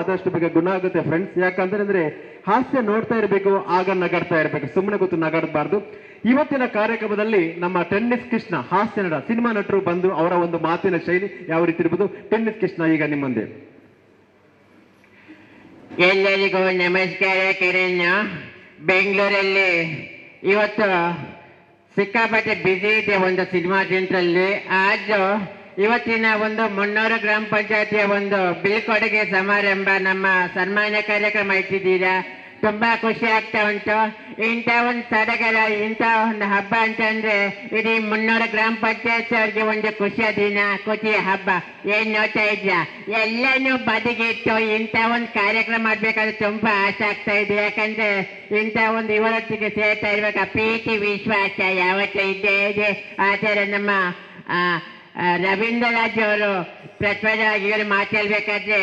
ಆದಷ್ಟು ಬೇಗ ಗುಣ ಆಗುತ್ತೆ ಫ್ರೆಂಡ್ಸ್. ಯಾಕಂತಂದ್ರೆ ಹಾಸ್ಯ ನೋಡ್ತಾ ಇರಬೇಕು, ಆಗ ನಗಾಡ್ತಾ ಇರಬೇಕು, ಸುಮ್ಮನೆ ಗೊತ್ತು ನಗಾಡಬಾರ್ದು. ಇವತ್ತಿನ ಕಾರ್ಯಕ್ರಮದಲ್ಲಿ ನಮ್ಮ ಟೆನ್ನಿಸ್ ಕೃಷ್ಣ ಹಾಸ್ಯ ನಟ ಸಿನಿಮಾ ನಟರು ಬಂದು ಅವರ ಒಂದು ಮಾತಿನ ಶೈಲಿ ಯಾವ ರೀತಿ ಇರ್ಬೋದು. ಟೆನ್ನಿಸ್ ಕೃಷ್ಣ ಈಗ ನಿಮ್ಮ ಮುಂದೆ. ಎಲ್ಲರಿಗೂ ನಮಸ್ಕಾರ. ಕಿರಣ್, ಬೆಂಗಳೂರಲ್ಲಿ ಇವತ್ತು ಸಿಕ್ಕಾಪಟ್ಟೆ ಬ್ಯುಸಿ ಇದೆ ಒಂದು ಸಿನಿಮಾ ಸೆಂಟ್ರಲ್ಲಿ. ಆದ್ರೂ ಇವತ್ತಿನ ಒಂದು 300 ಗ್ರಾಮ ಪಂಚಾಯತಿಯ ಒಂದು ಬೀಳ್ಕೊಡುಗೆ ಸಮಾರಂಭ, ನಮ್ಮ ಸನ್ಮಾನ ಕಾರ್ಯಕ್ರಮ ಇಟ್ಟಿದ್ದೀರಾ. ತುಂಬಾ ಖುಷಿ ಆಗ್ತಾ ಉಂಟು. ಇಂಥ ಒಂದು ಸಡಗರ, ಇಂಥ ಒಂದು ಹಬ್ಬ ಅಂತಂದ್ರೆ ಇಡೀ 300 ಗ್ರಾಮ ಪಂಚಾಯತ್ ಅವ್ರಿಗೆ ಒಂದು ಖುಷಿಯ ದಿನ, ಖುಷಿಯ ಹಬ್ಬ. ಏನ್ ನೋಡ್ತಾ ಇದ್ಯಾ, ಎಲ್ಲಾನು ಬದಿಗಿಟ್ಟು ಇಂಥ ಒಂದು ಕಾರ್ಯಕ್ರಮ ಮಾಡ್ಬೇಕಾದ್ರೆ ತುಂಬಾ ಆಸೆ ಆಗ್ತಾ ಇದೆ. ಯಾಕಂದ್ರೆ ಇಂಥ ಒಂದು ಇವರೊಟ್ಟಿಗೆ ಸೇರ್ತಾ ಇರ್ಬೇಕು. ಪ್ರೀತಿ ವಿಶ್ವಾಸ ಯಾವತ್ತೂ ಇದ್ದೇ ಇದೆ. ಆತರ ನಮ್ಮ ರವೀಂದ್ರ ರಾಜ್ ಅವರು ಪ್ರತಿಪದವಾಗಿ ಇವರು ಮಾತಾಡ್ಬೇಕಾದ್ರೆ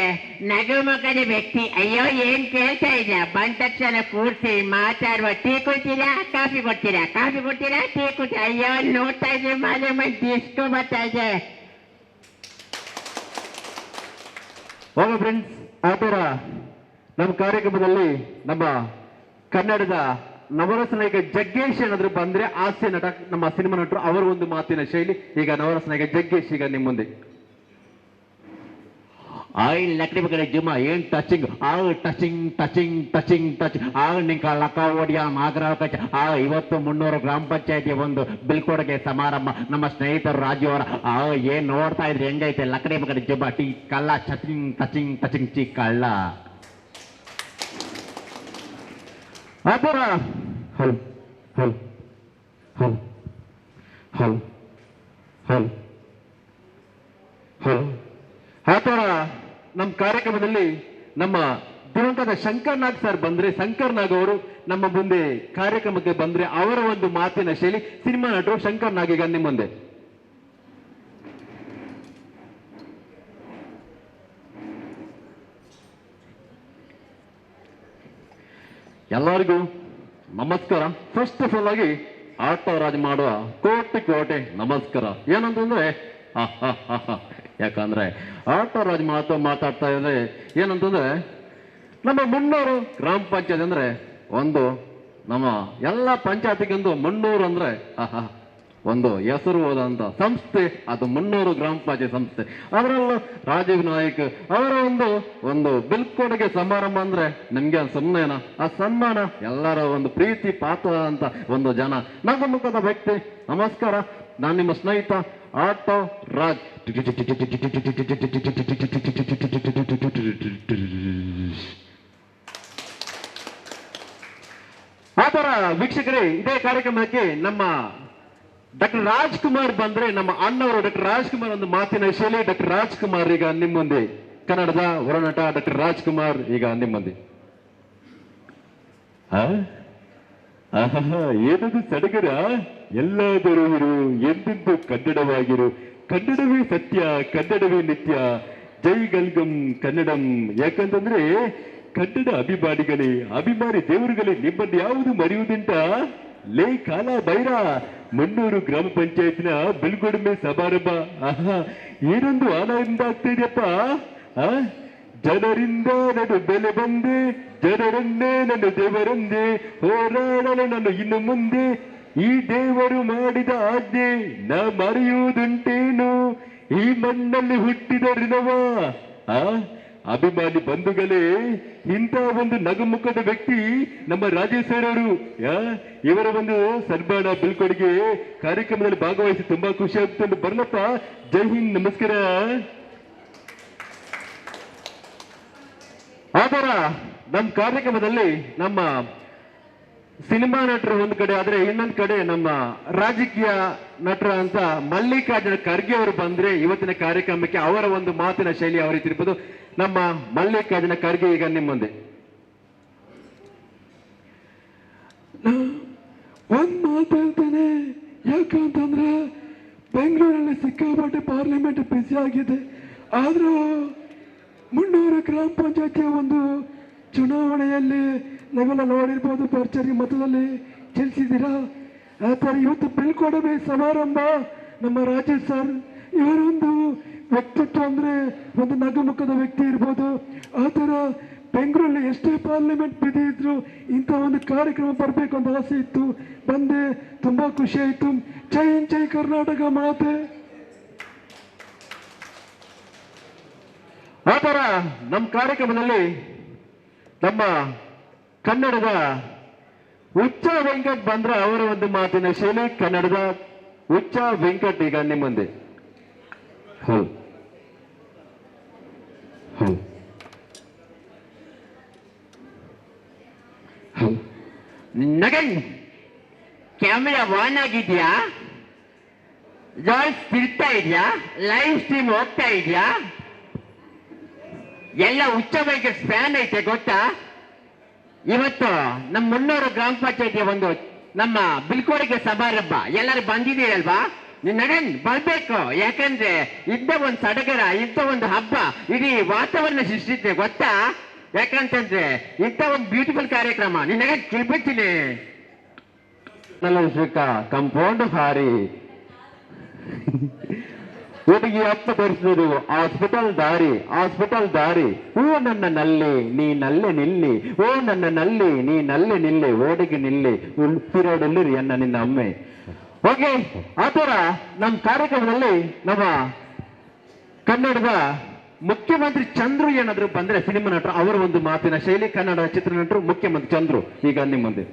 ನಗುಮುಖದ ವ್ಯಕ್ತಿ. ಅಯ್ಯೋ ಏನ್ ಕೇಳ್ತಾ ಇಲ್ಲ, ಬಂದ ತಕ್ಷಣ ಕೂರ್ಸಿ ಮಾತಾಡುವ. ಟೀ ಕೊಡ್ತೀರಾ, ಕಾಫಿ ಕೊಡ್ತೀರಾ, ಕಾಫಿ ಕೊಡ್ತೀರಾ, ಟೀ ಕೊಡ್ತೀರಾ. ಅಯ್ಯೋ ನೋಡ್ತಾ ಇದ್ರೆ ಮನೆ ಮಂದಿ ಡಿಸ್ಕೋ ಬರ್ತಾ ಇದೆ. ಹೋಗ ಫ್ರೆಂಡ್ಸ್, ಆ ಥರ ನಮ್ಮ ಕಾರ್ಯಕ್ರಮದಲ್ಲಿ ನಮ್ಮ ಕನ್ನಡದ ನವರಸ ನಾಯಕ ಜಗ್ಗೇಶ್ ಏನಾದ್ರು ಬಂದ್ರೆ ಹಾಸ್ಯ ನಟ ನಮ್ಮ ಸಿನಿಮಾ ನಟರು ಅವರ ಒಂದು ಮಾತಿನ ಶೈಲಿ. ಈಗ ನವರಸ ನಾಯಕ ಜಗ್ಗೇಶ್ ಈಗ ನಿಮ್ಮ ಮುಂದೆ. ಲಕಡಿ ಬಗ್ಗೆ ಜಿಮ್ಮ ಏನ್ touching, touching touching touching touch ನಿಂಕ ಲಕ ಓಡಿಯ ನಾಗರಾವ್ ಕಚ. ಇವತ್ತು 300 ಗ್ರಾಮ ಪಂಚಾಯತಿ ಒಂದು ಬೀಳ್ಕೊಡುಗೆ ಸಮಾರಂಭ. ನಮ್ಮ ಸ್ನೇಹಿತರು ರಾಜು ಅವರ ಏನ್ ನೋಡ್ತಾ ಇದ್ರಿ ಹೆಂಗೈತೆ ಲಕಡಿ ಬಗ್ಗೆ ಜಿಮ್ಮ ಟೀ ಕಳ್ಳ ಟಚಿಂಗ್ ಟಚಿಂಗ್ ಟಚಿಂಗ್ ಚೀ ಕಳ್ಳ. ಆತರ ಹಲ್ ಹಲ್ ಹಲ್ ಹಲ್ ಹಲ್ ಹಲ್ ಆತರ ನಮ್ಮ ಕಾರ್ಯಕ್ರಮದಲ್ಲಿ ನಮ್ಮ ದಿವಂಗತ ಶಂಕರ್ ನಾಗ್ ಸರ್ ಬಂದ್ರೆ, ಶಂಕರ್ ನಾಗ್ ಅವರು ನಮ್ಮ ಮುಂದೆ ಕಾರ್ಯಕ್ರಮಕ್ಕೆ ಬಂದ್ರೆ ಅವರ ಒಂದು ಮಾತಿನ ಶೈಲಿ. ಸಿನಿಮಾ ನಟರು ಶಂಕರ್ ನಾಗ್ ಈಗ ನಿಮ್ಮ ಮುಂದೆ. ಎಲ್ಲರಿಗೂ ನಮಸ್ಕಾರ. ಫಸ್ಟ್ ಆಫ್ ಆಲ್ ಆಗಿ ಆಟ ರಾಜ್ ಮಾಡುವ ಕೋಟಿ ಕೋಟಿ ನಮಸ್ಕಾರ. ಏನಂತಂದ್ರೆ ಯಾಕಂದ್ರೆ ಆಟ ರಾಜ್ ಮಾತಾಡ್ತಾ ಇದ್ರೆ ಏನಂತಂದ್ರೆ ನಮ್ಮ 300 ಗ್ರಾಮ ಪಂಚಾಯತ್ ಅಂದ್ರೆ ಒಂದು ನಮ್ಮ ಎಲ್ಲ ಪಂಚಾಯತಿಗೊಂದು 300 ಅಂದ್ರೆ ಒಂದು ಹೆಸರು ಹೋದಂತ ಸಂಸ್ಥೆ ಅದು 300 ಗ್ರಾಮ ಪಂಚಾಯತ್ ಸಂಸ್ಥೆ. ಅದರಲ್ಲೂ ರಾಜೀವ್ ನಾಯ್ಕ್ ಅವರ ಒಂದು ಬೀಳ್ಕೊಡುಗೆ ಸಮಾರಂಭ ಅಂದ್ರೆ ನಿಮ್ಗೆ ಸುಮ್ಮನೆನಾ? ಆ ಸನ್ಮಾನ ಎಲ್ಲರ ಒಂದು ಪ್ರೀತಿ ಪಾತ್ರ ಅಂತ ಒಂದು ಜನ ನಗುಮುಖದ ವ್ಯಕ್ತಿ. ನಮಸ್ಕಾರ, ನಾನು ನಿಮ್ಮ ಸ್ನೇಹಿತ ಆಟೋ ರಾಜ್. ಆತರ ವೀಕ್ಷಕರೇ, ಇದೇ ಕಾರ್ಯಕ್ರಮಕ್ಕೆ ನಮ್ಮ ಡಾಕ್ಟರ್ ರಾಜ್ಕುಮಾರ್ ಬಂದ್ರೆ ನಮ್ಮ ಅಣ್ಣವರು ಡಾಕ್ಟರ್ ರಾಜ್ಕುಮಾರ್ ಒಂದು ಮಾತಿನ ಶೈಲಿ. ಡಾಕ್ಟರ್ ರಾಜ್ಕುಮಾರ್ ಈಗ ನಿಮ್ಮ ಮುಂದೆ, ಕನ್ನಡದ ಹೊರನಟ ಡಾಕ್ಟರ್ ರಾಜ್ಕುಮಾರ್ ಈಗ ನಿಮ್ಮ ಮುಂದೆ. ಏನದು ಸಡಗರ, ಎಲ್ಲಾದರೂ ಇರು, ಎಂದೆಂದು ಕನ್ನಡವಾಗಿರು, ಕನ್ನಡವೇ ಸತ್ಯ, ಕನ್ನಡವೇ ನಿತ್ಯ, ಜೈ ಗಲ್ಗಂ ಕನ್ನಡಂ. ಯಾಕಂತಂದ್ರೆ ಕನ್ನಡ ಅಭಿಮಾನಿಗಳೇ, ಅಭಿಮಾನಿ ದೇವರುಗಳೇ, ನಿಮ್ಮನ್ನು ಯಾವುದು ಮರೆಯುವುದುಂಟ? ಲೇ ಕಾಲ ಬೈರ 300 ಗ್ರಾಮ ಪಂಚಾಯತ್ನ ಬೀಳ್ಕೊಡುಗೆ ಸಮಾರಂಭ. ಏನೊಂದು ಆನಂದ ಆಗ್ತಾ ಇದೆಯಪ್ಪ. ಜನರಿಂದ ನಾನು ಬೆಲೆ ಬಂದೆ, ಜನರನ್ನೇ ನನ್ನ ದೇವರಂದೆ, ಹೋರಾಡಲು ನಾನು ಇನ್ನು ಮುಂದೆ, ಈ ದೇವರು ಮಾಡಿದ ಆಜ್ಞೆ ನಾ ಮರೆಯುವುದುಂಟೇನು, ಈ ಮಣ್ಣಲ್ಲಿ ಹುಟ್ಟಿದ ಋಣವ. ಅಭಿಮಾನಿ ಬಂಧುಗಳೇ, ಇಂಥ ಒಂದು ನಗುಮುಖದ ವ್ಯಕ್ತಿ ನಮ್ಮ ರಾಜೇಶ್ ಸರ್ ಅವರು. ಇವರ ಒಂದು ಸನ್ಮಾನ ಬೀಳ್ಕೊಡುಗೆ ಕಾರ್ಯಕ್ರಮದಲ್ಲಿ ಭಾಗವಹಿಸಿ ತುಂಬಾ ಖುಷಿ ಆಗ್ತದೆ. ಬರ್ಲಪ್ಪ, ಜೈ ಹಿಂದ್, ನಮಸ್ಕಾರ. ಆತರ ನಮ್ಮ ಕಾರ್ಯಕ್ರಮದಲ್ಲಿ ನಮ್ಮ ಸಿನಿಮಾ ನಟರು ಒಂದು ಕಡೆ ಆದ್ರೆ, ಇನ್ನೊಂದು ಕಡೆ ನಮ್ಮ ರಾಜಕೀಯ ನಟರ ಅಂತ ಮಲ್ಲಿಕಾರ್ಜುನ ಖರ್ಗೆ ಅವರು ಬಂದ್ರೆ ಇವತ್ತಿನ ಕಾರ್ಯಕ್ರಮಕ್ಕೆ ಅವರ ಒಂದು ಮಾತಿನ ಶೈಲಿ ಯಾವ ರೀತಿ ಇರ್ಬೋದು. ನಮ್ಮ ಮಲ್ಲಿಕಾರ್ಜುನ ಖರ್ಗೆ ಈಗ ನಿಮ್ಮ ಮುಂದೆ. ಒಂದ್ ಮಾತಾಡ್ತಾನೆ, ಯಾಕಂತಂದ್ರೆ ಬೆಂಗಳೂರಲ್ಲಿ ಸಿಕ್ಕಾಪಟ್ಟೆ ಪಾರ್ಲಿಮೆಂಟ್ ಬಿಸಿ ಆಗಿದೆ. ಆದ್ರೂ 300 ಗ್ರಾಮ ಪಂಚಾಯತಿಯ ಒಂದು ಚುನಾವಣೆಯಲ್ಲಿ ನಾವೆಲ್ಲ ನೋಡಿರ್ಬೋದು, ಭರ್ಜರಿ ಮತದಲ್ಲಿ ಗೆಲ್ಸಿದ್ದೀರಾ. ಆ ಥರ ಇವತ್ತು ಬೀಳ್ಕೊಡುಗೆ ಸಮಾರಂಭ ನಮ್ಮ ರಾಜೇಶ್ ಸರ್ ಇವರೊಂದು ವ್ಯಕ್ತಿತ್ವ ಅಂದ್ರೆ ಒಂದು ನಗುಮುಖದ ವ್ಯಕ್ತಿ ಇರ್ಬೋದು. ಆ ಥರ ಬೆಂಗಳೂರಲ್ಲಿ ಎಷ್ಟೇ ಪಾರ್ಲಿಮೆಂಟ್ ಬಿದಿ ಇದ್ರು ಇಂಥ ಒಂದು ಕಾರ್ಯಕ್ರಮ ಬರಬೇಕು ಅಂತ ಆಸೆ ಇತ್ತು. ಬಂದೆ, ತುಂಬಾ ಖುಷಿ ಆಯಿತು. ಜೈ ಹಿಂದ್, ಜೈ ಕರ್ನಾಟಕ ಮಾತೆ. ಆ ಥರ ನಮ್ಮ ಕಾರ್ಯಕ್ರಮದಲ್ಲಿ ನಮ್ಮ ಕನ್ನಡದ ಉಚ್ಚ ವೆಂಕಟ್ ಬಂದ್ರೆ ಅವರ ಒಂದು ಮಾತಿನ ಶೈಲಿ, ಕನ್ನಡದ ಉಚ್ಚ ವೆಂಕಟ್ ಈಗ ನಿಮ್ಮ ಮುಂದೆ. ಹೌದು ಹೌದು ಹೌದು. ನಗನ್ ಕ್ಯಾಮೆರಾ ಆನ್ ಆಗಿದ್ಯಾ? ಜಾಯ್ಸ್ ತಿರ್ತಾ ಇದೆಯಾ? ಲೈವ್ ಸ್ಟ್ರೀಮ್ ಹೋಗ್ತಾ ಇದೆಯಾ? ಎಲ್ಲ ಉಚ್ಚ ವೆಂಕಟ್ ಫ್ಯಾನ್ ಐತೆ ಗೊತ್ತಾ? ಇವತ್ತು ನಮ್ಮ ಮುನ್ನೂರು ಗ್ರಾಮ ಪಂಚಾಯತಿಯ ಒಂದು ನಮ್ಮ ಬೀಳ್ಕೊಡುಗೆ ಸಮಾರಂಭ, ಎಲ್ಲರೂ ಬಂದಿದ್ದೀರಲ್ವಾ? ನಗನ್ ಬರ್ಬೇಕು, ಯಾಕಂದ್ರೆ ಇದ್ದ ಒಂದು ಸಡಗರ, ಇದ್ದ ಒಂದು ಹಬ್ಬ ಇಡೀ ವಾತಾವರಣ ಸೃಷ್ಟಿಸಿದೆ ಗೊತ್ತಾ? ಯಾಕಂತಂದ್ರೆ ಇಂಥ ಒಂದು ಬ್ಯೂಟಿಫುಲ್ ಕಾರ್ಯಕ್ರಮ ನಿನಗೆ ಕೇಳ್ಬಿಡ್ತೀನಿ. ಕಂಪೌಂಡ್ ಹಾರಿ ಹುಡುಗಿ ಅಪ್ಪ ತೋರಿಸಿದ್ರು ಹಾಸ್ಪಿಟಲ್ ದಾರಿ. ಓ ನನ್ನ ನಲ್ಲಿ ನೀ ನಲ್ಲೆ ನಿಲ್ಲಿ, ಓ ನನ್ನ ನಲ್ಲಿ ನೀ ನಲ್ಲೆ ನಿಲ್ಲಿ, ಓಡಿಗೆ ನಿಲ್ಲಿ ಉಳ್ಪಿರೋಡಲ್ಲಿ ಎನ್ನ ನಿನ್ನ ಅಮ್ಮೆ. ಓಕೆ, ಆ ಥರ ನಮ್ಮ ಕಾರ್ಯಕ್ರಮದಲ್ಲಿ ನಮ್ಮ ಕನ್ನಡದ ಮುಖ್ಯಮಂತ್ರಿ ಚಂದ್ರು ಏನಾದ್ರು ಬಂದ್ರೆ ಸಿನಿಮಾ ನಟರು, ಅವರ ಒಂದು ಮಾತಿನ ಶೈಲಿ, ಕನ್ನಡ ಚಿತ್ರನಟರು ಮುಖ್ಯಮಂತ್ರಿ ಚಂದ್ರು ಈಗ ನಿಮ್ಮ ಮುಂದೆ.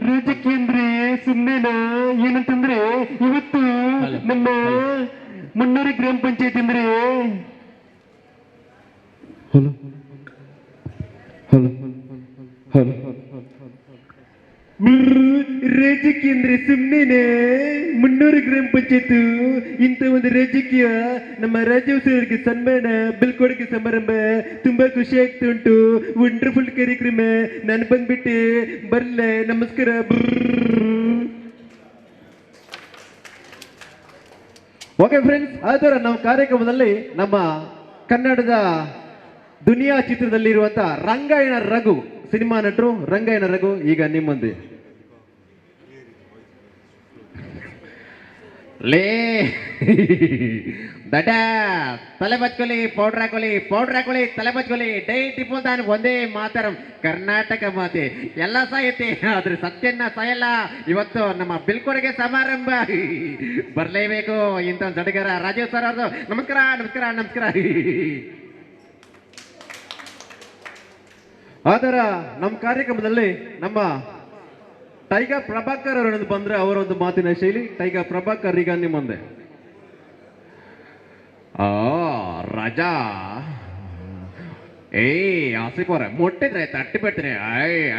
ರಾಜಕೀಯಂದ್ರೆ ಸುಮ್ಮನೆನ, ಏನಂತಂದ್ರೆ ಇವತ್ತು ನಮ್ಮ ಮುನ್ನೂರು ಗ್ರಾಮ ಪಂಚಾಯತ್ ಅಂದ್ರೆ ರಾಜಕೀಯ ಅಂದ್ರೆ ಸುಮ್ಮನೆ ಮುನ್ನೂರು ಗ್ರಾಮ ಪಂಚಾಯತ್ ಇಂಥ ಒಂದು ರಾಜಕೀಯ ನಮ್ಮ ರಾಜ್ಯೋತ್ಸವರಿಗೆ ಸನ್ಮಾನ ಬೀಳ್ಕೊಡುಗೆ ಸಮಾರಂಭ ತುಂಬಾ ಖುಷಿ ಆಗ್ತಾ ಉಂಟು. ವಂಡರ್ಫುಲ್ ಕಾರ್ಯಕ್ರಮ. ನಾನು ಬಂದ್ಬಿಟ್ಟೆ, ಬರ್ಲೆ, ನಮಸ್ಕಾರ. ಓಕೆ ಫ್ರೆಂಡ್ಸ್, ಆ ಥರ ನಮ್ಮ ಕಾರ್ಯಕ್ರಮದಲ್ಲಿ ನಮ್ಮ ಕನ್ನಡದ ದುನಿಯಾ ಚಿತ್ರದಲ್ಲಿರುವಂತ ರಂಗಾಯಣ ರಘು ಸಿನಿಮಾ ನಟರು ರಂಗಾಯಣ ರಘು ಈಗ ನಿಮ್ಮ ಮುಂದೆ. ಲೇ ದಡ್ಡ, ತಲೆ ಬಚ್ಕೊಳ್ಳಿ, ಪೌಡ್ರ್ ಹಾಕೊಳ್ಳಿ, ತಲೆ ಬಚ್ಕೊಳ್ಳಿ. ಡೈ ಟಿಪ್ಪು ತಾನು ಒಂದೇ ಮಾತಾಡಂ, ಕರ್ನಾಟಕ ಮಾತೆ ಎಲ್ಲ ಸಾಯುತ್ತೆ ಆದ್ರೆ ಸತ್ಯನ್ನ ಸಾಯಲ್ಲ. ಇವತ್ತು ನಮ್ಮ ಬೀಳ್ಕೊಡುಗೆ ಸಮಾರಂಭ ಬರ್ಲೇಬೇಕು. ಇಂಥ ಒಂದು ಸಡಗರ ರಾಜೀವ್ ಸರ್ ಅವ್ರದ್ದು. ನಮಸ್ಕಾರ. ಆ ಥರ ನಮ್ಮ ಕಾರ್ಯಕ್ರಮದಲ್ಲಿ ನಮ್ಮ ಟೈಗರ್ ಪ್ರಭಾಕರ್ ಅವರನ್ನು ಬಂದ್ರೆ ಅವರೊಂದು ಮಾತಿನ ಶೈಲಿ, ಟೈಗರ್ ಪ್ರಭಾಕರ್ ಈಗ ನಿಮ್ಮ ಮುಂದೆ. ರಾಜಾ ಆಸಿಫ್ ಅವ್ರೆ ಮುಟ್ಟಿದ್ರೆ ತಟ್ಟಿ ಬಿಡ್ತೀನಿ.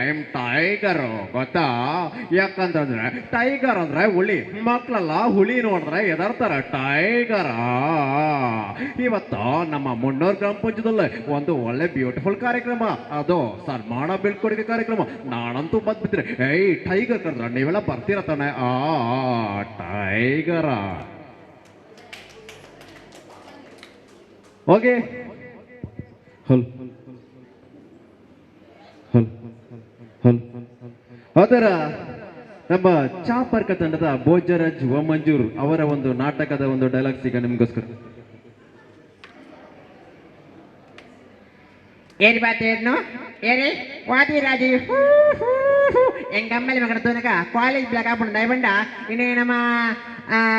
ಐ ಎಮ್ ಟೈಗರ್ ಗೊತ್ತಾ? ಯಾಕಂತಂದ್ರೆ ಟೈಗರ್ ಅಂದ್ರೆ ಹುಲಿ, ಮಕ್ಕಳೆಲ್ಲ ಹುಲಿ ನೋಡಿದ್ರೆ ಎದರ್ತಾರ. ಟೈಗರ್ ಇವತ್ತು ನಮ್ಮ ಮುನ್ನೂರು ಗ್ರಾಮ ಪಂಚಾಯತ್ನಲ್ಲಿ ಒಂದು ಒಳ್ಳೆ ಬ್ಯೂಟಿಫುಲ್ ಕಾರ್ಯಕ್ರಮ, ಅದು ಸನ್ಮಾನ ಬೀಳ್ಕೊಡುಗೆ ಕಾರ್ಯಕ್ರಮ. ನಾನಂತೂ ಬಂದ್ಬಿಟ್ರೆ ಟೈಗರ್ ಕರೆದ್ರೆ ನೀವೆಲ್ಲ ಬರ್ತೀರ ತಾನೆ? ಟೈಗರ. ಓಕೆ, ಅದರ ನಮ್ಮ ಚಾಪರ್ಕ ತಂಡದ ಭೋಜರಾಜ್ ಮಂಜೂರ್ ಅವರ ಒಂದು ನಾಟಕದ ಒಂದು ಡೈಲಾಗ್ಸ್ ಈಗ ನಿಮ್ಗೋಸ್ಕರ. ಏರಿ ಬಾತೇನು ಏರಿ ವಾದಿ ರಾಜಿ எங்க அம்மாலி மகனத்தோனக காலேஜ் பிளாக் ஆப் நைபண்ட இனி நம்ம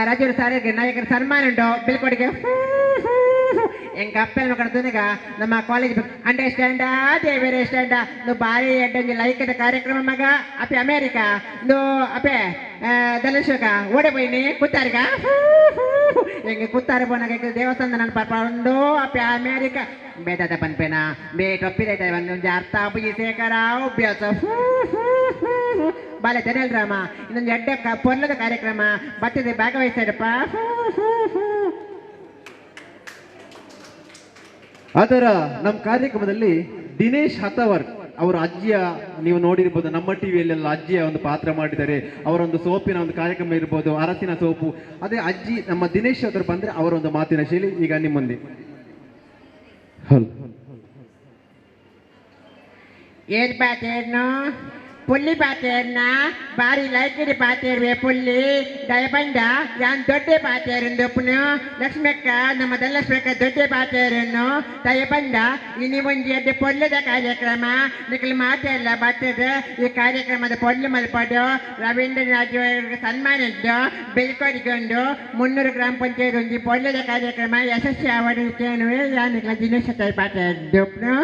ರಾಜೂರು ಸಾರಿಗೆ ನಾಯಕರ ಸನ್ಮಾನ ಉಂಟು ಬೀಳ್ಕೊಡುಗೆ. ಎಂಗ ಅಪ್ಪನ ಮಕ್ಕಳತೋನಗ ನಮ್ಮ ಕಾಲೇಜ್ ಅಂಡರ್ಸ್ಟ್ಯಾಂಡ ದೇವೇರೆ ಸ್ಟ್ಯಾಂಡ నువ్వు భారీ అడ్డంజి లైక్ కార్యక్రమం మగ అప్పి అమెరికా నువ్వు అప్పే దళశోక ఓడిపోయి కుత్తారుగా ఎంగ కుత్తారు పోనగ దేవస్థాನ ನನ್ನ ಪರ್ಪಂಡು ಅಪ್ಪೆ ಅಮೆರಿಕಾ ಬೇದಾದ ಪನ್ಪೇನ ಬೇ ಕಪ್ಪಿದೈತೆ ಒಂದು ಅರ್ಥ ಅಪ್ಪಿ ಶೇಖರ ಅಭ್ಯಾಸ ಬಾಲೆ ತೆರಲ್ರಾಮ ಇನ್ನೊಂದು ಎಡ್ಡ ಪೊರ್ಲದ ಕಾರ್ಯಕ್ರಮ ಬರ್ತದೆ ಭಾಗವಹಿಸ್ತಾರಪ್ಪ. ಅದರ ನಮ್ಮ ಕಾರ್ಯಕ್ರಮದಲ್ಲಿ ದಿನೇಶ್ ಹತವರ್ ಅವರ ಅಜ್ಜಿಯ ನೀವು ನೋಡಿರ್ಬೋದು, ನಮ್ಮ ಟಿವಿಯಲ್ಲೆಲ್ಲ ಅಜ್ಜಿಯ ಒಂದು ಪಾತ್ರ ಮಾಡಿದ್ದಾರೆ. ಅವರೊಂದು ಸೋಪಿನ ಒಂದು ಕಾರ್ಯಕ್ರಮ ಇರ್ಬೋದು, ಅರಸಿನ ಸೋಪು. ಅದೇ ಅಜ್ಜಿ ನಮ್ಮ ದಿನೇಶ್ ಅವರು ಬಂದ್ರೆ ಅವರ ಒಂದು ಮಾತಿನ ಶೈಲಿ ಈಗ ನಿಮ್ಮ ಮುಂದೆ. ಏನ್ ಬಾತೇನು ಪುಲ್ಲಿ ಪಾತೇರ್ನ ಬಾರಿ ಲೈಕಿರಿ ಪಾತೇರ್ವೆ ಪುಲ್ಲಿ ದಯಬಂಡ ಯಾನ್ ದೊಡ್ಡ ಪಾತೇರಿಂದಪ್ಪನು ಲಕ್ಷ್ಮಕ್ಕ ನಮ್ಮ ಧನಲಕ್ಷ್ಮಕ್ಕ ದೊಡ್ಡ ಪಾತೇರನ್ನು ದಯಬಂಡ ಇನಿ ಒಂದು ಎಡ್ಡೆ ಪೊಲ್ಲದ ಕಾರ್ಯಕ್ರಮ ನಿಖಲ್ ಮಾತೆಲ್ಲ ಬರ್ತದೆ ಈ ಕಾರ್ಯಕ್ರಮದ ಪೊಳ್ಳು ಮಲ್ಪಡು ರವೀಂದ್ರ ರಾಜು ಅವರಿಗೆ ಸನ್ಮಾನಿದ್ದು ಬೆಳ್ಕೊಡಿಕೊಂಡು 300 ಗ್ರಾಮ ಪಂಚಾಯತ್ ಒಂದು ಪೊಲ್ಲದ ಕಾರ್ಯಕ್ರಮ ಯಶಸ್ವಿ ಆವರಿಕೆಯನ್ನು ಯಾನಿಕ್ಲ ದಿನೇಶ ಪಾತೇರಿದ್ದಪ್ಪನು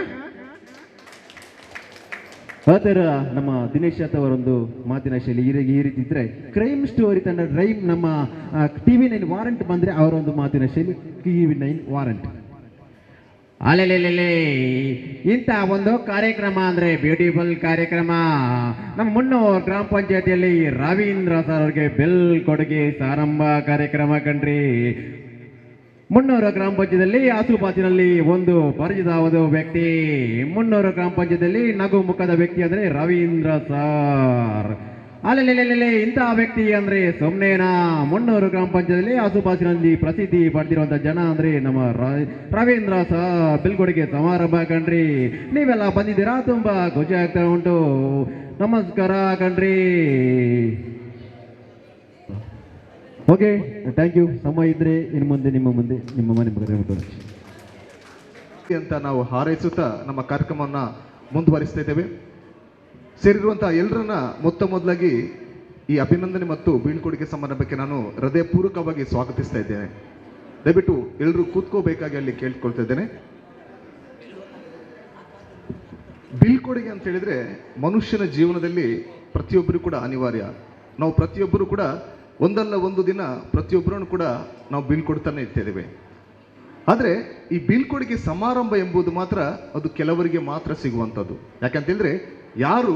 ಆ ಥರ ನಮ್ಮ ದಿನೇಶ್ ಅವರೊಂದು ಮಾತಿನ ಶೈಲಿ ಈ ರೀತಿ ಇದ್ರೆ ಕ್ರೈಮ್ ಸ್ಟೋರಿ ತಂಡ ರೈಮ್ ನಮ್ಮ TV9 ವಾರಂಟ್ ಬಂದ್ರೆ ಅವರೊಂದು ಮಾತಿನ ಶೈಲಿ TV9 ವಾರಂಟ್. ಅಲೆಲೆಲೆ ಇಂಥ ಒಂದು ಕಾರ್ಯಕ್ರಮ ಅಂದ್ರೆ ಬ್ಯೂಟಿಫುಲ್ ಕಾರ್ಯಕ್ರಮ. ನಮ್ಮ ಮುನ್ನೂರು ಗ್ರಾಮ ಪಂಚಾಯತಿಯಲ್ಲಿ ರವೀಂದ್ರ ಸರ್ ಅವ್ರಿಗೆ ಬೆಲ್ ಕೊಡುಗೆ ಪ್ರಾರಂಭ ಕಾರ್ಯಕ್ರಮ ಕಣ್ರಿ. ಮುನ್ನೂರು ಗ್ರಾಮ ಪಂಚಾಯತಿಯಲ್ಲಿ ಆಸುಪಾಸಿನಲ್ಲಿ ಒಂದು ಪರಿಚಿತವಾದ ವ್ಯಕ್ತಿ. ಮುನ್ನೂರು ಗ್ರಾಮ ಪಂಚಾಯತಿಯಲ್ಲಿ ನಗು ಮುಖದ ವ್ಯಕ್ತಿ ಅಂದ್ರೆ ರವೀಂದ್ರ ಸರ್. ಅಲ್ಲೆಲ್ಲೆಲ್ಲೆಲ್ಲೆ ಇಂತಹ ವ್ಯಕ್ತಿ ಅಂದ್ರೆ ಸುಮ್ಮನೆನಾ? ಮುನ್ನೂರು ಗ್ರಾಮ ಪಂಚಾಯತಿಯಲ್ಲಿ ಆಸುಪಾಸಿನಲ್ಲಿ ಪ್ರಸಿದ್ಧಿ ಪಡೆದಿರುವಂತ ಜನ ಅಂದ್ರೆ ನಮ್ಮ ರವೀಂದ್ರ ಸರ್ ಬೀಳ್ಕೊಡುಗೆ ಸಮಾರಂಭ ಕಣ್ರಿ. ನೀವೆಲ್ಲ ಬಂದಿದ್ದೀರಾ, ತುಂಬಾ ಖುಷಿ ಆಗ್ತಾ ಉಂಟು. ನಮಸ್ಕಾರ ಕಣ್ರಿ. Okay, thank you. ಸಮಯ ಇದ್ರೆ ಇನ್ನು ಮುಂದೆ ನಿಮ್ಮ ಮನೆ ಅಂತ ನಾವು ಹಾರೈಸುತ್ತಾ ನಮ್ಮ ಕಾರ್ಯಕ್ರಮವನ್ನು ಮುಂದುವರಿಸ್ತಾ ಇದ್ದೇವೆ. ಸೇರಿರುವಂತಹ ಎಲ್ಲರನ್ನ ಮೊದಲಾಗಿ ಈ ಅಭಿನಂದನೆ ಮತ್ತು ಬೀಳ್ಕೊಡುಗೆ ಸಮಾರಂಭಕ್ಕೆ ನಾನು ಹೃದಯಪೂರ್ವಕವಾಗಿ ಸ್ವಾಗತಿಸ್ತಾ ಇದ್ದೇನೆ. ದಯವಿಟ್ಟು ಎಲ್ಲರೂ ಕೂತ್ಕೋಬೇಕಾಗಿ ಅಲ್ಲಿ ಕೇಳ್ಕೊಳ್ತಾ ಇದ್ದೇನೆ. ಬೀಳ್ಕೊಡುಗೆ ಅಂತ ಹೇಳಿದ್ರೆ ಮನುಷ್ಯನ ಜೀವನದಲ್ಲಿ ಪ್ರತಿಯೊಬ್ಬರು ಕೂಡ ಅನಿವಾರ್ಯ. ನಾವು ಪ್ರತಿಯೊಬ್ಬರು ಕೂಡ ಒಂದಲ್ಲ ಒಂದು ದಿನ ಪ್ರತಿಯೊಬ್ಬರನ್ನು ಕೂಡ ನಾವು ಬೀಳ್ಕೊಡ್ತಾನೆ ಇರ್ತಿದ್ದೇವೆ. ಆದರೆ ಈ ಬೀಳ್ಕೊಡುಗೆ ಸಮಾರಂಭ ಎಂಬುದು ಮಾತ್ರ ಅದು ಕೆಲವರಿಗೆ ಮಾತ್ರ ಸಿಗುವಂಥದ್ದು. ಯಾಕಂತೇಳಿದ್ರೆ ಯಾರು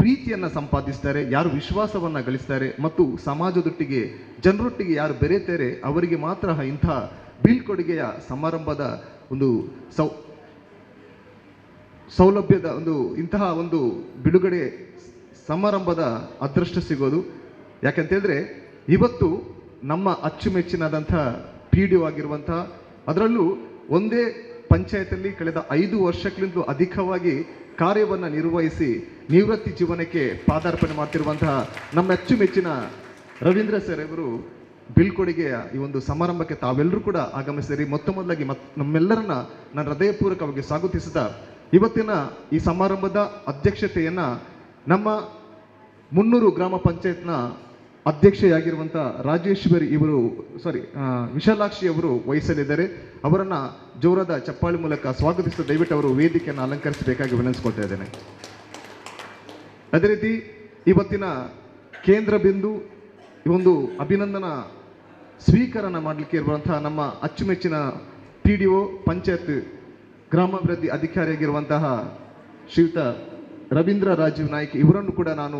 ಪ್ರೀತಿಯನ್ನು ಸಂಪಾದಿಸ್ತಾರೆ, ಯಾರು ವಿಶ್ವಾಸವನ್ನು ಗಳಿಸ್ತಾರೆ ಮತ್ತು ಸಮಾಜದೊಟ್ಟಿಗೆ ಜನರೊಟ್ಟಿಗೆ ಯಾರು ಬೆರೆತಾರೆ ಅವರಿಗೆ ಮಾತ್ರ ಇಂತಹ ಬೀಳ್ಕೊಡುಗೆಯ ಸಮಾರಂಭದ ಒಂದು ಸೌಲಭ್ಯದ ಇಂತಹ ಒಂದು ಬಿಡುಗಡೆ ಸಮಾರಂಭದ ಅದೃಷ್ಟ ಸಿಗೋದು. ಯಾಕಂತೇಳಿದ್ರೆ ಇವತ್ತು ನಮ್ಮ ಅಚ್ಚುಮೆಚ್ಚಿನಾದಂಥ PDO ಆಗಿರುವಂತಹ, ಅದರಲ್ಲೂ ಒಂದೇ ಪಂಚಾಯತಲ್ಲಿ ಕಳೆದ 5 ವರ್ಷಗಳಿಂದಲೂ ಅಧಿಕವಾಗಿ ಕಾರ್ಯವನ್ನು ನಿರ್ವಹಿಸಿ ನಿವೃತ್ತಿ ಜೀವನಕ್ಕೆ ಪಾದಾರ್ಪಣೆ ಮಾಡ್ತಿರುವಂತಹ ನಮ್ಮ ಅಚ್ಚುಮೆಚ್ಚಿನ ರವೀಂದ್ರ ಸರ್ ಅವರು ಬೀಳ್ಕೊಡುಗೆಯ ಈ ಒಂದು ಸಮಾರಂಭಕ್ಕೆ ತಾವೆಲ್ಲರೂ ಕೂಡ ಆಗಮಿಸಿರಿ. ಮೊದಲಾಗಿ ನಮ್ಮೆಲ್ಲರನ್ನ ನಾನು ಹೃದಯಪೂರ್ವಕವಾಗಿ ಸ್ವಾಗತಿಸಿದ ಇವತ್ತಿನ ಈ ಸಮಾರಂಭದ ಅಧ್ಯಕ್ಷತೆಯನ್ನ ನಮ್ಮ ಮುನ್ನೂರು ಗ್ರಾಮ ಪಂಚಾಯತ್ನ ಅಧ್ಯಕ್ಷೆಯಾಗಿರುವಂಥ ವಿಶಾಲಾಕ್ಷಿ ಅವರು ವಹಿಸಲಿದ್ದಾರೆ. ಅವರನ್ನ ಜೋರಾದ ಚಪ್ಪಾಳಿ ಮೂಲಕ ಸ್ವಾಗತಿಸಿದ ದಯವಿಟ್ಟು ಅವರು ವೇದಿಕೆಯನ್ನು ಅಲಂಕರಿಸಬೇಕಾಗಿ ವಿನಂತಿಸ್ಕೊಳ್ತಾ ಇದ್ದೇನೆ. ಅದೇ ರೀತಿ ಇವತ್ತಿನ ಕೇಂದ್ರ ಬಿಂದು ಈ ಒಂದು ಅಭಿನಂದನಾ ಸ್ವೀಕರಣ ಮಾಡಲಿಕ್ಕೆ ಇರುವಂತಹ ನಮ್ಮ ಅಚ್ಚುಮೆಚ್ಚಿನ PDO ಪಂಚಾಯತ್ ಗ್ರಾಮಾಭಿವೃದ್ಧಿ ಅಧಿಕಾರಿಯಾಗಿರುವಂತಹ ಶ್ರೀಯುತ ರವೀಂದ್ರ ರಾಜೀವ್ ನಾಯ್ಕ್ ಇವರನ್ನು ಕೂಡ ನಾನು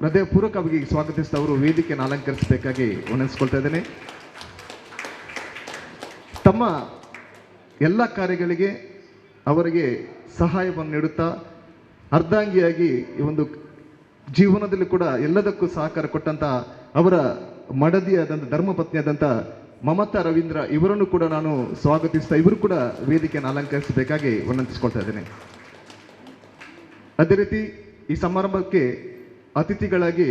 ಹೃದಯಪೂರ್ವಕವಾಗಿ ಸ್ವಾಗತಿಸಿದ ಅವರು ವೇದಿಕೆಯನ್ನು ಅಲಂಕರಿಸಬೇಕಾಗಿ ವಿನಂತಿಸ್ಕೊಳ್ತಾ ಇದ್ದೇನೆ. ತಮ್ಮ ಎಲ್ಲ ಕಾರ್ಯಗಳಿಗೆ ಅವರಿಗೆ ಸಹಾಯವನ್ನು ನೀಡುತ್ತಾ ಅರ್ಧಾಂಗಿಯಾಗಿ ಈ ಒಂದು ಜೀವನದಲ್ಲಿ ಕೂಡ ಎಲ್ಲದಕ್ಕೂ ಸಹಕಾರ ಕೊಟ್ಟಂತ ಅವರ ಮಡದಿಯಾದಂಥ ಧರ್ಮಪತ್ನಿಯಾದಂಥ ಮಮತಾ ರವೀಂದ್ರ ಇವರನ್ನು ಕೂಡ ನಾನು ಸ್ವಾಗತಿಸ್ತಾ ಇವರು ಕೂಡ ವೇದಿಕೆಯನ್ನು ಅಲಂಕರಿಸಬೇಕಾಗಿ ವಿನಂತಿಸ್ಕೊಳ್ತಾ ಇದ್ದೇನೆ. ಅದೇ ರೀತಿ ಈ ಸಮಾರಂಭಕ್ಕೆ ಅತಿಥಿಗಳಾಗಿ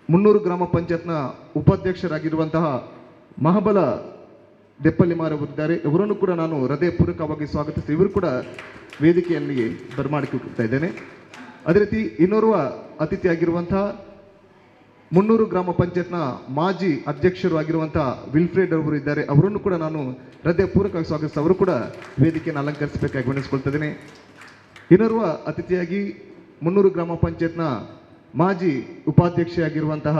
ಮುನ್ನೂರು ಗ್ರಾಮ ಪಂಚಾಯತ್ನ ಉಪಾಧ್ಯಕ್ಷರಾಗಿರುವಂತಹ ಮಹಾಬಲ ದೆಪ್ಪಲಿಮಾರವರಿದ್ದಾರೆ. ಇವರನ್ನು ಕೂಡ ನಾನು ಹೃದಯಪೂರ್ವಕವಾಗಿ ಸ್ವಾಗತಿಸಿ ಇವರು ಕೂಡ ವೇದಿಕೆಯಲ್ಲಿ ಬರಮಾಡಿಕೊಳ್ತಾ ಇದ್ದೇನೆ. ಅದೇ ರೀತಿ ಇನ್ನೋರ್ವ ಅತಿಥಿಯಾಗಿರುವಂತಹ ಮುನ್ನೂರು ಗ್ರಾಮ ಪಂಚಾಯತ್ನ ಮಾಜಿ ಅಧ್ಯಕ್ಷರು ಆಗಿರುವಂತಹ ವಿಲ್ಫ್ರೆಡ್ ಅವರು ಇದ್ದಾರೆ. ಅವರನ್ನು ಕೂಡ ನಾನು ಹೃದಯಪೂರ್ವಕವಾಗಿ ಸ್ವಾಗತಿಸಿ ಅವರು ಕೂಡ ವೇದಿಕೆಯನ್ನು ಅಲಂಕರಿಸಬೇಕಾಗಿ ವಿನಂತಿಸ್ಕೊಳ್ತಾ ಇದ್ದೇನೆ. ಇನ್ನೋರ್ವ ಅತಿಥಿಯಾಗಿ ಮುನ್ನೂರು ಗ್ರಾಮ ಪಂಚಾಯತ್ನ ಮಾಜಿ ಉಪಾಧ್ಯಕ್ಷೆಯಾಗಿರುವಂತಹ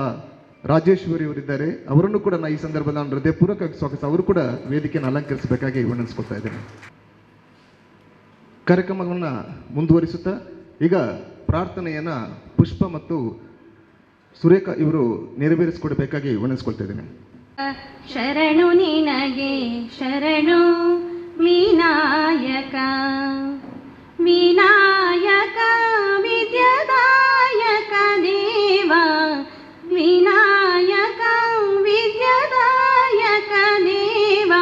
ರಾಜೇಶ್ವರಿ ಅವರಿದ್ದಾರೆ. ಅವರನ್ನು ಕೂಡ ನಾನು ಈ ಸಂದರ್ಭದಲ್ಲಿ ನಾನು ಹೃದಯಪೂರ್ವಕವಾಗಿ ಸ್ವಾಗತಿಸಿ ಅವರು ಕೂಡ ವೇದಿಕೆಯನ್ನು ಅಲಂಕರಿಸಬೇಕಾಗಿ ವಿನಂತಿಸ್ಕೊಳ್ತಾ ಇದ್ದೇನೆ. ಕಾರ್ಯಕ್ರಮವನ್ನು ಮುಂದುವರಿಸುತ್ತಾ ಈಗ ಪ್ರಾರ್ಥನೆಯನ್ನ ಪುಷ್ಪ ಮತ್ತು ಸುರೇಖಾ ಇವರು ನೆರವೇರಿಸಿಕೊಡಬೇಕಾಗಿ ವಿನಂತಿಸ್ಕೊಳ್ತಾ ಇದ್ದೇನೆ. ಶರಣು ನಿನಗೆ ಶರಣು ವಿನಾಯಕ ವಿನಾಯಕ ವಿದ್ಯಾದಾಯಕ ದೇವ ವಿನಾಯಕ ವಿದ್ಯಾದಾಯಕ ದೇವ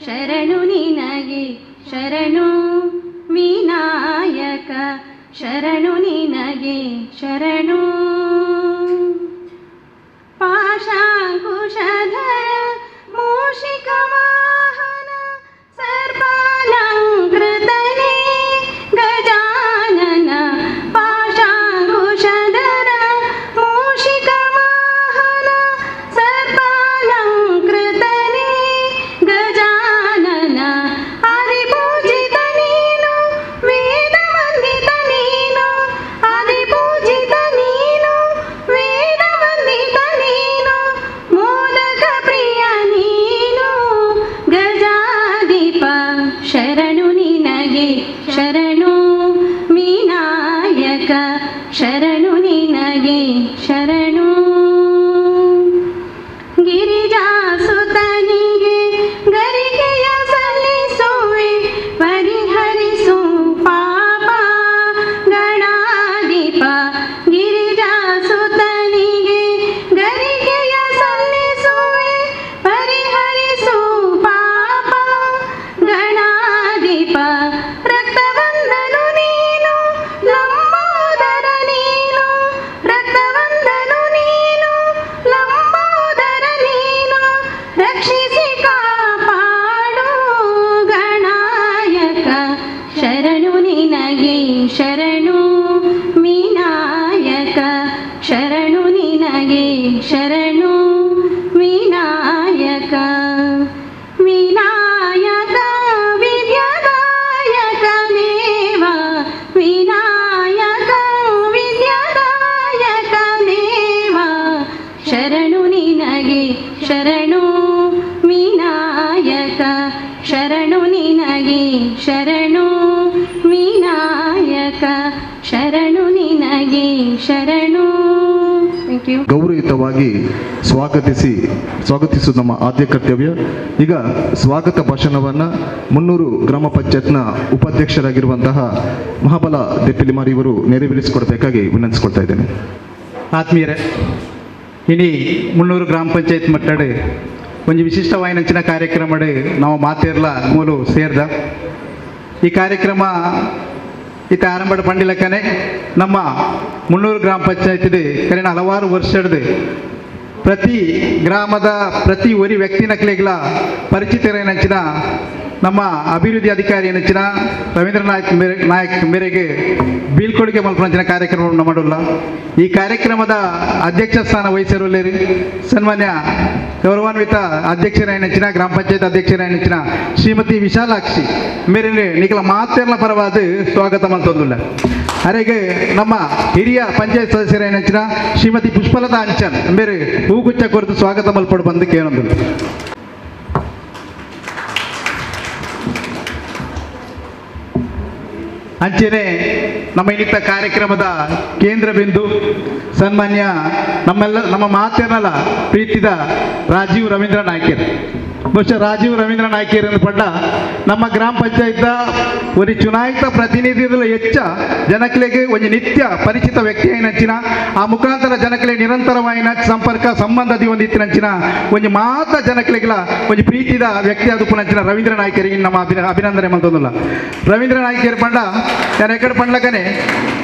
ಶರಣು ನಿನಗೆ ಶರಣು ವಿನಾಯಕ ಶರಣು ನಿನಗೆ ಶರಣು ಪಾಶಾಂಕುಶಧರ ಮೂಷಿಕ ವಾಹನ ಸರ್ಪಾಲಂಕೃತನೇ ಗಜಾನನ ಪಾಶಾಂಕುಶಧರ ಮೂಷಿಕ ವಾಹನ ಸರ್ಪಾಲಂಕೃತನೇ ಗಜಾನನ ಆದಿಪೂಜಿತ ನೀನು ವೇದ ವಂದಿತ ನೀನು ಆದಿಪೂಜಿತ ನೀನು ವೇದ ವಂದಿತ ನೀನು ಮೋದಕ ಪ್ರಿಯ ನೀನು ಗಜಾಧಿಪ ಶರಣು ನಿನಗೆ ಶರಣು ವಿನಾಯಕ ಶರಣು ನಿನಗೆ ಶರಣು ಗಿರಿಜಾಸುತನಿಗೆ ಗರಿಗೆಯ ಸಲ್ಲಿಸುವೆ ಪರಿಹರಿಸು ಪಾಪ ಗಣಾಧಿಪ ಗಿರಿಜಾಸುತನಿಗೆ ಗರಿಗೆಯ ಸಲ್ಲಿಸುವೆ ಪರಿಹರಿಸು ಪಾಪ ಗಣಾಧಿಪ ರಕ್ತವಂದನು ನೀನು ಲಂಬೋದರ ನೀನು ರಕ್ತವಂದನು ನೀನು ಲಂಬೋದರ ನೀನು ರಕ್ಷಿಸಿ ಕಾಪಾಡು ಗಣಾಯಕ ಶರಣು ನಿನಗೆ ಶರಣು ವಿನಾಯಕ ಶರಣು ನಿನಗೆ ಶರಣು ವಿನಾಯಕ ವಿನಾಯಕ ವಿದ್ಯಾದಾಯಕ ದೇವ ವಿನಾಯಕ ವಿದ್ಯಾದಾಯಕ ದೇವ ಶರಣು ನಿನಗೆ ಶರಣು ವಿನಾಯಕ ಶರಣು ನಿನಗೆ ಶರಣು ವಿನಾಯಕ ಶರಣು ನಿನಗೆ ಶರಣು. Thank you. ಗೌರವಯುತವಾಗಿ ಸ್ವಾಗತಿಸುವುದು ನಮ್ಮ ಆದ್ಯ ಕರ್ತವ್ಯ. ಈಗ ಸ್ವಾಗತ ಭಾಷಣವನ್ನು ಮುನ್ನೂರು ಗ್ರಾಮ ಪಂಚಾಯತ್ನ ಉಪಾಧ್ಯಕ್ಷರಾಗಿರುವಂತಹ ಮಹಾಬಲ ದೆಪ್ಪಲಿಮಾರಿ ಇವರು ನೆರವೇರಿಸಿಕೊಡಬೇಕಾಗಿ ವಿನಂತಿಸ್ಕೊಳ್ತಾ ಇದ್ದೇನೆ. ಆತ್ಮೀಯರೇ, ಇನಿ ಮುನ್ನೂರು ಗ್ರಾಮ ಪಂಚಾಯತ್ ಮಟ್ಟಡೆ ಒಂದು ವಿಶಿಷ್ಟವಾಯಿನಂಚಿನ ಕಾರ್ಯಕ್ರಮಡೆ ನಾವು ಮಾತೇರ್ಲ ಮೂಲು ಸೇರ್ದ ಈ ಕಾರ್ಯಕ್ರಮ ಇತ್ತ ಆರಂಭದ ಪಂಡಿಲಕ್ಕನೆ ನಮ್ಮ ಮುನ್ನೂರು ಗ್ರಾಮ ಪಂಚಾಯತಿದೆ ಕರೆನ ಹಲವಾರು ವರ್ಷದ ಪ್ರತಿ ಗ್ರಾಮದ ಪ್ರತಿ ಒರಿ ವ್ಯಕ್ತಿನಕ್ಲೆಗಳ ಪರಿಚಿತರೇನಂಚಿನ ನಮ್ಮ ಅಭಿವೃದ್ಧಿ ಅಧಿಕಾರಿ ಏನಂಚಿನ ರವೀಂದ್ರ ನಾಯಕ್ ಮೇರೆಗೆ ಬೀಳ್ಕೊಡುಗೆ ಮಲ್ಪಂಚಿನ ಕಾರ್ಯಕ್ರಮವನ್ನು ಮಾಡೋಲ್ಲ. ಈ ಕಾರ್ಯಕ್ರಮದ ಅಧ್ಯಕ್ಷ ಸ್ಥಾನ ವಹಿಸಿರುವಲ್ಲಿ ಸನ್ಮಾನ್ಯ ಗೌರವಾನ್ವಿತ ಅಧ್ಯಕ್ಷರೇನಂಚಿನ ಗ್ರಾಮ ಪಂಚಾಯತ್ ಅಧ್ಯಕ್ಷರೇನಂಚಿನ ಶ್ರೀಮತಿ ವಿಶಾಲಾಕ್ಷಿ ಮೇರೆ ನಿಖಲ ಮಾತೆರ್ಲ ಪರವಾದ ಸ್ವಾಗತ ಮಲ್ತೊಂದುಲ್ಲ. ಅರೆಗೆ ನಮ್ಮ ಹಿರಿಯ ಪಂಚಾಯತ್ ಸದಸ್ಯರೇನಂಚಿನ ಶ್ರೀಮತಿ ಪುಷ್ಪಲತಾ ಅಂಚನ್ ಮೇರೆ ಹೂಗುಚ್ಚ ಕೊರತು ಸ್ವಾಗತ ಮಲ್ಪಡು ಬಂದು ಕೇಳೊಂದು. ಅಂಚೆನೆ ನಮ್ಮ ಇನ್ನಿತ ಕಾರ್ಯಕ್ರಮದ ಕೇಂದ್ರ ಬಿಂದು ಸನ್ಮಾನ್ಯ ನಮ್ಮ ಮಾತೇನಲ್ಲ ಪ್ರೀತಿದ ರಾಜೀವ್ ರವೀಂದ್ರ ನಾಯ್ಕರ್. ಬಹುಶಃ ರಾಜೀವ್ ರವೀಂದ್ರ ನಾಯ್ಕರ್ ಪಡ್ಡ ನಮ್ಮ ಗ್ರಾಮ ಪಂಚಾಯತ್ ಒಂದು ಚುನಾಯಿತ ಪ್ರತಿನಿಧಿಗಳ ಹೆಚ್ಚ ಜನಕಲೆಗೆ ಒಂದು ನಿತ್ಯ ಪರಿಚಿತ ವ್ಯಕ್ತಿ ಏನಂಚಿನ ಆ ಮುಖಾಂತರ ಜನಕಲೆ ನಿರಂತರವಾಯಿನ ಸಂಪರ್ಕ ಸಂಬಂಧದಿ ಒಂದಿತ್ತಿನಂಚಿನ ಒಂದು ಮಾತ ಜನಕಲೆಗಳ ಒಂದು ಪ್ರೀತಿದ ವ್ಯಕ್ತಿ ಅದು ಪುನಂಚಿನ ರವೀಂದ್ರ ನಾಯ್ಕರಿಗೆ ನಮ್ಮ ಅಭಿನಂದನೆ ಮಂತೊಂದಿಲ್ಲ. ರವೀಂದ್ರ ನಾಯ್ಕರ್ ಪಂಡ ನಾನು ಎಕಡೆ ಪಂಡ್ಲಕನೆ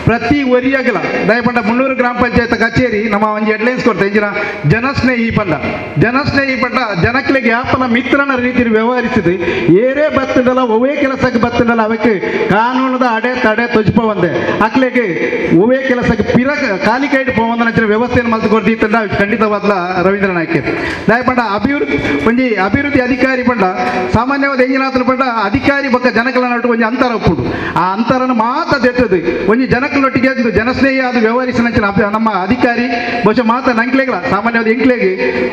ಪ್ರತಿ ಒರಿಯಾಗಲ ದಯಪಂಡ ಮುನ್ನೂರು ಗ್ರಾಮ ಪಂಚಾಯತ್ ಕಚೇರಿ ನಮ್ಮ ಒಂದು ಹೆಡ್ಲೈನ್ಸ್ ಕೊಡ್ತಾ ಇಂಜಿನ ಜನಸ್ನೇಹಿ ಪಂಡ ಜನಕಲೆಗೆ ಯಾಪನ ಮಿತ್ರನ ರೀತಿಯಲ್ಲಿ ವ್ಯವಹರಿಸಿದೆ ಏರೇ ಬತ್ತದಲ್ಲ ಒವೇ ಕೆಲಸಕ್ಕೆ ಬತ್ತದಲ್ಲ ಅವಕ್ಕೆ ಕಾನೂನದ ಅಡೆ ತಡೆ ತೊಜ್ಪ ಒಂದೆ ಅಕ್ಲೆಗೆ ಒವೇ ಕೆಲಸಕ್ಕೆ ಖಾಲಿ ಕೈಡ್ ಪೋವಂದನ ವ್ಯವಸ್ಥೆಯನ್ನು ಮಲ್ತು ಕೊಡ್ತಿತ್ತಂಡ ಖಂಡಿತವಾದ್ಲ ರವೀಂದ್ರ ನಾಯ್ಕರ್ ದಯಪಂಡ ಅಭಿವೃದ್ಧಿ ಅಧಿಕಾರಿ ಪಂಡ ಸಾಮಾನ್ಯವಾದ ಎಂಜಿನಾಥನ ಪಂಡ ಅಧಿಕಾರಿ ಬಕ್ಕ ಜನಕಲ ನಟ್ಟು ಒಂದು ಅಂತರ ಒಪ್ಪುದು ಆ ಅಂತರನ ಮಾತ ತೆತ್ತದು ಒಂದು ಜನಕಲೊಟ್ಟಿಗೆ ಜನಸ್ನೇಹಿ ಅದು ವ್ಯವಹರಿಸಿನ ನಮ್ಮ ಅಧಿಕಾರಿ ಬಹುಶಃ ಮಾತ ನಂಕ್ಲೆಗಳ ಸಾಮಾನ್ಯವಾದ ಎಂಕ್ಲೆಗೆ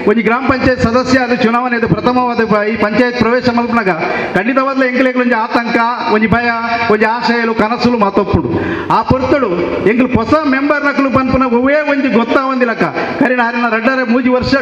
ಒಂದು ಗ್ರಾಮ ಪಂಚಾಯತ್ ಸದಸ್ಯ ಅದು ಚುನಾವಣೆ ಪ್ರಥಮವಾದ ಈ ಪಂಚಾಯತ್ ಪ್ರವೇಶ ಮಲ್ಪನಾಗ ಖಂಡಿತವಾದ್ಲ ಎಂಕ್ಲೆಗಳು ಒಂದು ಆತಂಕ ಒಂದು ಭಯ ಒಂದು ಆಶಯಲು ಕನಸುಲು ಮಾತೊಪ್ಪುಡು ಆ ಪೊರ್ತಡು ಎಂಗ್ಲು ಹೊಸ ಮೆಂಬರ್ ನಕಲು ಬಂದ್ಪನ ಒವೇ ಒಂದು ಒಂಜಿ ಗೊತ್ತಾವಂದಿಲ್ಲಕ್ಕ ಕರಿ ನಾರಿನ ರಡ್ಡರೆ ಮೂಜಿ ವರ್ಷ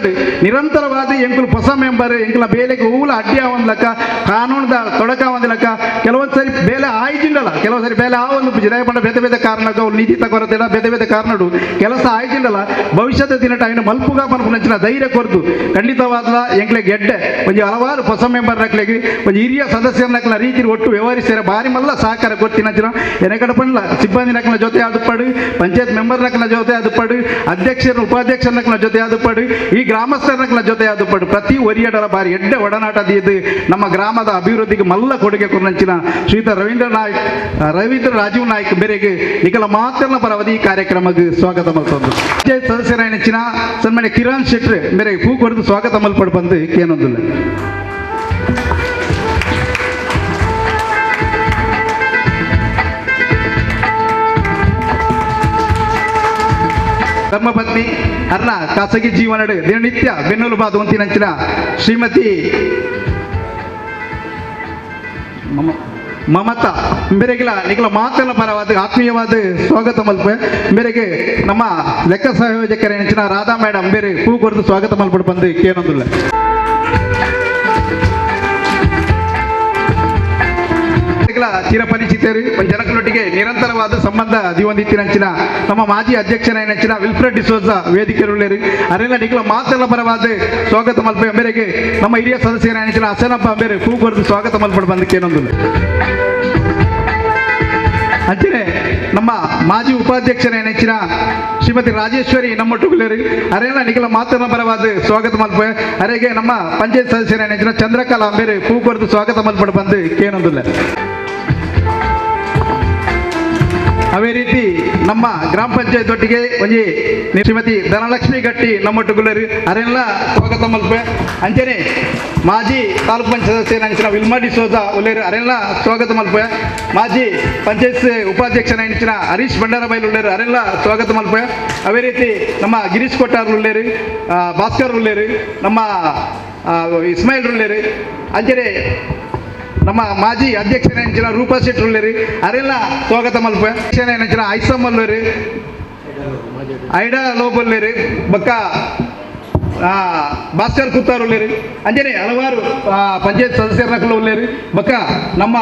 ನಿರಂತರವಾದ ಎಂಕುಲು ಹೊಸ ಮೆಂಬರ್ ಎಂಕುಲ ಬೇಲೆಗೆ ಹೂಲ ಅಡ್ಡಿ ಆವಂದ್ಲಕ್ಕ ಕಾನೂನದ ತೊಡಕ ಆವಂದಿಲ್ಲಕ್ಕ ಕೆಲವೊಂದು ಸರಿ ಬೇಲೆ ಆಯ್ಜಿಂಡಲ್ಲ ಕೆಲವು ಸರಿ ಬೇಲೆ ಆ ಒಂದು ಜಿರಾಯ ಪಂಡ ಬೇತೆ ಬೇತೆ ಕಾರಣಕ್ಕೆ ಅವ್ರು ನೀತಿ ತಗೊರತಿಲ್ಲ ಬೇತೆ ಬೇತೆ ಕಾರಣಡು ಕೆಲಸ ಆಯ್ಜಿಂಡಲ್ಲ ಭವಿಷ್ಯದ ದಿನಟ ಇನ್ನು ಮಲ್ಪುಗ ಪನ್ಪುನಂಚಿನ ಧೈರ್ಯ ಕೊರತು ಖಂಡಿತವಾದ ಎಂಕ್ಲೆ ಗೆಡ್ಡೆ ಒಂಜಿ ಹಲವಾರು ಹೊಸ ಮೆಂಬರ್ ನಕ್ಲೆಗೆ ಒಂದು ಹಿರಿಯ ಸದಸ್ಯರ ನಕ್ಲ ರೀತಿ ಒಟ್ಟು ವ್ಯವಹರಿಸಿರ ಬಾರಿ ಮಲ್ಲ ಸಹಕಾರ ಕೊಡ್ತಿನಂಚಿನ ಎನಕಡ ಪಂಡ್ಲ ಸಿಬ್ಬಂದಿ ನಕ್ಲ ಜೊತೆ ಆದುಪಡು ಪಂಚಾಯತ್ ಮೆಂಬರ್ ನಕ್ಲ ಜೊತೆ ಆದುಪಡು ಅಧ್ಯಕ್ಷರ ಉಪಾಧ್ಯಕ್ಷರ ನಕ್ಲ ಜೊತೆ ಆದುಪಡು ಈ ಗ್ರಾಮಸ್ಥರ ನಕ್ಲ ಜೊತೆ ಆದುಪಡು ಪ್ರತಿ ಒರಿಯಡಲ ಬಾರಿ ಎಡ್ಡೆ ಒಡನಾಟದ ಇದು ನಮ್ಮ ಗ್ರಾಮದ ಅಭಿವೃದ್ಧಿಗೆ ಮಲ್ಲ ಕೊಡುಗೆ ಕೊರಂಚಿನ ಶ್ರೀಯುತ ರವೀಂದ್ರ ರಾಜೀವ್ ನಾಯ್ಕ್ ಬೇರೆಗೆ ನಿಖಲ ಮಾತರ್ನ ಪರವದಿ ಈ ಕಾರ್ಯಕ್ರಮಕ್ಕೆ ಸ್ವಾಗತ ಮಲ್ಪಂದು ಪಂಚಾಯತ್ ಸದಸ್ಯರ ನೆಚ್ಚಿನ ಸನ್ಮಾನ್ಯ ಕಿರಣ್ ಶೆಟ್ಟಿ ಬೇರೆ ಹೂ ಕೊಡದು ಸ್ವಾಗತ ಮಲ್ಪಡು ಬಂದು ಏನೊಂದಿಲ್ಲ ಧರ್ಮಪತ್ನಿ ಅರ್ನ ಖಾಸಗಿ ಜೀವನ ದಿನನಿತ್ಯ ಬೆನ್ನೆಲುಬಾದು ಅಂತಿನಂಚಿನ ಶ್ರೀಮತಿ ಮಮತಾ ಮೇರೆಗಿಲ ನಿಖಲ ಮಾತನ ಪರವಾದ ಆತ್ಮೀಯವಾದ ಸ್ವಾಗತ ಮಲ್ಪೆ ಮೇರೆಗೆ ನಮ್ಮ ಲೆಕ್ಕ ಸಂಯೋಜಕರ ನೆಚ್ಚಿನ ರಾಧಾ ಮೇಡಮ್ ಬೇರೆ ಹೂ ಕೊರದು ಸ್ವಾಗತ ಮಲ್ಪಡು ಬಂದು ಏನೊಂದಿಲ್ಲ ಚಿರಪರಿಚಿತರು ಜನಗಳೊಟ್ಟಿಗೆ ನಿರಂತರವಾದ ಸಂಬಂಧ ದಿವಂದಿತ್ತಿನಂಚಿನ ನಮ್ಮ ಮಾಜಿ ಅಧ್ಯಕ್ಷರ ನೆಚ್ಚಿನ ವಿಲ್ಫ್ರೆಡ್ ಡಿಸೋಜ ವೇದಿಕೆರುಳ್ಳೇರು ಅರೆಲ್ಲ ನಿಖಲ ಮಾತಲ್ಲ ಪರವಾದ ಸ್ವಾಗತ ಮಲ್ಪೆ ಮೇರೆಗೆ ನಮ್ಮ ಹಿರಿಯ ಸದಸ್ಯರ ನೆಚ್ಚಿನ ಹಸನಪ್ಪ ಬೇರೆ ಹೂ ಕೊರದು ಸ್ವಾಗತ ಮಲ್ಪಡು ಬಂದಕ್ಕೆ ಏನೊಂದಿಲ್ಲ ಅಂಚನೆ ನಮ್ಮ ಮಾಜಿ ಉಪಾಧ್ಯಕ್ಷರ ನೆಚ್ಚಿನ ಶ್ರೀಮತಿ ರಾಜೇಶ್ವರಿ ನಮ್ಮೊಟ್ಟುಗುಲೇರು ಅರೆಲ್ಲ ನಿಖಲ ಮಾತನ ಪರವಾದ ಸ್ವಾಗತ ಮಲ್ಪೆ ಅರೆಗೆ ನಮ್ಮ ಪಂಚಾಯತ್ ಸದಸ್ಯರ ನೆಚ್ಚಿನ ಚಂದ್ರಕಲಾ ಬೇರೆ ಹೂ ಕೊರದು ಸ್ವಾಗತ ಮಲ್ಪಡು ಬಂದು ಏನೊಂದಿಲ್ಲ ಅವೇ ರೀತಿ ನಮ್ಮ ಗ್ರಾಮ ಪಂಚಾಯತ್ ಒಟ್ಟಿಗೆ ಒಂಜಿ ಶ್ರೀಮತಿ ಧನಲಕ್ಷ್ಮಿ ಗಟ್ಟಿ ನಮ್ಮೊಟ್ಟುಗುಲೇರು ಅರೆಲ್ಲ ಸ್ವಾಗತ ಮಲ್ಪೆ ಅಂಚನೆ ಮಾಜಿ ತಾಲೂಕು ಪಂಚಾಯತ್ ಸದಸ್ಯರ ನೆಚ್ಚಿನ ವಿಲ್ಮಾ ಡಿಸೋಜ ಉಳ್ಳೇರು ಅರೆಲ್ಲ ಸ್ವಾಗತ ಮಲ್ಪೆ ಮಾಜಿ ಪಂಚಾಯತ್ ಉಪಾಧ್ಯಕ್ಷರ ನೆಚ್ಚಿನ ಹರೀಶ್ ಬಂಡಾರಬೈಲ್ ಉಳ್ಳೇರು ಅರೆಲ್ಲ ಸ್ವಾಗತ ಮಲ್ಪೆ ಅವೇ ರೀತಿ ನಮ್ಮ ಗಿರೀಶ್ ಕೊಟ್ಟಾರ್ ಉಳ್ಳೇರು ಭಾಸ್ಕರ್ ಉಳ್ಳೇರು ನಮ್ಮ ಇಸ್ಮಾಯಿಲ್ ಉಳ್ಳೇರು ಅಂಚನೆ ನಮ್ಮ ಮಾಜಿ ಅಧ್ಯಕ್ಷರ ನೆಚ್ಚಿನ ರೂಪಾ ಶೆಟ್ಟಿ ಉಳ್ಳೇರಿ ಅರೆಲ್ಲ ಸ್ವಾಗತ ಮಲ್ಪೆ ನೆಚ್ಚಿನ ಐಸಮ್ ಅಲ್ಲರಿ ಐಡಾ ಲೋಬಲ್ಲೇರಿ ಬಕ್ಕ ಭಾಸ್ಕರ್ ಕುತ್ತಾರ್ ಉಳ್ಳೇರಿ ಅಂಜನೆ ಹಲವಾರು ಪಂಚಾಯತ್ ಸದಸ್ಯರ ನಕಲು ಉಳ್ಳೇರಿ ಬಕ್ಕ ನಮ್ಮ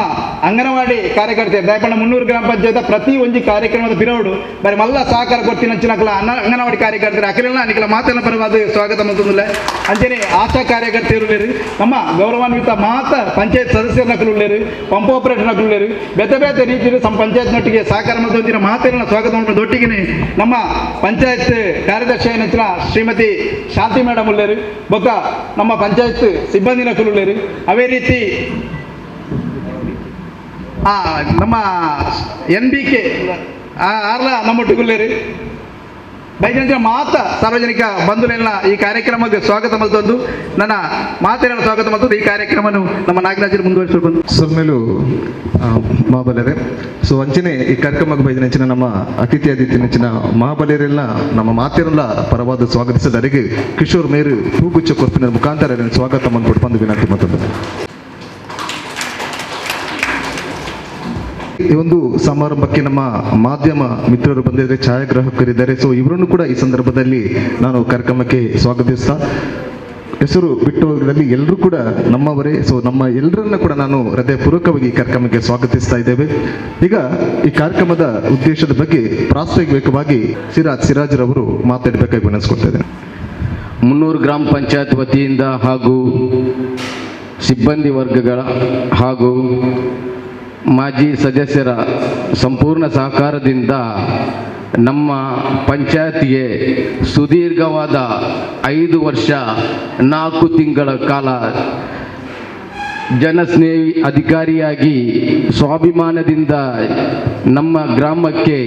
ಅಂಗನವಾಡಿ ಕಾರ್ಯಕರ್ತೆ ದಯಪಣ್ಣ 300 ಗ್ರಾಮ ಪಂಚಾಯತ್ ಪ್ರತಿ ಒಂಜಿ ಕಾರ್ಯಕ್ರಮದ ಬಿರವಡು ಬರೀ ಮಲ್ಲ ಸಹಕಾರ ಕೊಡ್ತಿನಂಚಿನ ಅಂಗನವಾಡಿ ಕಾರ್ಯಕರ್ತರು ಅಕಲೆಲ್ಲ ನಿಖಲ ಮಾತನ ಪರವಾದ ಸ್ವಾಗತ ಮಲ್ತಂದಿಲ್ಲ ಅಂಜನೆ ಆಶಾ ಕಾರ್ಯಕರ್ತೆಯರು ಉಳ್ಳೇರಿ ನಮ್ಮ ಗೌರವಾನ್ವಿತ ಮಾತ ಪಂಚಾಯತ್ ಸದಸ್ಯರ ನಕಲು ಉಳ್ಳೇರಿ ಪಂಪ್ ಆಪರೇಟರ್ ನಕಲು ಉಳ್ಳೇರಿ ಬೇತೆ ಬೇತೆ ರೀತಿಯಲ್ಲಿ ನಮ್ಮ ಪಂಚಾಯತ್ನೊಟ್ಟಿಗೆ ಸಹಕಾರ ಮಲ್ತಂದಿನ ಮಾತನ್ನ ಸ್ವಾಗತ ಮಾಡೋದು ಒಟ್ಟಿಗೆ ನಮ್ಮ ಪಂಚಾಯತ್ ಕಾರ್ಯದರ್ಶಿ ನೆಚ್ಚಿನ ಶ್ರೀಮತಿ ಶಾಂತಿ ಮೇಡಮ್ ಉಳ್ಳೇರಿ ಬೊಕ್ಕ ನಮ್ಮ ಪಂಚಾಯತ್ ಸಿಬ್ಬಂದಿ ನಕಲು ಉಳ್ಳೇರಿ ಅವೇ ರೀತಿ ನಮ್ಮ NBK ಆರ್ಲ ನಮ್ಮೊಟ್ಟಿಗುಳ್ಳೇರಿ ಬೈಜನ ಮಾತ ಸಾರ್ವಜನಿಕ ಬಂಧುಲೆಲ್ಲ ಈ ಕಾರ್ಯಕ್ರಮಕ್ಕೆ ಸ್ವಾಗತ ಮಲ್ತಂದು ನನ್ನ ಮಾತೆಲ್ಲ ಸ್ವಾಗತ ಮಲ್ತದ್ದು ಈ ಕಾರ್ಯಕ್ರಮವನ್ನು ನಮ್ಮ ನಾಗರಾಜರು ಮುಂದುವರಿಸಲು ಬಂದು ಸೊಲ್ಮೇಲು ಮಹಾಬಲರೇ ಸೊ ಅಂಚನೆ ಈ ಕಾರ್ಯಕ್ರಮಕ್ಕೆ ಬೈದಿನ ನಮ್ಮ ಅತಿಥಿ ನೆಚ್ಚಿನ ಮಹಾಬಲರೆಲ್ಲ ನಮ್ಮ ಮಾತೆಲ್ಲ ಪರವಾದ ಸ್ವಾಗತಿಸಿದವರಿಗೆ ಕಿಶೋರ್ ಮೇರು ಹೂಗುಚ್ಚ ಕೊರ್ಪಿನ ಮುಖಾಂತರ ಸ್ವಾಗತ ಮಾಡ್ಬಿಟ್ಟು ಬಂದು ವಿನಂತಿ ಮತ್ತೊಂದು ಈ ಒಂದು ಸಮಾರಂಭಕ್ಕೆ ನಮ್ಮ ಮಾಧ್ಯಮ ಮಿತ್ರರು ಬಂದಿದ್ದಾರೆ, ಛಾಯಾಗ್ರಾಹಕರಿದ್ದಾರೆ. ಸೊ ಇವರನ್ನು ಕೂಡ ಈ ಸಂದರ್ಭದಲ್ಲಿ ನಾನು ಕಾರ್ಯಕ್ರಮಕ್ಕೆ ಸ್ವಾಗತಿಸ್ತಾ ಹೆಸರು ಬಿಟ್ಟೋದ್ರಲ್ಲಿ ಎಲ್ಲರೂ ಕೂಡ ನಮ್ಮವರೇ. ಸೊ ನಮ್ಮ ಎಲ್ಲರನ್ನ ಕೂಡ ನಾನು ಹೃದಯಪೂರ್ವಕವಾಗಿ ಈ ಕಾರ್ಯಕ್ರಮಕ್ಕೆ ಸ್ವಾಗತಿಸ್ತಾ ಇದ್ದೇವೆ. ಈಗ ಈ ಕಾರ್ಯಕ್ರಮದ ಉದ್ದೇಶದ ಬಗ್ಗೆ ಪ್ರಾಸ್ತಾವಿಕವಾಗಿ ಸಿರಾಜ್ರವರು ಮಾತಾಡಬೇಕಾಗಿ ವಿನಂತಿಸ್ಕೊಳ್ತಾ ಇದ್ದೇನೆ. 300 ಗ್ರಾಮ ಪಂಚಾಯತ್ ವತಿಯಿಂದ ಹಾಗೂ ಸಿಬ್ಬಂದಿ ವರ್ಗಗಳ ಹಾಗೂ ಮಾಜಿ ಸದಸ್ಯರ ಸಂಪೂರ್ಣ ಸಹಕಾರದಿಂದ ನಮ್ಮ ಪಂಚಾಯತಿಗೆ ಸುದೀರ್ಘವಾದ 5 ವರ್ಷ 4 ತಿಂಗಳ ಕಾಲ ಜನಸ್ನೇಹಿ ಅಧಿಕಾರಿಯಾಗಿ ಸ್ವಾಭಿಮಾನದಿಂದ ನಮ್ಮ ಗ್ರಾಮಕ್ಕೆ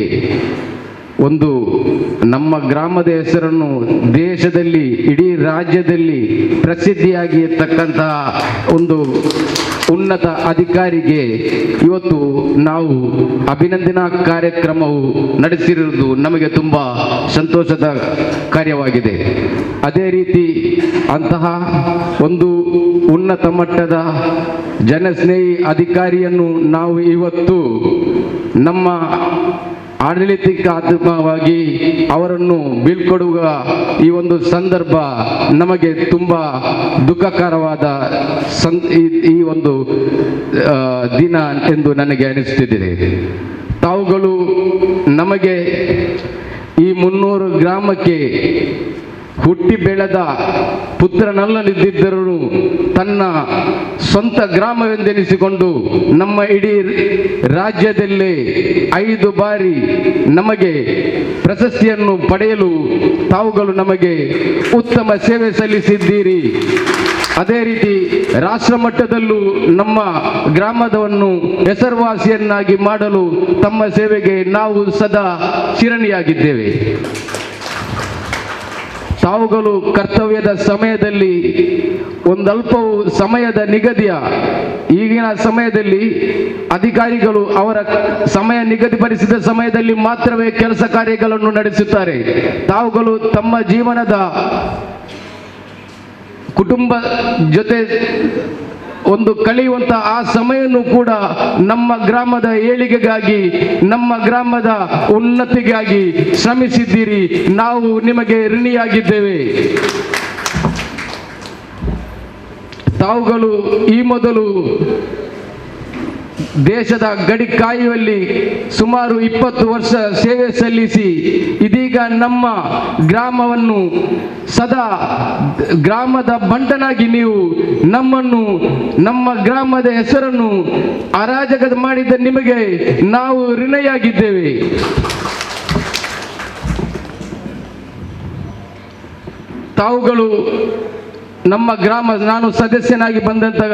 ಒಂದು ನಮ್ಮ ಗ್ರಾಮದ ಹೆಸರನ್ನು ದೇಶದಲ್ಲಿ ಇಡೀ ರಾಜ್ಯದಲ್ಲಿ ಪ್ರಸಿದ್ಧಿಯಾಗಿರ್ತಕ್ಕಂತಹ ಒಂದು ಉನ್ನತ ಅಧಿಕಾರಿಗೆ ಇವತ್ತು ನಾವು ಅಭಿನಂದನಾ ಕಾರ್ಯಕ್ರಮವು ನಡೆಸಿರುವುದು ನಮಗೆ ತುಂಬ ಸಂತೋಷದ ಕಾರ್ಯವಾಗಿದೆ. ಅದೇ ರೀತಿ ಅಂತಹ ಒಂದು ಉನ್ನತ ಮಟ್ಟದ ಜನಸ್ನೇಹಿ ಅಧಿಕಾರಿಯನ್ನು ನಾವು ಇವತ್ತು ನಮ್ಮ ಆಡಳಿತಾತ್ಮಕವಾಗಿ ಅವರನ್ನು ಬೀಳ್ಕೊಡುವ ಈ ಒಂದು ಸಂದರ್ಭ ನಮಗೆ ತುಂಬ ದುಃಖಕರವಾದ ಈ ಒಂದು ದಿನ ಎಂದು ನನಗೆ ಅನಿಸುತ್ತಿದೆ. ತಾವುಗಳು ನಮಗೆ ಈ 300 ಗ್ರಾಮಕ್ಕೆ ಹುಟ್ಟಿ ಬೆಳೆದ ಪುತ್ರನಲ್ಲದಿದ್ದರೂ ತನ್ನ ಸ್ವಂತ ಗ್ರಾಮವೆಂದೆನಿಸಿಕೊಂಡು ನಮ್ಮ ಇಡೀ ರಾಜ್ಯದಲ್ಲೇ 5 ಬಾರಿ ನಮಗೆ ಪ್ರಶಸ್ತಿಯನ್ನು ಪಡೆಯಲು ತಾವುಗಳು ನಮಗೆ ಉತ್ತಮ ಸೇವೆ ಸಲ್ಲಿಸಿದ್ದೀರಿ. ಅದೇ ರೀತಿ ರಾಷ್ಟ್ರ ಮಟ್ಟದಲ್ಲೂ ನಮ್ಮ ಗ್ರಾಮದವನ್ನು ಹೆಸರುವಾಸಿಯನ್ನಾಗಿ ಮಾಡಲು ತಮ್ಮ ಸೇವೆಗೆ ನಾವು ಸದಾ ಚಿರಣಿಯಾಗಿದ್ದೇವೆ. ತಾವುಗಳು ಕರ್ತವ್ಯದ ಸಮಯದಲ್ಲಿ ಒಂದಲ್ಪವೂ ಸಮಯದ ನಿಗದಿಯ ಈಗಿನ ಸಮಯದಲ್ಲಿ ಅಧಿಕಾರಿಗಳು ಅವರ ಸಮಯ ನಿಗದಿಪಡಿಸಿದ ಸಮಯದಲ್ಲಿ ಮಾತ್ರವೇ ಕೆಲಸ ಕಾರ್ಯಗಳನ್ನು ನಡೆಸುತ್ತಾರೆ. ತಾವುಗಳು ತಮ್ಮ ಜೀವನದ ಕುಟುಂಬ ಜೊತೆ ಒಂದು ಕಳೆಯುವಂಥ ಆ ಸಮಯನೂ ಕೂಡ ನಮ್ಮ ಗ್ರಾಮದ ಏಳಿಗೆಗಾಗಿ ನಮ್ಮ ಗ್ರಾಮದ ಉನ್ನತಿಗಾಗಿ ಶ್ರಮಿಸಿದ್ದೀರಿ. ನಾವು ನಿಮಗೆ ಋಣಿಯಾಗಿದ್ದೇವೆ. ತಾವುಗಳು ಈ ಮೊದಲು ದೇಶದ ಗಡಿ ಕಾಯುವಲ್ಲಿ ಸುಮಾರು 20 ವರ್ಷ ಸೇವೆ ಸಲ್ಲಿಸಿ ಇದೀಗ ನಮ್ಮ ಗ್ರಾಮವನ್ನು ಸದಾ ಗ್ರಾಮದ ಬಂಟನಾಗಿ ನೀವು ನಮ್ಮ ಗ್ರಾಮದ ಹೆಸರನ್ನು ಅರಾಜಕ ಮಾಡಿದ ನಿಮಗೆ ನಾವು ಋಣಿಯಾಗಿದ್ದೇವೆ. ತಾವುಗಳು ನಮ್ಮ ಗ್ರಾಮ ನಾನು ಸದಸ್ಯನಾಗಿ ಬಂದಂತಹ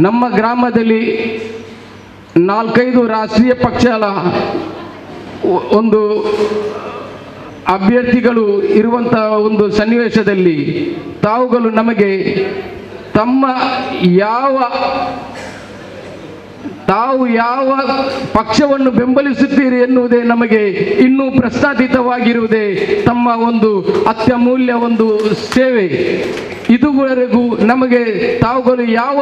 ನಮ್ಮ ಗ್ರಾಮದಲ್ಲಿ 4-5 ರಾಷ್ಟ್ರೀಯ ಪಕ್ಷಗಳ ಒಂದು ಅಭ್ಯರ್ಥಿಗಳು ಇರುವಂತಹ ಒಂದು ಸನ್ನಿವೇಶದಲ್ಲಿ ತಾವುಗಳು ನಮಗೆ ತಾವು ಯಾವ ಪಕ್ಷವನ್ನು ಬೆಂಬಲಿಸುತ್ತೀರಿ ಎನ್ನುವುದೇ ನಮಗೆ ಇನ್ನೂ ಪ್ರಶ್ನಾತೀತವಾಗಿರುವುದೇ ತಮ್ಮ ಒಂದು ಅತ್ಯಮೂಲ್ಯ ಒಂದು ಸೇವೆ. ಇದುವರೆಗೂ ನಮಗೆ ತಾವುಗಳು ಯಾವ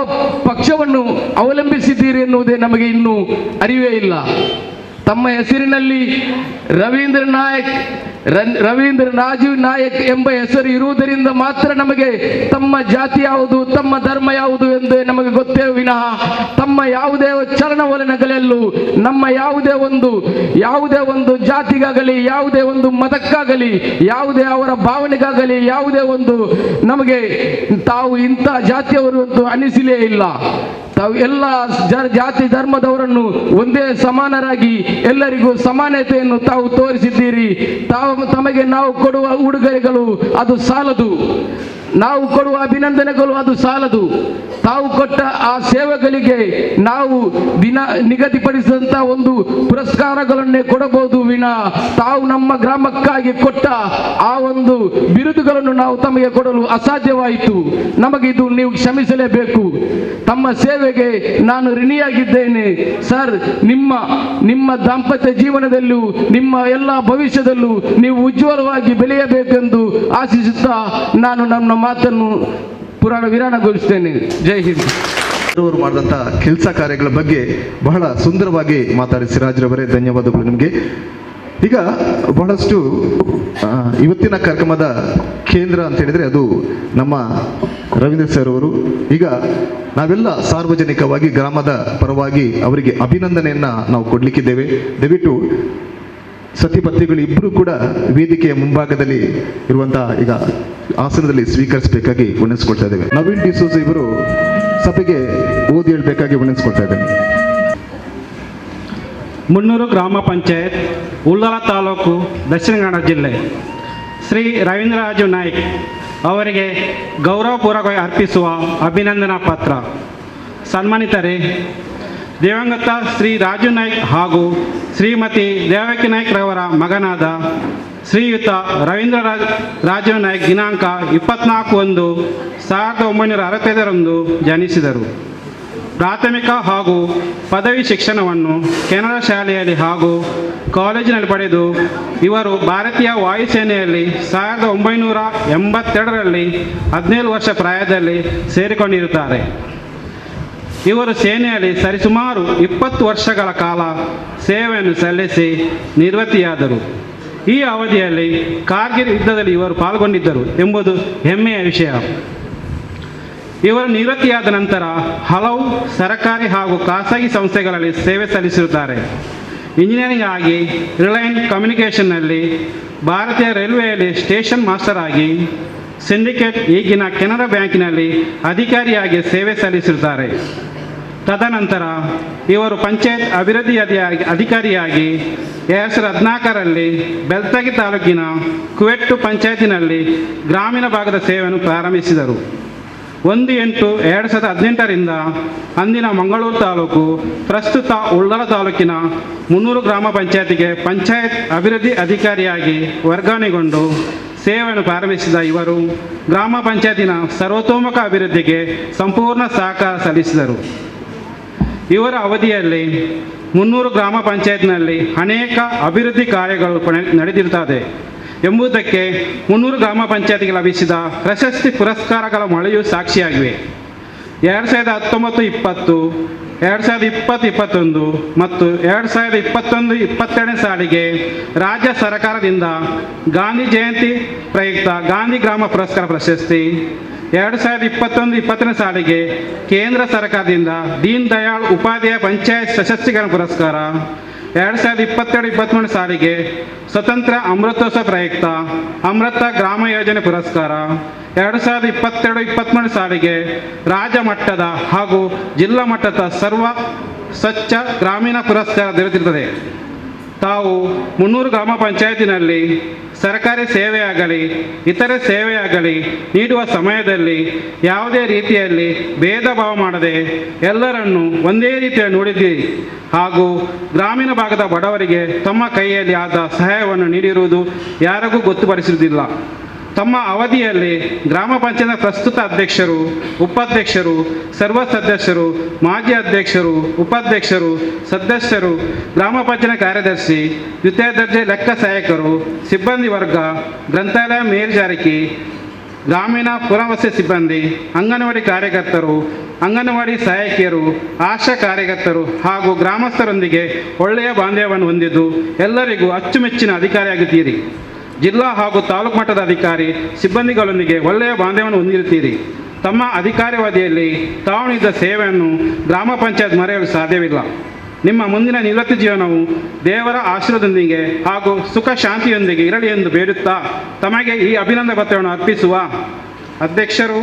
ಪಕ್ಷವನ್ನು ಅವಲಂಬಿಸಿದ್ದೀರಿ ಎನ್ನುವುದೇ ನಮಗೆ ಇನ್ನೂ ಅರಿವೇ ಇಲ್ಲ. ತಮ್ಮ ಹೆಸರಿನಲ್ಲಿ ರವೀಂದ್ರ ರಾಜೀವ್ ನಾಯಕ್ ಎಂಬ ಹೆಸರು ಇರುವುದರಿಂದ ಮಾತ್ರ ನಮಗೆ ತಮ್ಮ ಜಾತಿ ಯಾವುದು ತಮ್ಮ ಧರ್ಮ ಯಾವುದು ಎಂದು ನಮಗೆ ಗೊತ್ತೇ ವಿನಃ ತಮ್ಮ ಯಾವುದೇ ಚಲನವಲನಗಳಲ್ಲೂ ನಮ್ಮ ಯಾವುದೇ ಒಂದು ಜಾತಿಗಾಗಲಿ ಯಾವುದೇ ಒಂದು ಮತಕ್ಕಾಗಲಿ ಯಾವುದೇ ಅವರ ಭಾವನೆಗಾಗಲಿ ಯಾವುದೇ ಒಂದು ನಮಗೆ ತಾವು ಇಂಥ ಜಾತಿಯವರು ಎಂದು ಅನಿಸಲೇ ಇಲ್ಲ. ತಾವು ಎಲ್ಲ ಜಾತಿ ಧರ್ಮದವರನ್ನು ಒಂದೇ ಸಮಾನರಾಗಿ ಎಲ್ಲರಿಗೂ ಸಮಾನತೆಯನ್ನು ತಾವು ತೋರಿಸಿದ್ದೀರಿ. ತಮಗೆ ನಾವು ಕೊಡುವ ಉಡುಗೊರೆಗಳು ಅದು ಸಾಲದು, ನಾವು ಕೊಡುವ ಅಭಿನಂದನೆಗಳು ಅದು ಸಾಲದು. ತಾವು ಕೊಟ್ಟ ಆ ಸೇವೆಗಳಿಗೆ ನಾವು ನಿಗದಿಪಡಿಸಿದಂಥ ಒಂದು ಪುರಸ್ಕಾರಗಳನ್ನೇ ಕೊಡಬಹುದು ವಿನಾ ತಾವು ನಮ್ಮ ಗ್ರಾಮಕ್ಕಾಗಿ ಕೊಟ್ಟ ಆ ಒಂದು ಬಿರುದುಗಳನ್ನು ನಾವು ತಮಗೆ ಕೊಡಲು ಅಸಾಧ್ಯವಾಯಿತು. ನಮಗಿದು ನೀವು ಕ್ಷಮಿಸಲೇಬೇಕು. ತಮ್ಮ ಸೇವೆಗೆ ನಾನು ಋಣಿಯಾಗಿದ್ದೇನೆ ಸರ್. ನಿಮ್ಮ ದಾಂಪತ್ಯ ಜೀವನದಲ್ಲೂ ನಿಮ್ಮ ಎಲ್ಲ ಭವಿಷ್ಯದಲ್ಲೂ ನೀವು ಉಜ್ವಲವಾಗಿ ಬೆಳೆಯಬೇಕೆಂದು ಆಶಿಸುತ್ತಾ ನಾನು ನನ್ನ ಮಾತನ್ನು ವಿರಾಮಗೊಳಿಸುತ್ತೇನೆ. ಜೈ ಹಿಂದ್. ಅವರು ಮಾಡಿದಂಥ ಕೆಲಸ ಕಾರ್ಯಗಳ ಬಗ್ಗೆ ಬಹಳ ಸುಂದರವಾಗಿ ಮಾತಾಡಿ ಸಿರಾಜ್ರವರೇ, ಧನ್ಯವಾದಗಳು ನಿಮಗೆ. ಈಗ ಬಹಳಷ್ಟು ಇವತ್ತಿನ ಕಾರ್ಯಕ್ರಮದ ಕೇಂದ್ರ ಅಂತ ಹೇಳಿದರೆ ಅದು ನಮ್ಮ ರವೀಂದ್ರ ಸರ್ ಅವರು. ಈಗ ನಾವೆಲ್ಲ ಸಾರ್ವಜನಿಕವಾಗಿ ಗ್ರಾಮದ ಪರವಾಗಿ ಅವರಿಗೆ ಅಭಿನಂದನೆಯನ್ನು ನಾವು ಕೊಡಲಿಕ್ಕಿದ್ದೇವೆ. ದಯವಿಟ್ಟು ಸತಿಪತಿಗಳು ಇಬ್ಬರು ಕೂಡ ವೇದಿಕೆಯ ಮುಂಭಾಗದಲ್ಲಿ ಇರುವಂತಹ ಈಗ ಆಸನದಲ್ಲಿ ಸ್ವೀಕರಿಸಬೇಕಾಗಿ ವಿನಂತಿಸ್ಕೊಳ್ತಾ ಇದ್ದೇವೆ. ನವೀನ್ ಡಿಸೋಜ ಇವರು ಸಭೆಗೆ ಓದಿ ಹೇಳಬೇಕಾಗಿ ವಿನಂತಿಸ್ಕೊಳ್ತಾ ಇದ್ದೇನೆ. 300 ಗ್ರಾಮ ಪಂಚಾಯತ್, ಉಳ್ಳಾಲ ತಾಲೂಕು, ದಕ್ಷಿಣ ಕನ್ನಡ ಜಿಲ್ಲೆ. ಶ್ರೀ ರವೀಂದ್ರ ರಾಜೀವ್ ನಾಯ್ಕ್ ಅವರಿಗೆ ಗೌರವಪೂರ್ವಕವಾಗಿ ಅರ್ಪಿಸುವ ಅಭಿನಂದನಾ ಪತ್ರ. ಸನ್ಮಾನಿತರೇ, ದಿವಂಗತ ಶ್ರೀ ರಾಜು ನಾಯ್ಕ್ ಹಾಗೂ ಶ್ರೀಮತಿ ದೇವಕಿ ನಾಯ್ಕ್ರವರ ಮಗನಾದ ಶ್ರೀಯುತ ರವೀಂದ್ರ ರಾಜೀವ್ ನಾಯ್ಕ್ ದಿನಾಂಕ 24/1/1965 ಜನಿಸಿದರು. ಪ್ರಾಥಮಿಕ ಹಾಗೂ ಪದವಿ ಶಿಕ್ಷಣವನ್ನು ಕೆನರಾ ಶಾಲೆಯಲ್ಲಿ ಹಾಗೂ ಕಾಲೇಜಿನಲ್ಲಿ ಪಡೆದು ಇವರು ಭಾರತೀಯ ವಾಯುಸೇನೆಯಲ್ಲಿ 1982ರಲ್ಲಿ 17 ವರ್ಷ ಪ್ರಾಯದಲ್ಲಿ ಸೇರಿಕೊಂಡಿರುತ್ತಾರೆ. ಇವರು ಸೇನೆಯಲ್ಲಿ ಸರಿಸುಮಾರು 20 ವರ್ಷಗಳ ಕಾಲ ಸೇವೆಯನ್ನು ಸಲ್ಲಿಸಿ ನಿವೃತ್ತಿಯಾದರು. ಈ ಅವಧಿಯಲ್ಲಿ ಕಾರ್ಗಿಲ್ ಯುದ್ಧದಲ್ಲಿ ಇವರು ಪಾಲ್ಗೊಂಡಿದ್ದರು ಎಂಬುದು ಹೆಮ್ಮೆಯ ವಿಷಯ. ಇವರು ನಿವೃತ್ತಿಯಾದ ನಂತರ ಹಲವು ಸರ್ಕಾರಿ ಹಾಗೂ ಖಾಸಗಿ ಸಂಸ್ಥೆಗಳಲ್ಲಿ ಸೇವೆ ಸಲ್ಲಿಸಿರುತ್ತಾರೆ. ಇಂಜಿನಿಯರಿಂಗ್ ಆಗಿ ರಿಲಯನ್ಸ್ ಕಮ್ಯುನಿಕೇಷನ್ನಲ್ಲಿ, ಭಾರತೀಯ ರೈಲ್ವೆಯಲ್ಲಿ ಸ್ಟೇಷನ್ ಮಾಸ್ಟರ್ ಆಗಿ, ಸಿಂಡಿಕೇಟ್ ಈಗಿನ ಕೆನರಾ ಬ್ಯಾಂಕಿನಲ್ಲಿ ಅಧಿಕಾರಿಯಾಗಿ ಸೇವೆ ಸಲ್ಲಿಸಿರುತ್ತಾರೆ. ತದನಂತರ ಇವರು ಪಂಚಾಯತ್ ಅಭಿವೃದ್ಧಿ ಅಧಿಕಾರಿಯಾಗಿ 2014ರಲ್ಲಿ ಬೆಳ್ತಂಗಡಿ ತಾಲೂಕಿನ ಕುವೆಟ್ಟು ಪಂಚಾಯತಿನಲ್ಲಿ ಗ್ರಾಮೀಣ ಭಾಗದ ಸೇವೆಯನ್ನು ಪ್ರಾರಂಭಿಸಿದರು. 1/8/2018ರಿಂದ ಅಂದಿನ ಮಂಗಳೂರು ತಾಲೂಕು, ಪ್ರಸ್ತುತ ಉಳ್ಳಾಲ ತಾಲೂಕಿನ 300 ಗ್ರಾಮ ಪಂಚಾಯತಿಗೆ ಪಂಚಾಯತ್ ಅಭಿವೃದ್ಧಿ ಅಧಿಕಾರಿಯಾಗಿ ವರ್ಗಾವಣೆಗೊಂಡು ಸೇವೆಯನ್ನು ಪ್ರಾರಂಭಿಸಿದ ಇವರು ಗ್ರಾಮ ಪಂಚಾಯತಿನ ಸರ್ವತೋಮುಖ ಅಭಿವೃದ್ಧಿಗೆ ಸಂಪೂರ್ಣ ಸಹಕಾರ ಸಲ್ಲಿಸಿದರು. ಇವರ ಅವಧಿಯಲ್ಲಿ 300 ಗ್ರಾಮ ಪಂಚಾಯತ್ನಲ್ಲಿ ಅನೇಕ ಅಭಿವೃದ್ಧಿ ಕಾರ್ಯಗಳು ನಡೆದಿರುತ್ತದೆ ಎಂಬುದಕ್ಕೆ 300 ಗ್ರಾಮ ಪಂಚಾಯತಿಗೆ ಲಭಿಸಿದ ಪ್ರಶಸ್ತಿ ಪುರಸ್ಕಾರಗಳ ಮಳೆಯೂ ಸಾಕ್ಷಿಯಾಗಿವೆ. 2019-20, 2020-21 ಮತ್ತು 2021-22ನೇ ಸಾಲಿಗೆ ರಾಜ್ಯ ಸರ್ಕಾರದಿಂದ ಗಾಂಧಿ ಜಯಂತಿ ಪ್ರಯುಕ್ತ ಗಾಂಧಿ ಗ್ರಾಮ ಪುರಸ್ಕಾರ ಪ್ರಶಸ್ತಿ, 2021-22ನೇ ಸಾಲಿಗೆ ಕೇಂದ್ರ ಸರ್ಕಾರದಿಂದ ದೀನ್ ದಯಾಳ್ ಉಪಾಧ್ಯಾಯ ಪಂಚಾಯತ್ ಸಶಕ್ತೀಕರಣ ಪುರಸ್ಕಾರ, 2022-23ನೇ ಸಾಲಿಗೆ ಸ್ವತಂತ್ರ ಅಮೃತೋತ್ಸವ ಪ್ರಯುಕ್ತ ಅಮೃತ ಗ್ರಾಮ ಯೋಜನೆ ಪುರಸ್ಕಾರ, 2022-23ನೇ ಸಾಲಿಗೆ ರಾಜ್ಯ ಮಟ್ಟದ ಹಾಗೂ ಜಿಲ್ಲಾ ಮಟ್ಟದ ಸರ್ವ ಸ್ವಚ್ಛ ಗ್ರಾಮೀಣ ಪುರಸ್ಕಾರ ದೊರೆತಿರುತ್ತದೆ. ತಾವು 300 ಗ್ರಾಮ ಪಂಚಾಯತಿನಲ್ಲಿ ಸರ್ಕಾರಿ ಸೇವೆಯಾಗಲಿ ಇತರೆ ಸೇವೆಯಾಗಲಿ ನೀಡುವ ಸಮಯದಲ್ಲಿ ಯಾವುದೇ ರೀತಿಯಲ್ಲಿ ಭೇದ ಭಾವ ಮಾಡದೆ ಎಲ್ಲರನ್ನೂ ಒಂದೇ ರೀತಿಯಲ್ಲಿ ನೋಡಿದ್ದೀರಿ ಹಾಗೂ ಗ್ರಾಮೀಣ ಭಾಗದ ಬಡವರಿಗೆ ತಮ್ಮ ಕೈಯಲ್ಲಿ ಆದ ಸಹಾಯವನ್ನು ನೀಡಿರುವುದು ಯಾರಿಗೂ ಗೊತ್ತುಪಡಿಸುವುದಿಲ್ಲ. ತಮ್ಮ ಅವಧಿಯಲ್ಲಿ ಗ್ರಾಮ ಪಂಚಾಯತ್ ಪ್ರಸ್ತುತ ಅಧ್ಯಕ್ಷರು, ಉಪಾಧ್ಯಕ್ಷರು, ಸರ್ವ ಸದಸ್ಯರು, ಮಾಜಿ ಅಧ್ಯಕ್ಷರು, ಉಪಾಧ್ಯಕ್ಷರು, ಸದಸ್ಯರು, ಗ್ರಾಮ ಪಂಚಾಯತ್ ಕಾರ್ಯದರ್ಶಿ, ದ್ವಿತೀಯ ದರ್ಜೆ ಲೆಕ್ಕ ಸಹಾಯಕರು, ಸಿಬ್ಬಂದಿ ವರ್ಗ, ಗ್ರಂಥಾಲಯ ಮೇಲ್ವಿಚಾರಕಿ, ಗ್ರಾಮೀಣ ಪುನರ್ವಸತಿ ಸಿಬ್ಬಂದಿ, ಅಂಗನವಾಡಿ ಕಾರ್ಯಕರ್ತರು, ಅಂಗನವಾಡಿ ಸಹಾಯಕಿಯರು, ಆಶಾ ಕಾರ್ಯಕರ್ತರು ಹಾಗೂ ಗ್ರಾಮಸ್ಥರೊಂದಿಗೆ ಒಳ್ಳೆಯ ಬಾಂಧವ್ಯವನ್ನು ಹೊಂದಿದ್ದು ಎಲ್ಲರಿಗೂ ಅಚ್ಚುಮೆಚ್ಚಿನ ಅಧಿಕಾರಿಯಾಗುತ್ತೀರಿ. ಜಿಲ್ಲಾ ಹಾಗೂ ತಾಲೂಕು ಮಟ್ಟದ ಅಧಿಕಾರಿ ಸಿಬ್ಬಂದಿಗಳೊಂದಿಗೆ ಒಳ್ಳೆಯ ಬಾಂಧವ್ಯವನ್ನು ಹೊಂದಿರುತ್ತೀರಿ. ತಮ್ಮ ಅಧಿಕಾರಾವಧಿಯಲ್ಲಿ ತಾವು ನೀಡಿದ ಸೇವೆಯನ್ನು ಗ್ರಾಮ ಪಂಚಾಯತ್ ಮರೆಯಲು ಸಾಧ್ಯವಿಲ್ಲ. ನಿಮ್ಮ ಮುಂದಿನ ನಿವೃತ್ತಿ ಜೀವನವು ದೇವರ ಆಶೀರ್ವಾದದೊಂದಿಗೆ ಹಾಗೂ ಸುಖ ಶಾಂತಿಯೊಂದಿಗೆ ಇರಲಿ ಎಂದು ಬೇಡುತ್ತಾ ತಮಗೆ ಈ ಅಭಿನಂದನೆ ಪತ್ರವನ್ನು ಅರ್ಪಿಸುವ ಅಧ್ಯಕ್ಷರು,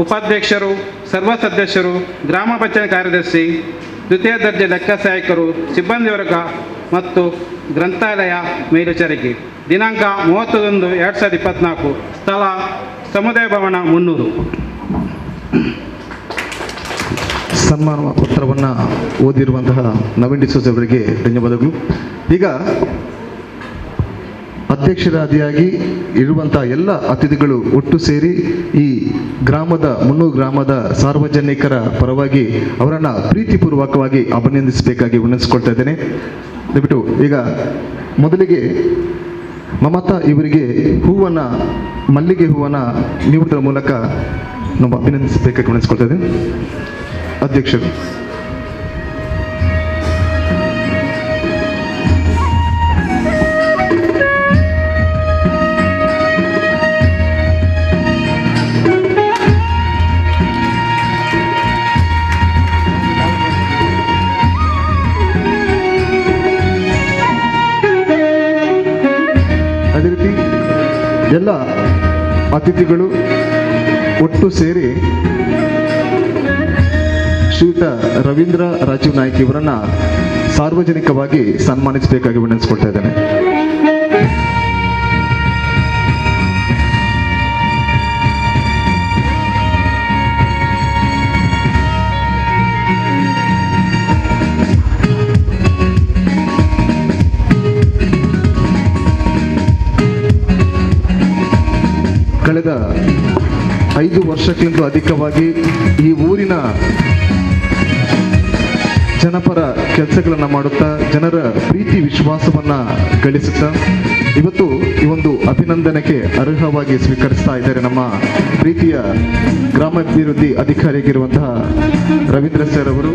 ಉಪಾಧ್ಯಕ್ಷರು, ಸರ್ವ ಸದಸ್ಯರು, ಗ್ರಾಮ ಪಂಚಾಯತ್ ಕಾರ್ಯದರ್ಶಿ, ದ್ವಿತೀಯ ದರ್ಜೆ ಲೆಕ್ಕ ಸಹಾಯಕರು, ಸಿಬ್ಬಂದಿ ವರ್ಗ ಮತ್ತು ಗ್ರಂಥಾಲಯ ಮೇಲ್ವಿಚಾರಕಿ. ದಿನಾಂಕ 30/1/2024. ಸ್ಥಳ ಸಮುದಾಯ ಭವನ 300. ಸನ್ಮಾನ ಪತ್ರವನ್ನು ಓದಿರುವಂತಹ ನವೀನ್ ಡಿಸೋಜ ಅವರಿಗೆ ಧನ್ಯವಾದಗಳು. ಈಗ ಅಧ್ಯಕ್ಷರಾದಿಯಾಗಿ ಇರುವಂತಹ ಎಲ್ಲ ಅತಿಥಿಗಳು ಒಟ್ಟು ಸೇರಿ ಈ ಗ್ರಾಮದ 300 ಗ್ರಾಮದ ಸಾರ್ವಜನಿಕರ ಪರವಾಗಿ ಅವರನ್ನು ಪ್ರೀತಿಪೂರ್ವಕವಾಗಿ ಅಭಿನಂದಿಸಬೇಕಾಗಿ ವಿನಂತಿಸಿಕೊಳ್ತಾ ಇದ್ದೇನೆ. ದಯವಿಟ್ಟು ಈಗ ಮೊದಲಿಗೆ ಮಮತಾ ಇವರಿಗೆ ಮಲ್ಲಿಗೆ ಹೂವನ್ನು ನೀಡುವುದರ ಮೂಲಕ ನಾವು ಅಭಿನಂದಿಸಬೇಕಾಗಿ ವಿನಂತಿಸಿಕೊಳ್ತಾ ಇದ್ದೇನೆ. ಅಧ್ಯಕ್ಷರು. ಅದೇ ರೀತಿ ಎಲ್ಲ ಅತಿಥಿಗಳು ಒಟ್ಟು ಸೇರಿ ಶ್ರೀಯುತ ರವೀಂದ್ರ ರಾಜೀವ್ ನಾಯ್ಕ್ ಇವರನ್ನ ಸಾರ್ವಜನಿಕವಾಗಿ ಸನ್ಮಾನಿಸಬೇಕಾಗಿ ವಿನಂತಿಸಿಕೊಳ್ತಾ ಇದ್ದೇನೆ. ಕಳೆದ 5 ವರ್ಷಕ್ಕಿಂತ ಅಧಿಕವಾಗಿ ಈ ಊರಿನ ಜನಪರ ಕೆಲಸಗಳನ್ನು ಮಾಡುತ್ತಾ ಜನರ ಪ್ರೀತಿ ವಿಶ್ವಾಸವನ್ನು ಗಳಿಸುತ್ತಾ ಇವತ್ತು ಈ ಒಂದು ಅಭಿನಂದನೆಗೆ ಅರ್ಹವಾಗಿ ಸ್ವೀಕರಿಸ್ತಾ ಇದ್ದಾರೆ ನಮ್ಮ ಪ್ರೀತಿಯ ಗ್ರಾಮಾಭಿವೃದ್ಧಿ ಅಧಿಕಾರಿಯಾಗಿರುವಂತಹ ರವೀಂದ್ರ ಸರ್ ಅವರು.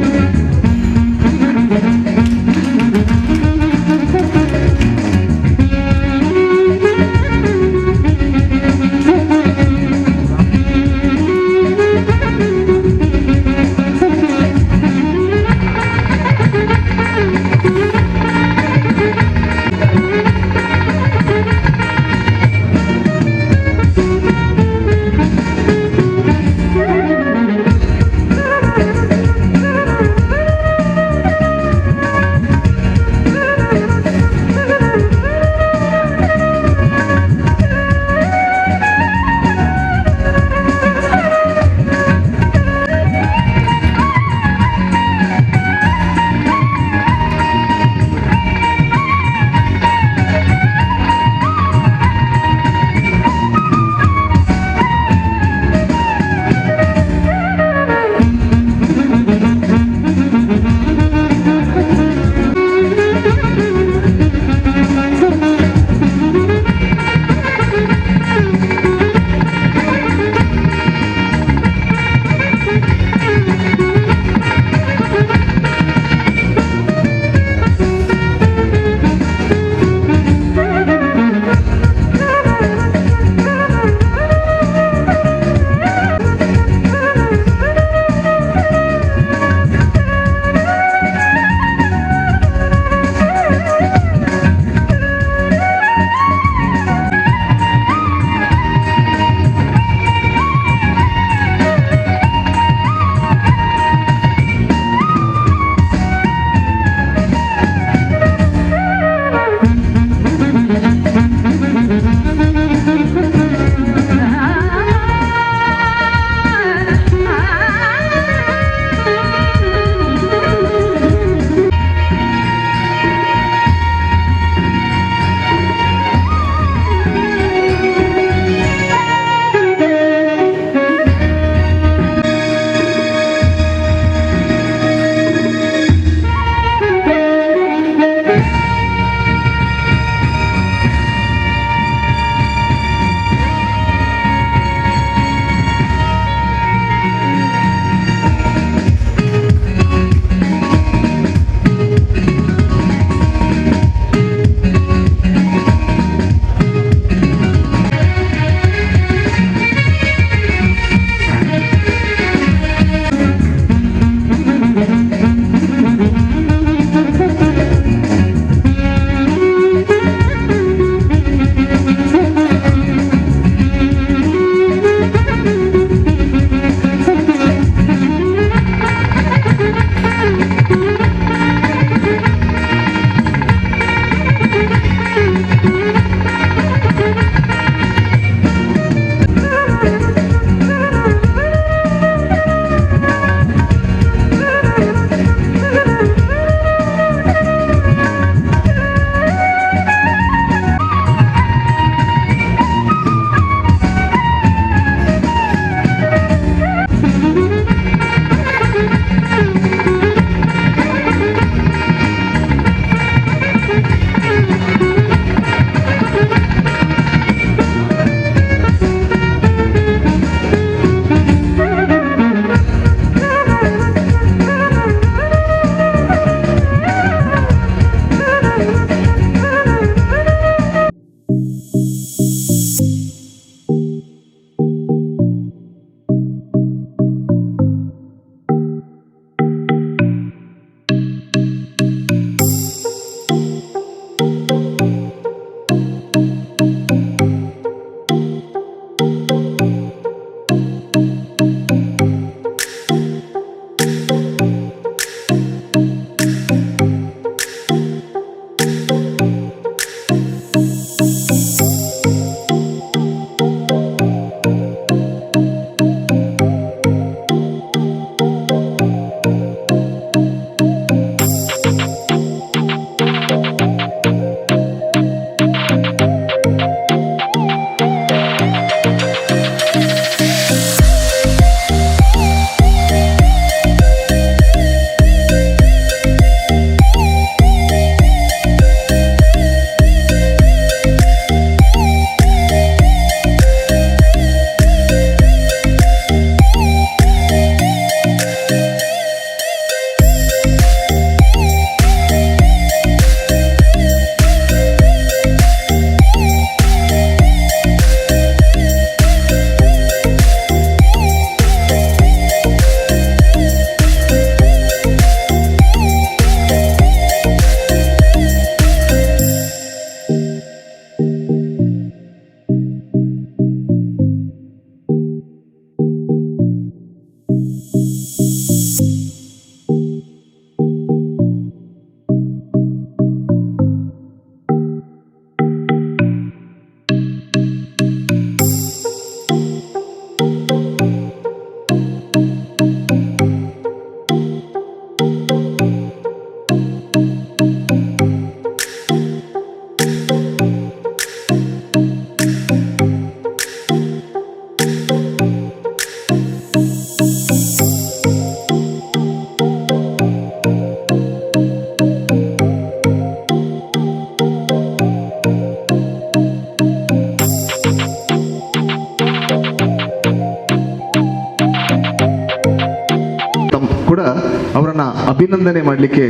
ಅವರನ್ನು ಅಭಿನಂದನೆ ಮಾಡಲಿಕ್ಕೆ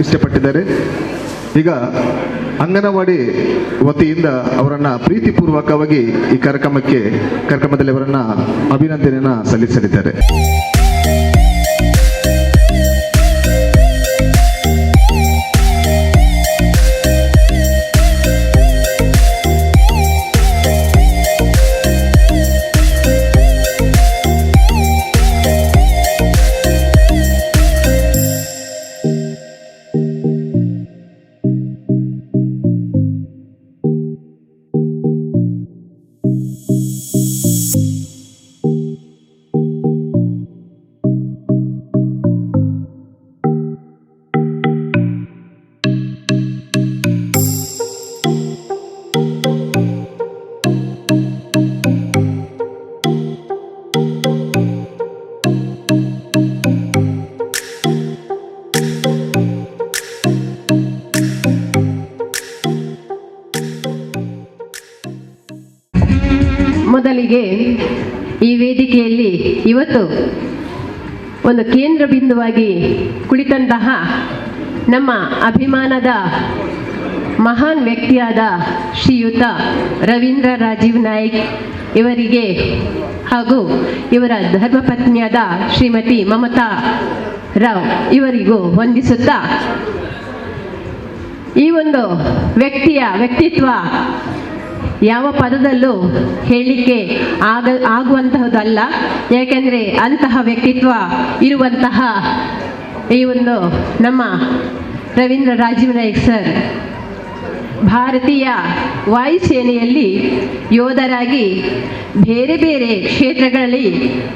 ಇಷ್ಟಪಟ್ಟಿದ್ದಾರೆ. ಈಗ ಅಂಗನವಾಡಿ ವತಿಯಿಂದ ಅವರನ್ನು ಪ್ರೀತಿಪೂರ್ವಕವಾಗಿ ಈ ಕಾರ್ಯಕ್ರಮದಲ್ಲಿ ಅವರನ್ನು ಅಭಿನಂದನೆಯನ್ನು ಸಲ್ಲಿಸಲಿದ್ದಾರೆ. ಮೊದಲಿಗೆ ಈ ವೇದಿಕೆಯಲ್ಲಿ ಇವತ್ತು ಒಂದು ಕೇಂದ್ರ ಬಿಂದುವಾಗಿ ಕುಳಿತಂತಹ ನಮ್ಮ ಅಭಿಮಾನದ ಮಹಾನ್ ವ್ಯಕ್ತಿಯಾದ ಶ್ರೀಯುತ ರವೀಂದ್ರ ರಾಜೀವ್ ನಾಯ್ಕ್ ಇವರಿಗೆ ಹಾಗೂ ಇವರ ಧರ್ಮಪತ್ನಿಯಾದ ಶ್ರೀಮತಿ ಮಮತಾ ರಾವ್ ಇವರಿಗೂ ವಂದಿಸುತ್ತಾ, ಈ ಒಂದು ವ್ಯಕ್ತಿತ್ವ ಯಾವ ಪದದಲ್ಲೂ ಹೇಳಲಿಕ್ಕೆ ಆಗುವಂತಹದ್ದಲ್ಲ. ಯಾಕೆಂದರೆ ಅಂತಹ ವ್ಯಕ್ತಿತ್ವ ಇರುವಂತಹ ಈ ಒಂದು ನಮ್ಮ ರವೀಂದ್ರ ರಾಜೀವ್ ನಾಯ್ಕ್ ಸರ್ ಭಾರತೀಯ ವಾಯುಸೇನೆಯಲ್ಲಿ ಯೋಧರಾಗಿ ಬೇರೆ ಬೇರೆ ಕ್ಷೇತ್ರಗಳಲ್ಲಿ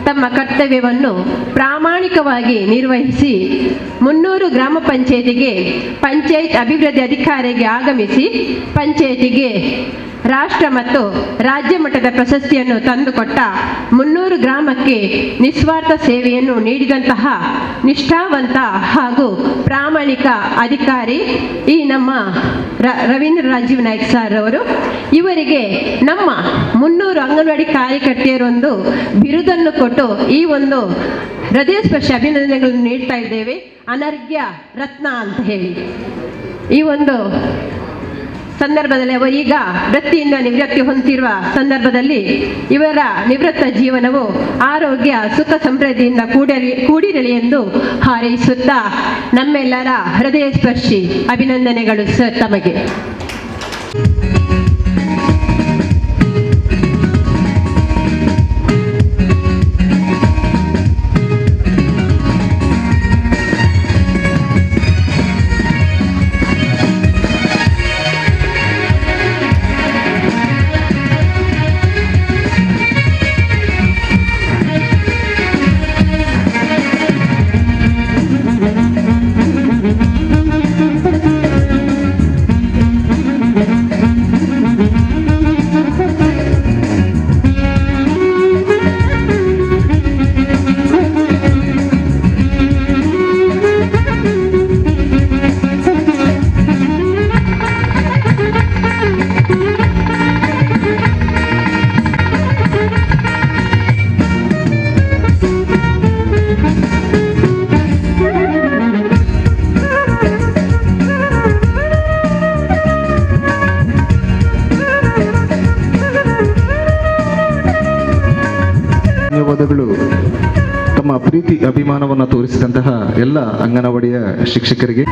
ತಮ್ಮ ಕರ್ತವ್ಯವನ್ನು ಪ್ರಾಮಾಣಿಕವಾಗಿ ನಿರ್ವಹಿಸಿ 300 ಗ್ರಾಮ ಪಂಚಾಯತಿಗೆ ಪಂಚಾಯತ್ ಅಭಿವೃದ್ಧಿ ಅಧಿಕಾರಿಗೆ ಆಗಮಿಸಿ ಪಂಚಾಯತಿಗೆ ರಾಷ್ಟ್ರ ಮತ್ತು ರಾಜ್ಯ ಮಟ್ಟದ ಪ್ರಶಸ್ತಿಯನ್ನು ತಂದುಕೊಟ್ಟ 300 ಗ್ರಾಮಕ್ಕೆ ನಿಸ್ವಾರ್ಥ ಸೇವೆಯನ್ನು ನೀಡಿದಂತಹ ನಿಷ್ಠಾವಂತ ಹಾಗೂ ಪ್ರಾಮಾಣಿಕ ಅಧಿಕಾರಿ ಈ ನಮ್ಮ ರವೀಂದ್ರ ರಾಜೀವ್ ನಾಯ್ಕ್ ಸರ್ ಅವರು. ಇವರಿಗೆ ನಮ್ಮ 300 ಅಂಗನವಾಡಿ ಕಾರ್ಯಕರ್ತೆಯರೊಂದು ಬಿರುದನ್ನು ಕೊಟ್ಟು ಈ ಒಂದು ಹೃದಯ ಸ್ಪರ್ಶ ಅಭಿನಂದನೆಗಳನ್ನು ನೀಡ್ತಾ ಇದ್ದೇವೆ. ಅನರ್ಘ್ಯ ರತ್ನ ಅಂತ ಹೇಳಿ ಈ ಒಂದು ಸಂದರ್ಭದಲ್ಲಿ ಅವರು ಈಗ ವೃತ್ತಿಯಿಂದ ನಿವೃತ್ತಿ ಹೊಂದಿರುವ ಸಂದರ್ಭದಲ್ಲಿ ಇವರ ನಿವೃತ್ತ ಜೀವನವು ಆರೋಗ್ಯ ಸುಖ ಸಮೃದ್ಧಿಯಿಂದ ಕೂಡಿರಲಿ ಎಂದು ಹಾರೈಸುತ್ತಾ ನಮ್ಮೆಲ್ಲರ ಹೃದಯ ಸ್ಪರ್ಶಿ ಅಭಿನಂದನೆಗಳು ಸರ್ ತಮಗೆ. ಧನ್ಯವಾದಗಳು. ತಮ್ಮ ಪ್ರೀತಿ ಅಭಿಮಾನವನ್ನು ತೋರಿಸಿದಂತಹ ಎಲ್ಲ ಅಂಗನವಾಡಿಯ ಶಿಕ್ಷಕರಿಗೆ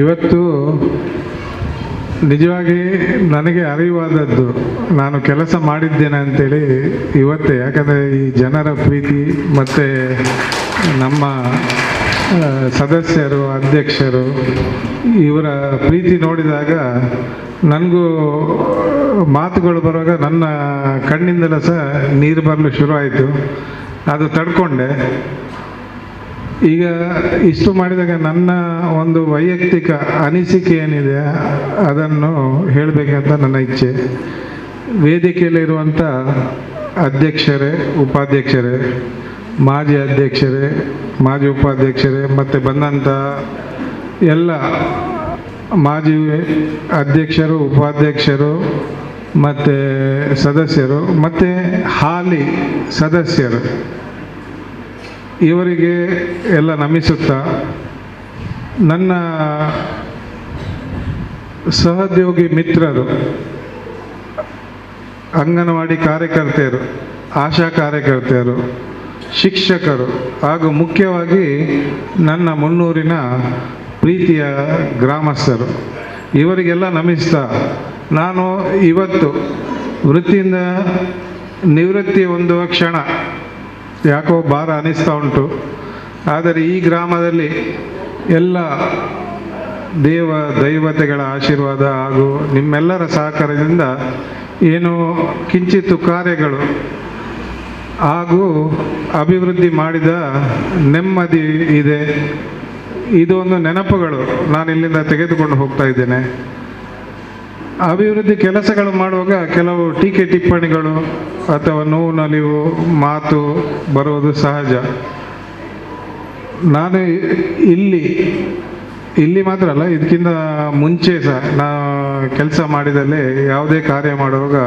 ಇವತ್ತು ನಿಜವಾಗಿ ನನಗೆ ಅರಿವಾದದ್ದು ನಾನು ಕೆಲಸ ಮಾಡಿದ್ದೇನೆ ಅಂತೇಳಿ ಇವತ್ತೇ. ಯಾಕಂದರೆ ಈ ಜನರ ಪ್ರೀತಿ ಮತ್ತು ನಮ್ಮ ಸದಸ್ಯರು, ಅಧ್ಯಕ್ಷರು ಇವರ ಪ್ರೀತಿ ನೋಡಿದಾಗ ನನಗೂ ಮಾತುಗಳು ಬರುವಾಗ ನನ್ನ ಕಣ್ಣಿಂದಲೂ ಸಹ ನೀರು ಬರಲು ಶುರುವಾಯಿತು. ಅದು ತಡ್ಕೊಂಡೆ. ಈಗ ಇಷ್ಟು ಮಾಡಿದಾಗ ನನ್ನ ಒಂದು ವೈಯಕ್ತಿಕ ಅನಿಸಿಕೆ ಏನಿದೆ ಅದನ್ನು ಹೇಳಬೇಕಂತ ನನ್ನ ಇಚ್ಛೆ. ವೇದಿಕೆಯಲ್ಲಿರುವಂಥ ಅಧ್ಯಕ್ಷರೇ, ಉಪಾಧ್ಯಕ್ಷರೇ, ಮಾಜಿ ಅಧ್ಯಕ್ಷರೇ, ಮಾಜಿ ಉಪಾಧ್ಯಕ್ಷರೇ ಮತ್ತು ಬಂದಂಥ ಎಲ್ಲ ಮಾಜಿ ಅಧ್ಯಕ್ಷರು, ಉಪಾಧ್ಯಕ್ಷರು ಮತ್ತು ಸದಸ್ಯರು ಮತ್ತು ಹಾಲಿ ಸದಸ್ಯರು ಇವರಿಗೆ ಎಲ್ಲ ನಮಿಸುತ್ತಾ, ನನ್ನ ಸಹೋದ್ಯೋಗಿ ಮಿತ್ರರು, ಅಂಗನವಾಡಿ ಕಾರ್ಯಕರ್ತೆಯರು, ಆಶಾ ಕಾರ್ಯಕರ್ತೆಯರು, ಶಿಕ್ಷಕರು ಹಾಗೂ ಮುಖ್ಯವಾಗಿ ನನ್ನ ಮುನ್ನೂರಿನ ಪ್ರೀತಿಯ ಗ್ರಾಮಸ್ಥರು ಇವರಿಗೆಲ್ಲ ನಮಿಸ್ತಾ, ನಾನು ಇವತ್ತು ವೃತ್ತಿಯಿಂದ ನಿವೃತ್ತಿ ಹೊಂದುವ ಕ್ಷಣ ಯಾಕೋ ಭಾರ ಅನಿಸ್ತಾ ಉಂಟು. ಆದರೆ ಈ ಗ್ರಾಮದಲ್ಲಿ ಎಲ್ಲ ದೈವತೆಗಳ ಆಶೀರ್ವಾದ ಹಾಗೂ ನಿಮ್ಮೆಲ್ಲರ ಸಹಕಾರದಿಂದ ಏನು ಕಿಂಚಿತ್ತು ಕಾರ್ಯಗಳು ಹಾಗೂ ಅಭಿವೃದ್ಧಿ ಮಾಡಿದ ನೆಮ್ಮದಿ ಇದೆ. ಇದೊಂದು ನೆನಪುಗಳು ನಾನು ಇಲ್ಲಿಂದ ತೆಗೆದುಕೊಂಡು ಹೋಗ್ತಾ ಇದ್ದೇನೆ. ಅಭಿವೃದ್ಧಿ ಕೆಲಸಗಳು ಮಾಡುವಾಗ ಕೆಲವು ಟೀಕೆ ಟಿಪ್ಪಣಿಗಳು ಅಥವಾ ನೋವು ನಲಿವು ಮಾತು ಬರುವುದು ಸಹಜ. ನಾನು ಇಲ್ಲಿ ಮಾತ್ರ ಅಲ್ಲ, ಇದಕ್ಕಿಂತ ಮುಂಚೆ ಸಹ ನಾನು ಕೆಲಸ ಮಾಡಿದಲ್ಲಿ ಯಾವುದೇ ಕಾರ್ಯ ಮಾಡುವಾಗ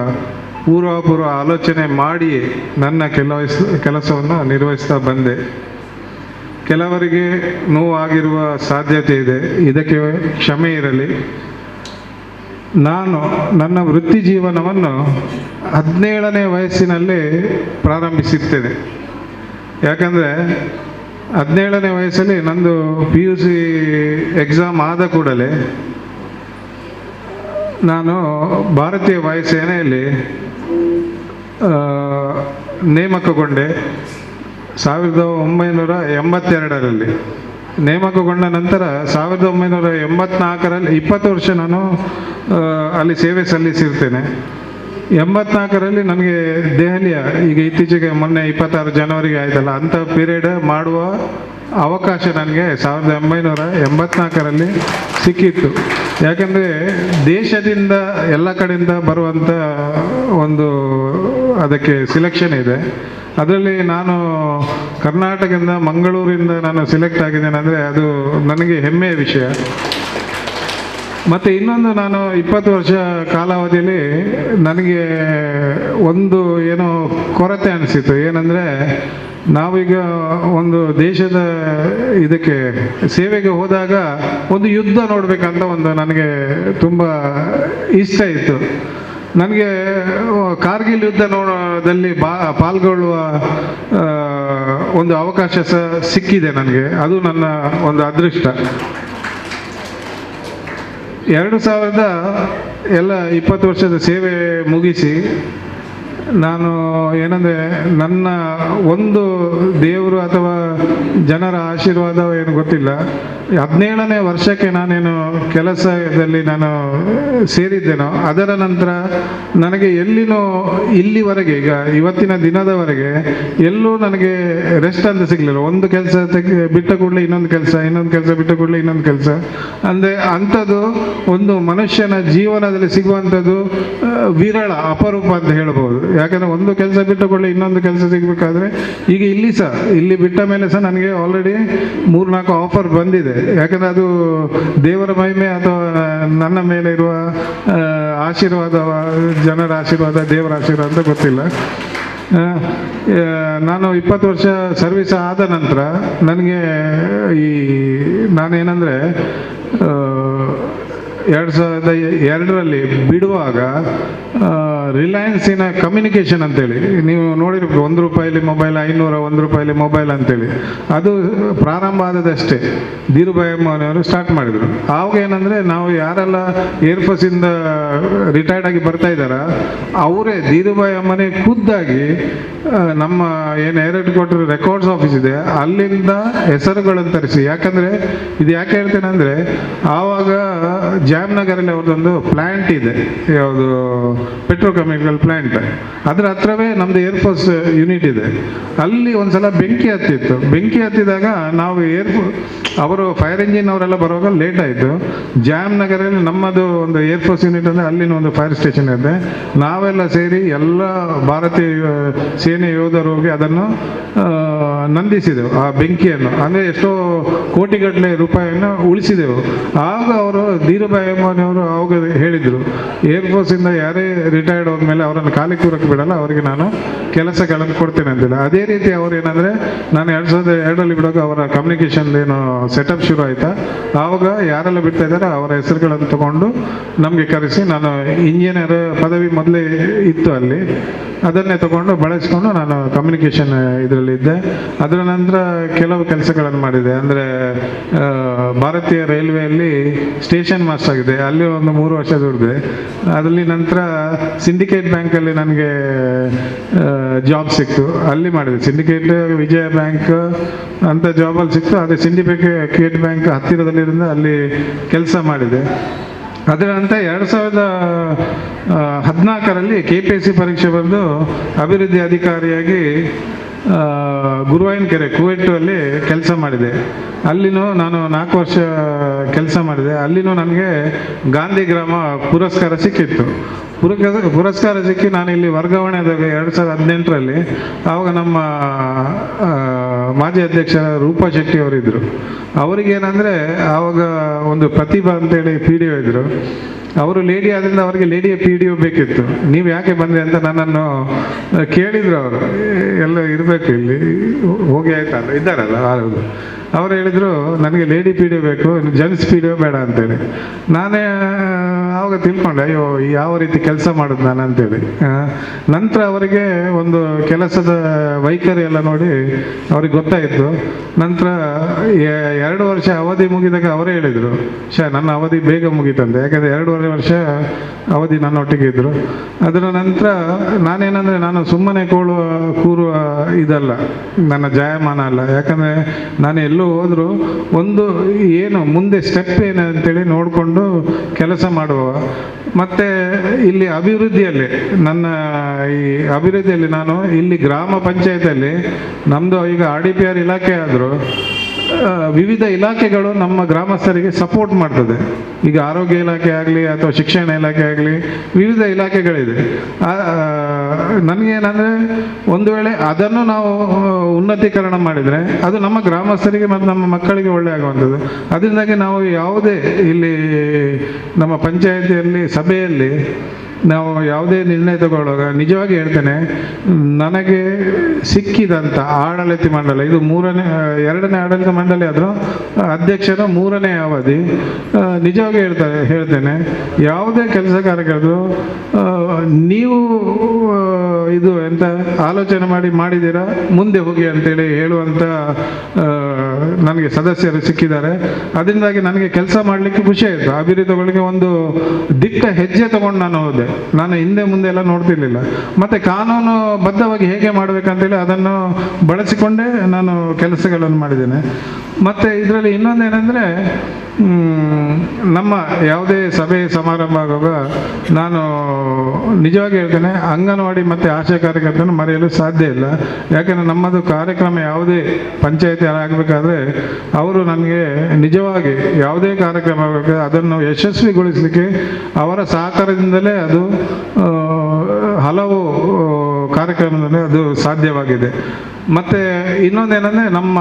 ಪೂರ್ವ ಆಲೋಚನೆ ಮಾಡಿ ನನ್ನ ಕೆಲಸವನ್ನು ನಿರ್ವಹಿಸ್ತಾ ಬಂದೆ. ಕೆಲವರಿಗೆ ನೋವಾಗಿರುವ ಸಾಧ್ಯತೆ ಇದೆ, ಇದಕ್ಕೆ ಕ್ಷಮೆ ಇರಲಿ. ನಾನು ನನ್ನ ವೃತ್ತಿ ಜೀವನವನ್ನು 17ನೇ ವಯಸ್ಸಿನಲ್ಲಿ ಪ್ರಾರಂಭಿಸುತ್ತೇನೆ. ಯಾಕಂದರೆ 17ನೇ ವಯಸ್ಸಲ್ಲಿ ನಂದು PUC ಎಕ್ಸಾಮ್ ಆದ ಕೂಡಲೇ ನಾನು ಭಾರತೀಯ ವಾಯುಸೇನೆಯಲ್ಲಿ ನೇಮಕಗೊಂಡೆ. 1982ರಲ್ಲಿ ನೇಮಕಗೊಂಡ ನಂತರ 1984ರಲ್ಲಿ 20 ವರ್ಷ ನಾನು ಅಲ್ಲಿ ಸೇವೆ ಸಲ್ಲಿಸಿರ್ತೇನೆ. 84ರಲ್ಲಿ ನನಗೆ ದೆಹಲಿಯ, ಈಗ ಇತ್ತೀಚೆಗೆ ಮೊನ್ನೆ 26 ಜನವರಿಗೆ ಆಯ್ತಲ್ಲ, ಅಂಥ ಪೀರಿಯಡ್ ಮಾಡುವ ಅವಕಾಶ ನನಗೆ 1984ರಲ್ಲಿ ಸಿಕ್ಕಿತ್ತು. ಯಾಕಂದರೆ ದೇಶದಿಂದ ಎಲ್ಲ ಕಡೆಯಿಂದ ಬರುವಂಥ ಒಂದು ಅದಕ್ಕೆ ಸಿಲೆಕ್ಷನ್ ಇದೆ. ಅದರಲ್ಲಿ ನಾನು ಕರ್ನಾಟಕದಿಂದ, ಮಂಗಳೂರಿಂದ ನಾನು ಸಿಲೆಕ್ಟ್ ಆಗಿದ್ದೇನೆ ಅಂದರೆ ಅದು ನನಗೆ ಹೆಮ್ಮೆಯ ವಿಷಯ. ಮತ್ತು ಇನ್ನೊಂದು, ನಾನು 20 ವರ್ಷ ಕಾಲಾವಧಿಯಲ್ಲಿ ನನಗೆ ಒಂದು ಏನೋ ಕೊರತೆ ಅನಿಸಿತು. ಏನಂದರೆ ನಾವೀಗ ಒಂದು ದೇಶದ ಇದಕ್ಕೆ ಸೇವೆಗೆ ಹೋದಾಗ ಒಂದು ಯುದ್ಧ ನೋಡಬೇಕಂತ ಒಂದು ನನಗೆ ತುಂಬ ಇಷ್ಟ ಇತ್ತು. ನನಗೆ ಕಾರ್ಗಿಲ್ ಯುದ್ಧ ನೋಡೋದಲ್ಲಿ ಪಾಲ್ಗೊಳ್ಳುವ ಒಂದು ಅವಕಾಶ ಸಹ ಸಿಕ್ಕಿದೆ ನನಗೆ. ಅದು ನನ್ನ ಒಂದು ಅದೃಷ್ಟ. 2000 ಎಲ್ಲ 20 ವರ್ಷದ ಸೇವೆ ಮುಗಿಸಿ ನಾನು ಏನಂದರೆ ನನ್ನ ಒಂದು ದೇವರು ಅಥವಾ ಜನರ ಆಶೀರ್ವಾದ ಏನು ಗೊತ್ತಿಲ್ಲ, 17ನೇ ವರ್ಷಕ್ಕೆ ನಾನೇನು ಕೆಲಸದಲ್ಲಿ ನಾನು ಸೇರಿದ್ದೇನೋ ಅದರ ನಂತರ ನನಗೆ ಎಲ್ಲಿನೂ ಇಲ್ಲಿವರೆಗೆ, ಈಗ ಇವತ್ತಿನ ದಿನದವರೆಗೆ ಎಲ್ಲೂ ನನಗೆ ರೆಸ್ಟ್ ಅಂತ ಸಿಗಲಿಲ್ಲ. ಒಂದು ಕೆಲಸ ಬಿಟ್ಟ ಕೂಡಲೇ ಇನ್ನೊಂದು ಕೆಲಸ, ಇನ್ನೊಂದು ಕೆಲಸ ಬಿಟ್ಟ ಕೂಡಲೇ ಇನ್ನೊಂದು ಕೆಲಸ. ಅಂದರೆ ಅಂಥದ್ದು ಒಂದು ಮನುಷ್ಯನ ಜೀವನದಲ್ಲಿ ಸಿಗುವಂಥದ್ದು ವಿರಳ, ಅಪರೂಪ ಅಂತ ಹೇಳ್ಬೋದು. ಯಾಕಂದರೆ ಒಂದು ಕೆಲಸ ಬಿಟ್ಟ ಕೂಡಲೇ ಇನ್ನೊಂದು ಕೆಲಸ ಸಿಗಬೇಕಾದ್ರೆ ಈಗ ಇಲ್ಲಿ ಬಿಟ್ಟ ಮೇಲೆ ಸಹ ನನಗೆ ಆಲ್ರೆಡಿ 3-4 ಆಫರ್ ಬಂದಿದೆ. ಯಾಕಂದರೆ ಅದು ದೇವರ ಮಹಿಮೆ ಅಥವಾ ನನ್ನ ಮೇಲೆ ಇರುವ ಆಶೀರ್ವಾದ, ಜನರ ಆಶೀರ್ವಾದ, ದೇವರ ಆಶೀರ್ವಾದ ಅಂತ ಗೊತ್ತಿಲ್ಲ. ನಾನು 20 ವರ್ಷ ಸರ್ವಿಸ್ ಆದ ನಂತರ ನನಗೆ ನಾನೇನೆಂದರೆ 2002ರಲ್ಲಿ ಬಿಡುವಾಗ ರಿಲಯನ್ಸಿನ ಕಮ್ಯುನಿಕೇಷನ್ ಅಂತೇಳಿ ನೀವು ನೋಡಿರ್ಬೇಕು, 1 ರೂಪಾಯಿಲಿ ಮೊಬೈಲ್, 500 1 ರೂಪಾಯಿಲಿ ಮೊಬೈಲ್ ಅಂತೇಳಿ. ಅದು ಪ್ರಾರಂಭ ಆದದಷ್ಟೇ, ಧೀರುಭಾಯಿ ಅಮ್ಮನವರು ಸ್ಟಾರ್ಟ್ ಮಾಡಿದರು. ಆವಾಗ ಏನಂದರೆ ನಾವು ಯಾರೆಲ್ಲ ಏರ್ಫೋರ್ಸಿಂದ ರಿಟೈರ್ಡ್ ಆಗಿ ಬರ್ತಾ ಇದ್ದಾರ ಅವರೇ ಧೀರುಭಾಯಿ ಅಮ್ಮನೇ ಖುದ್ದಾಗಿ ನಮ್ಮ ಏನು air head quarter records office ಇದೆ ಅಲ್ಲಿಂದ ಹೆಸರುಗಳನ್ನು ತರಿಸಿ. ಯಾಕಂದರೆ ಇದು ಯಾಕೆ ಹೇಳ್ತೇನೆ ಅಂದರೆ, ಆವಾಗ ಜಾಮ್ನಗರಲ್ಲಿ ಅವ್ರದ್ದೊಂದು ಪ್ಲ್ಯಾಂಟ್ ಇದೆ, ಯಾವುದು ಪೆಟ್ರೋಕೆಮಿಕಲ್ ಪ್ಲ್ಯಾಂಟ್, ಅದರ ಹತ್ರವೇ ನಮ್ಮದು ಏರ್ಫೋರ್ಸ್ ಯೂನಿಟ್ ಇದೆ. ಅಲ್ಲಿ ಒಂದ್ಸಲ ಬೆಂಕಿ ಹತ್ತಿತ್ತು. ಬೆಂಕಿ ಹತ್ತಿದಾಗ ನಾವು ಅವರು ಫೈರ್ ಇಂಜಿನ್ ಅವರೆಲ್ಲ ಬರುವಾಗ ಲೇಟ್ ಆಯಿತು. ಜಾಮ್ನಗರಲ್ಲಿ ನಮ್ಮದು ಒಂದು ಏರ್ಫೋರ್ಸ್ ಯೂನಿಟ್ ಅಂದರೆ ಅಲ್ಲಿನ ಒಂದು ಫೈರ್ ಸ್ಟೇಷನ್ ಇದೆ. ನಾವೆಲ್ಲ ಸೇರಿ ಎಲ್ಲ ಭಾರತೀಯ ಸೇನೆ ಯೋಧರು ಹೋಗಿ ಅದನ್ನು ನಂದಿಸಿದೆವು, ಆ ಬೆಂಕಿಯನ್ನು. ಅಂದರೆ ಎಷ್ಟೋ ಕೋಟಿಗಟ್ಟಲೆ ರೂಪಾಯಿಯನ್ನು ಉಳಿಸಿದೆವು. ಆಗ ಅವರು ಧೀರುಭಾಯಿ ಅಮ್ಮನವರು ಆವಾಗ ಹೇಳಿದರು, ಏರ್ಫೋರ್ಸಿಂದ ಯಾರೇ ರಿಟೈರ್ಡ್ ಹೋದ್ಮೇಲೆ ಅವರನ್ನು ಖಾಲಿ ಕೂರಕ್ಕೆ ಬಿಡಲ್ಲ, ಅವರಿಗೆ ನಾನು ಕೆಲಸಗಳನ್ನು ಕೊಡ್ತೇನೆ ಅಂತಿಲ್ಲ. ಅದೇ ರೀತಿ ಅವರು ಏನಂದರೆ, ನಾನು 2002ರಲ್ಲಿ ಬಿಡುವಾಗ ಅವರ ಕಮ್ಯುನಿಕೇಷನ್ ಏನು ಸೆಟಪ್ ಶುರು ಆಯಿತಾ, ಆವಾಗ ಯಾರೆಲ್ಲ ಬಿಡ್ತಾ ಇದ್ದಾರೆ ಅವರ ಹೆಸರುಗಳನ್ನು ತಗೊಂಡು ನಮಗೆ ಕರೆಸಿ, ನಾನು ಇಂಜಿನಿಯರ್ ಪದವಿ ಮೊದಲೇ ಇತ್ತು ಅಲ್ಲಿ, ಅದನ್ನೇ ತಗೊಂಡು ಬಳಸಿಕೊಂಡು ನಾನು ಕಮ್ಯುನಿಕೇಷನ್ ಇದರಲ್ಲಿದ್ದೆ. ಅದರ ನಂತರ ಕೆಲವು ಕೆಲಸಗಳನ್ನು ಮಾಡಿದೆ. ಅಂದರೆ ಭಾರತೀಯ ರೈಲ್ವೆಯಲ್ಲಿ ಸ್ಟೇಷನ್ ಮಾಸ್ಟರ್ ಆಗಿದೆ, ಅಲ್ಲಿ ಒಂದು 3 ವರ್ಷ ದುಡಿದೆ. ಅದರಲ್ಲಿ ನಂತರ ಸಿಂಡಿಕೇಟ್ ಬ್ಯಾಂಕಲ್ಲಿ ನನಗೆ ಜಾಬ್ ಸಿಕ್ತು, ಅಲ್ಲಿ ಮಾಡಿದೆ. ಸಿಂಡಿಕೇಟ್ ವಿಜಯ ಬ್ಯಾಂಕ್ ಅಂತ ಜಾಬಲ್ಲಿ ಸಿಕ್ತು. ಅದೇ ಸಿಂಡಿಕೇಟ್ ಬ್ಯಾಂಕ್ ಹತ್ತಿರದಲ್ಲಿರಿಂದ ಅಲ್ಲಿ ಕೆಲಸ ಮಾಡಿದೆ. ಅದರ ನಂತರ 2014ರಲ್ಲಿ KPSC ಪರೀಕ್ಷೆ ಬರೆದು ಅಭಿವೃದ್ಧಿ ಅಧಿಕಾರಿಯಾಗಿ ಗುರುವಾಯಿನಕೆರೆ ಕುವೆಟ್ಟಲ್ಲಿ ಕೆಲಸ ಮಾಡಿದೆ. ಅಲ್ಲಿನೂ ನಾನು 4 ವರ್ಷ ಕೆಲಸ ಮಾಡಿದೆ. ಅಲ್ಲಿನೂ ನನಗೆ ಗಾಂಧಿ ಗ್ರಾಮ ಪುರಸ್ಕಾರ ಸಿಕ್ಕಿತ್ತು. ಪುರಸ್ಕಾರ ಸಿಕ್ಕಿ ನಾನು ಇಲ್ಲಿ ವರ್ಗಾವಣೆ ಆದಾಗ 2018ರಲ್ಲಿ, ಆವಾಗ ನಮ್ಮ ಮಾಜಿ ಅಧ್ಯಕ್ಷ ರೂಪಾ ಶೆಟ್ಟಿ ಅವರಿದ್ದರು. ಅವರಿಗೇನೆಂದರೆ ಆವಾಗ ಒಂದು ಪ್ರತಿಭಾ ಅಂತೇಳಿ PDO ಇದ್ದರು. ಅವರು ಲೇಡಿ ಆದ್ದರಿಂದ ಅವರಿಗೆ ಲೇಡಿಯ PDO ಬೇಕಿತ್ತು. ನೀವು ಯಾಕೆ ಬಂದ್ರಿ ಅಂತ ನನ್ನನ್ನು ಕೇಳಿದರು. ಅವರು ಎಲ್ಲ ಇರಬೇಕು ಇಲ್ಲಿ, ಹೋಗಿ ಆಯ್ತಲ್ಲ, ಇದ್ದಾರಲ್ಲ ಹೌದು. ಅವರು ಹೇಳಿದರು, ನನಗೆ ಲೇಡಿ PDO ಬೇಕು, ಜೆಂಟ್ಸ್ PDO ಬೇಡ ಅಂತೇಳಿ. ನಾನೇ ಆವಾಗ ತಿಳ್ಕೊಂಡೆ, ಅಯ್ಯೋ ಯಾವ ರೀತಿ ಕೆಲಸ ಮಾಡೋದು ನಾನು ಅಂತೇಳಿ. ನಂತರ ಅವರಿಗೆ ಒಂದು ಕೆಲಸದ ವೈಖರಿ ಎಲ್ಲ ನೋಡಿ ಅವ್ರಿಗೆ ಗೊತ್ತಾಯಿತು. ನಂತರ 2 ವರ್ಷ ಅವಧಿ ಮುಗಿದಾಗ ಅವರೇ ಹೇಳಿದರು, ನನ್ನ ಅವಧಿ ಬೇಗ ಮುಗೀತಂತೆ. ಯಾಕಂದರೆ 2.5 ವರ್ಷ ಅವಧಿ ನನ್ನೊಟ್ಟಿಗೆ ಇದ್ದರು. ಅದರ ನಂತರ ನಾನೇನಂದರೆ, ನಾನು ಸುಮ್ಮನೆ ಕೂರುವ ಇದಲ್ಲ, ನನ್ನ ಜಾಯಮಾನ ಅಲ್ಲ. ಯಾಕಂದರೆ ನಾನು ಎಲ್ಲೂ ಹೋದರೂ ಒಂದು ಏನು ಮುಂದೆ ಸ್ಟೆಪ್ ಏನು ಅಂತೇಳಿ ನೋಡಿಕೊಂಡು ಕೆಲಸ ಮಾಡುವ. ಮತ್ತು ಇಲ್ಲಿ ಅಭಿವೃದ್ಧಿಯಲ್ಲಿ ನನ್ನ ಈ ಅಭಿವೃದ್ಧಿಯಲ್ಲಿ ನಾನು ಇಲ್ಲಿ ಗ್ರಾಮ ಪಂಚಾಯತಿಯಲ್ಲಿ ನಮ್ಮದು ಈಗ RDPR ಇಲಾಖೆ ಆದರೂ ವಿವಿಧ ಇಲಾಖೆಗಳು ನಮ್ಮ ಗ್ರಾಮಸ್ಥರಿಗೆ ಸಪೋರ್ಟ್ ಮಾಡ್ತದೆ. ಈಗ ಆರೋಗ್ಯ ಇಲಾಖೆ ಆಗಲಿ ಅಥವಾ ಶಿಕ್ಷಣ ಇಲಾಖೆ ಆಗಲಿ, ವಿವಿಧ ಇಲಾಖೆಗಳಿದೆ. ನನಗೇನಂದರೆ, ಒಂದು ವೇಳೆ ಅದನ್ನು ನಾವು ಉನ್ನತೀಕರಣ ಮಾಡಿದರೆ ಅದು ನಮ್ಮ ಗ್ರಾಮಸ್ಥರಿಗೆ ಮತ್ತು ನಮ್ಮ ಮಕ್ಕಳಿಗೆ ಒಳ್ಳೆ ಆಗುವಂಥದ್ದು. ಅದರಿಂದಾಗಿ ನಾವು ಯಾವುದೇ ಇಲ್ಲಿ ನಮ್ಮ ಪಂಚಾಯಿತಿಯಲ್ಲಿ ಸಭೆಯಲ್ಲಿ ನಾವು ಯಾವುದೇ ನಿರ್ಣಯ ತಗೊಳ್ಳುವಾಗ ನಿಜವಾಗಿ ಹೇಳ್ತೇನೆ, ನನಗೆ ಸಿಕ್ಕಿದಂಥ ಆಡಳಿತ ಮಂಡಳಿ, ಇದು 2ನೇ ಆಡಳಿತ ಮಂಡಳಿ ಆದರೂ ಅಧ್ಯಕ್ಷರ 3ನೇ ಅವಧಿ, ನಿಜವಾಗಿ ಹೇಳ್ತೇನೆ, ಯಾವುದೇ ಕೆಲಸ ಕಾರ್ಯಗಳು ನೀವು ಇದು ಎಂತ ಆಲೋಚನೆ ಮಾಡಿದ್ದೀರಾ, ಮುಂದೆ ಹೋಗಿ ಅಂತೇಳಿ ಹೇಳುವಂಥ ನನಗೆ ಸದಸ್ಯರು ಸಿಕ್ಕಿದ್ದಾರೆ. ಅದರಿಂದಾಗಿ ನನಗೆ ಕೆಲಸ ಮಾಡಲಿಕ್ಕೆ ಖುಷಿ ಆಯಿತು. ಅಭಿವೃದ್ಧಿಗಳಿಗೆ ಒಂದು ದಿಟ್ಟ ಹೆಜ್ಜೆ ತಗೊಂಡು ನಾನು ಹೋದೆ. ನಾನು ಹಿಂದೆ ಮುಂದೆ ಎಲ್ಲ ನೋಡ್ತಿರ್ಲಿಲ್ಲ. ಮತ್ತು ಕಾನೂನು ಬದ್ಧವಾಗಿ ಹೇಗೆ ಮಾಡಬೇಕಂತೇಳಿ ಅದನ್ನು ಬಳಸಿಕೊಂಡೇ ನಾನು ಕೆಲಸಗಳನ್ನು ಮಾಡಿದ್ದೇನೆ. ಮತ್ತು ಇದರಲ್ಲಿ ಇನ್ನೊಂದೇನೆಂದರೆ, ನಮ್ಮ ಯಾವುದೇ ಸಭೆ ಸಮಾರಂಭ ಆಗುವಾಗ ನಾನು ನಿಜವಾಗಿ ಹೇಳ್ತೇನೆ, ಅಂಗನವಾಡಿ ಮತ್ತು ಆಶಾ ಕಾರ್ಯಕರ್ತರನ್ನು ಮರೆಯಲು ಸಾಧ್ಯ ಇಲ್ಲ. ಯಾಕೆಂದರೆ ನಮ್ಮದು ಕಾರ್ಯಕ್ರಮ ಯಾವುದೇ ಪಂಚಾಯತಿ ಆಗಬೇಕಾದ್ರೆ ಅವರು ನನಗೆ ನಿಜವಾಗಿ ಯಾವುದೇ ಕಾರ್ಯಕ್ರಮ ಆಗಬೇಕು ಅದನ್ನು ಯಶಸ್ವಿಗೊಳಿಸಲಿಕ್ಕೆ ಅವರ ಸಹಕಾರದಿಂದಲೇ ಅದು ಹಲವು ಕಾರ್ಯಕ್ರಮದಲ್ಲಿ ಅದು ಸಾಧ್ಯವಾಗಿದೆ. ಮತ್ತು ಇನ್ನೊಂದೇನೆಂದರೆ ನಮ್ಮ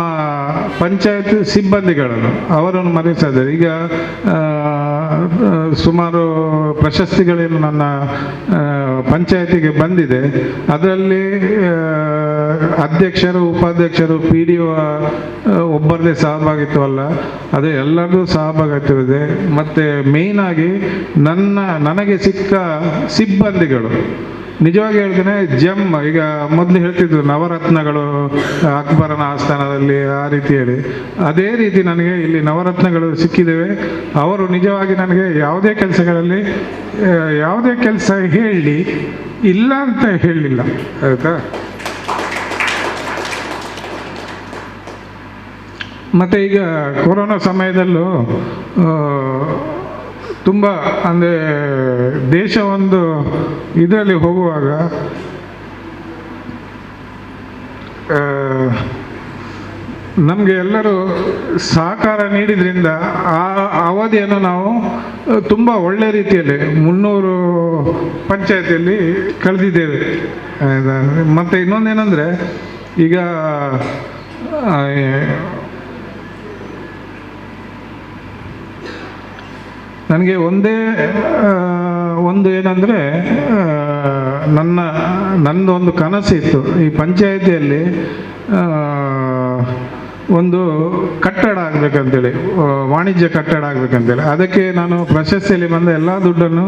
ಪಂಚಾಯತ್ ಸಿಬ್ಬಂದಿಗಳನ್ನು ಅವರನ್ನು ಮರೆಸಿದ್ದಾರೆ. ಈಗ ಸುಮಾರು ಪ್ರಶಸ್ತಿಗಳೇನು ನನ್ನ ಪಂಚಾಯತಿಗೆ ಬಂದಿದೆ, ಅದರಲ್ಲಿ ಅಧ್ಯಕ್ಷರು, ಉಪಾಧ್ಯಕ್ಷರು, PDO ಒಬ್ಬರದೇ ಸಹಭಾಗಿತ್ವ ಅಲ್ಲ, ಅದು ಎಲ್ಲರದ್ದು ಸಹಭಾಗಿತ್ವವಿದೆ. ಮತ್ತು ಮೇಯ್ನಾಗಿ ನನಗೆ ಸಿಕ್ಕ ಸಿಬ್ಬಂದಿಗಳು ನಿಜವಾಗಿ ಹೇಳ್ತೇನೆ, ಈಗ ಮೊದಲು ಹೇಳ್ತಿದ್ರು ನವರತ್ನಗಳು ಅಕ್ಬರನ ಆಸ್ಥಾನದಲ್ಲಿ ಆ ರೀತಿ ಹೇಳಿ, ಅದೇ ರೀತಿ ನನಗೆ ಇಲ್ಲಿ ನವರತ್ನಗಳು ಸಿಕ್ಕಿದ್ದೇವೆ. ಅವರು ನಿಜವಾಗಿ ನನಗೆ ಯಾವುದೇ ಕೆಲಸಗಳಲ್ಲಿ ಯಾವುದೇ ಕೆಲಸ ಹೇಳಿ ಇಲ್ಲ ಅಂತ ಹೇಳಲಿಲ್ಲ, ಆಯಿತಾ. ಮತ್ತು ಈಗ ಕೊರೋನಾ ಸಮಯದಲ್ಲೂ ತುಂಬ ಅಂದರೆ ದೇಶ ಒಂದು ಇದರಲ್ಲಿ ಹೋಗುವಾಗ ನಮಗೆ ಎಲ್ಲರೂ ಸಹಕಾರ ನೀಡಿದ್ರಿಂದ ಆ ಅವಧಿಯನ್ನು ನಾವು ತುಂಬ ಒಳ್ಳೆಯ ರೀತಿಯಲ್ಲಿ 300 ಪಂಚಾಯತಿಯಲ್ಲಿ ಕಳೆದಿದ್ದೇವೆ. ಮತ್ತು ಇನ್ನೊಂದೇನೆಂದರೆ ಈಗ ನನಗೆ ಒಂದು ಏನಂದರೆ ನಂದು ಒಂದು ಕನಸಿತ್ತು, ಈ ಪಂಚಾಯಿತಿಯಲ್ಲಿ ಒಂದು ಕಟ್ಟಡ ಆಗಬೇಕಂತೇಳಿ, ವಾಣಿಜ್ಯ ಕಟ್ಟಡ ಆಗಬೇಕಂತೇಳಿ. ಅದಕ್ಕೆ ನಾನು ಪ್ರಶಸ್ತಿಯಲ್ಲಿ ಬಂದ ಎಲ್ಲ ದುಡ್ಡನ್ನು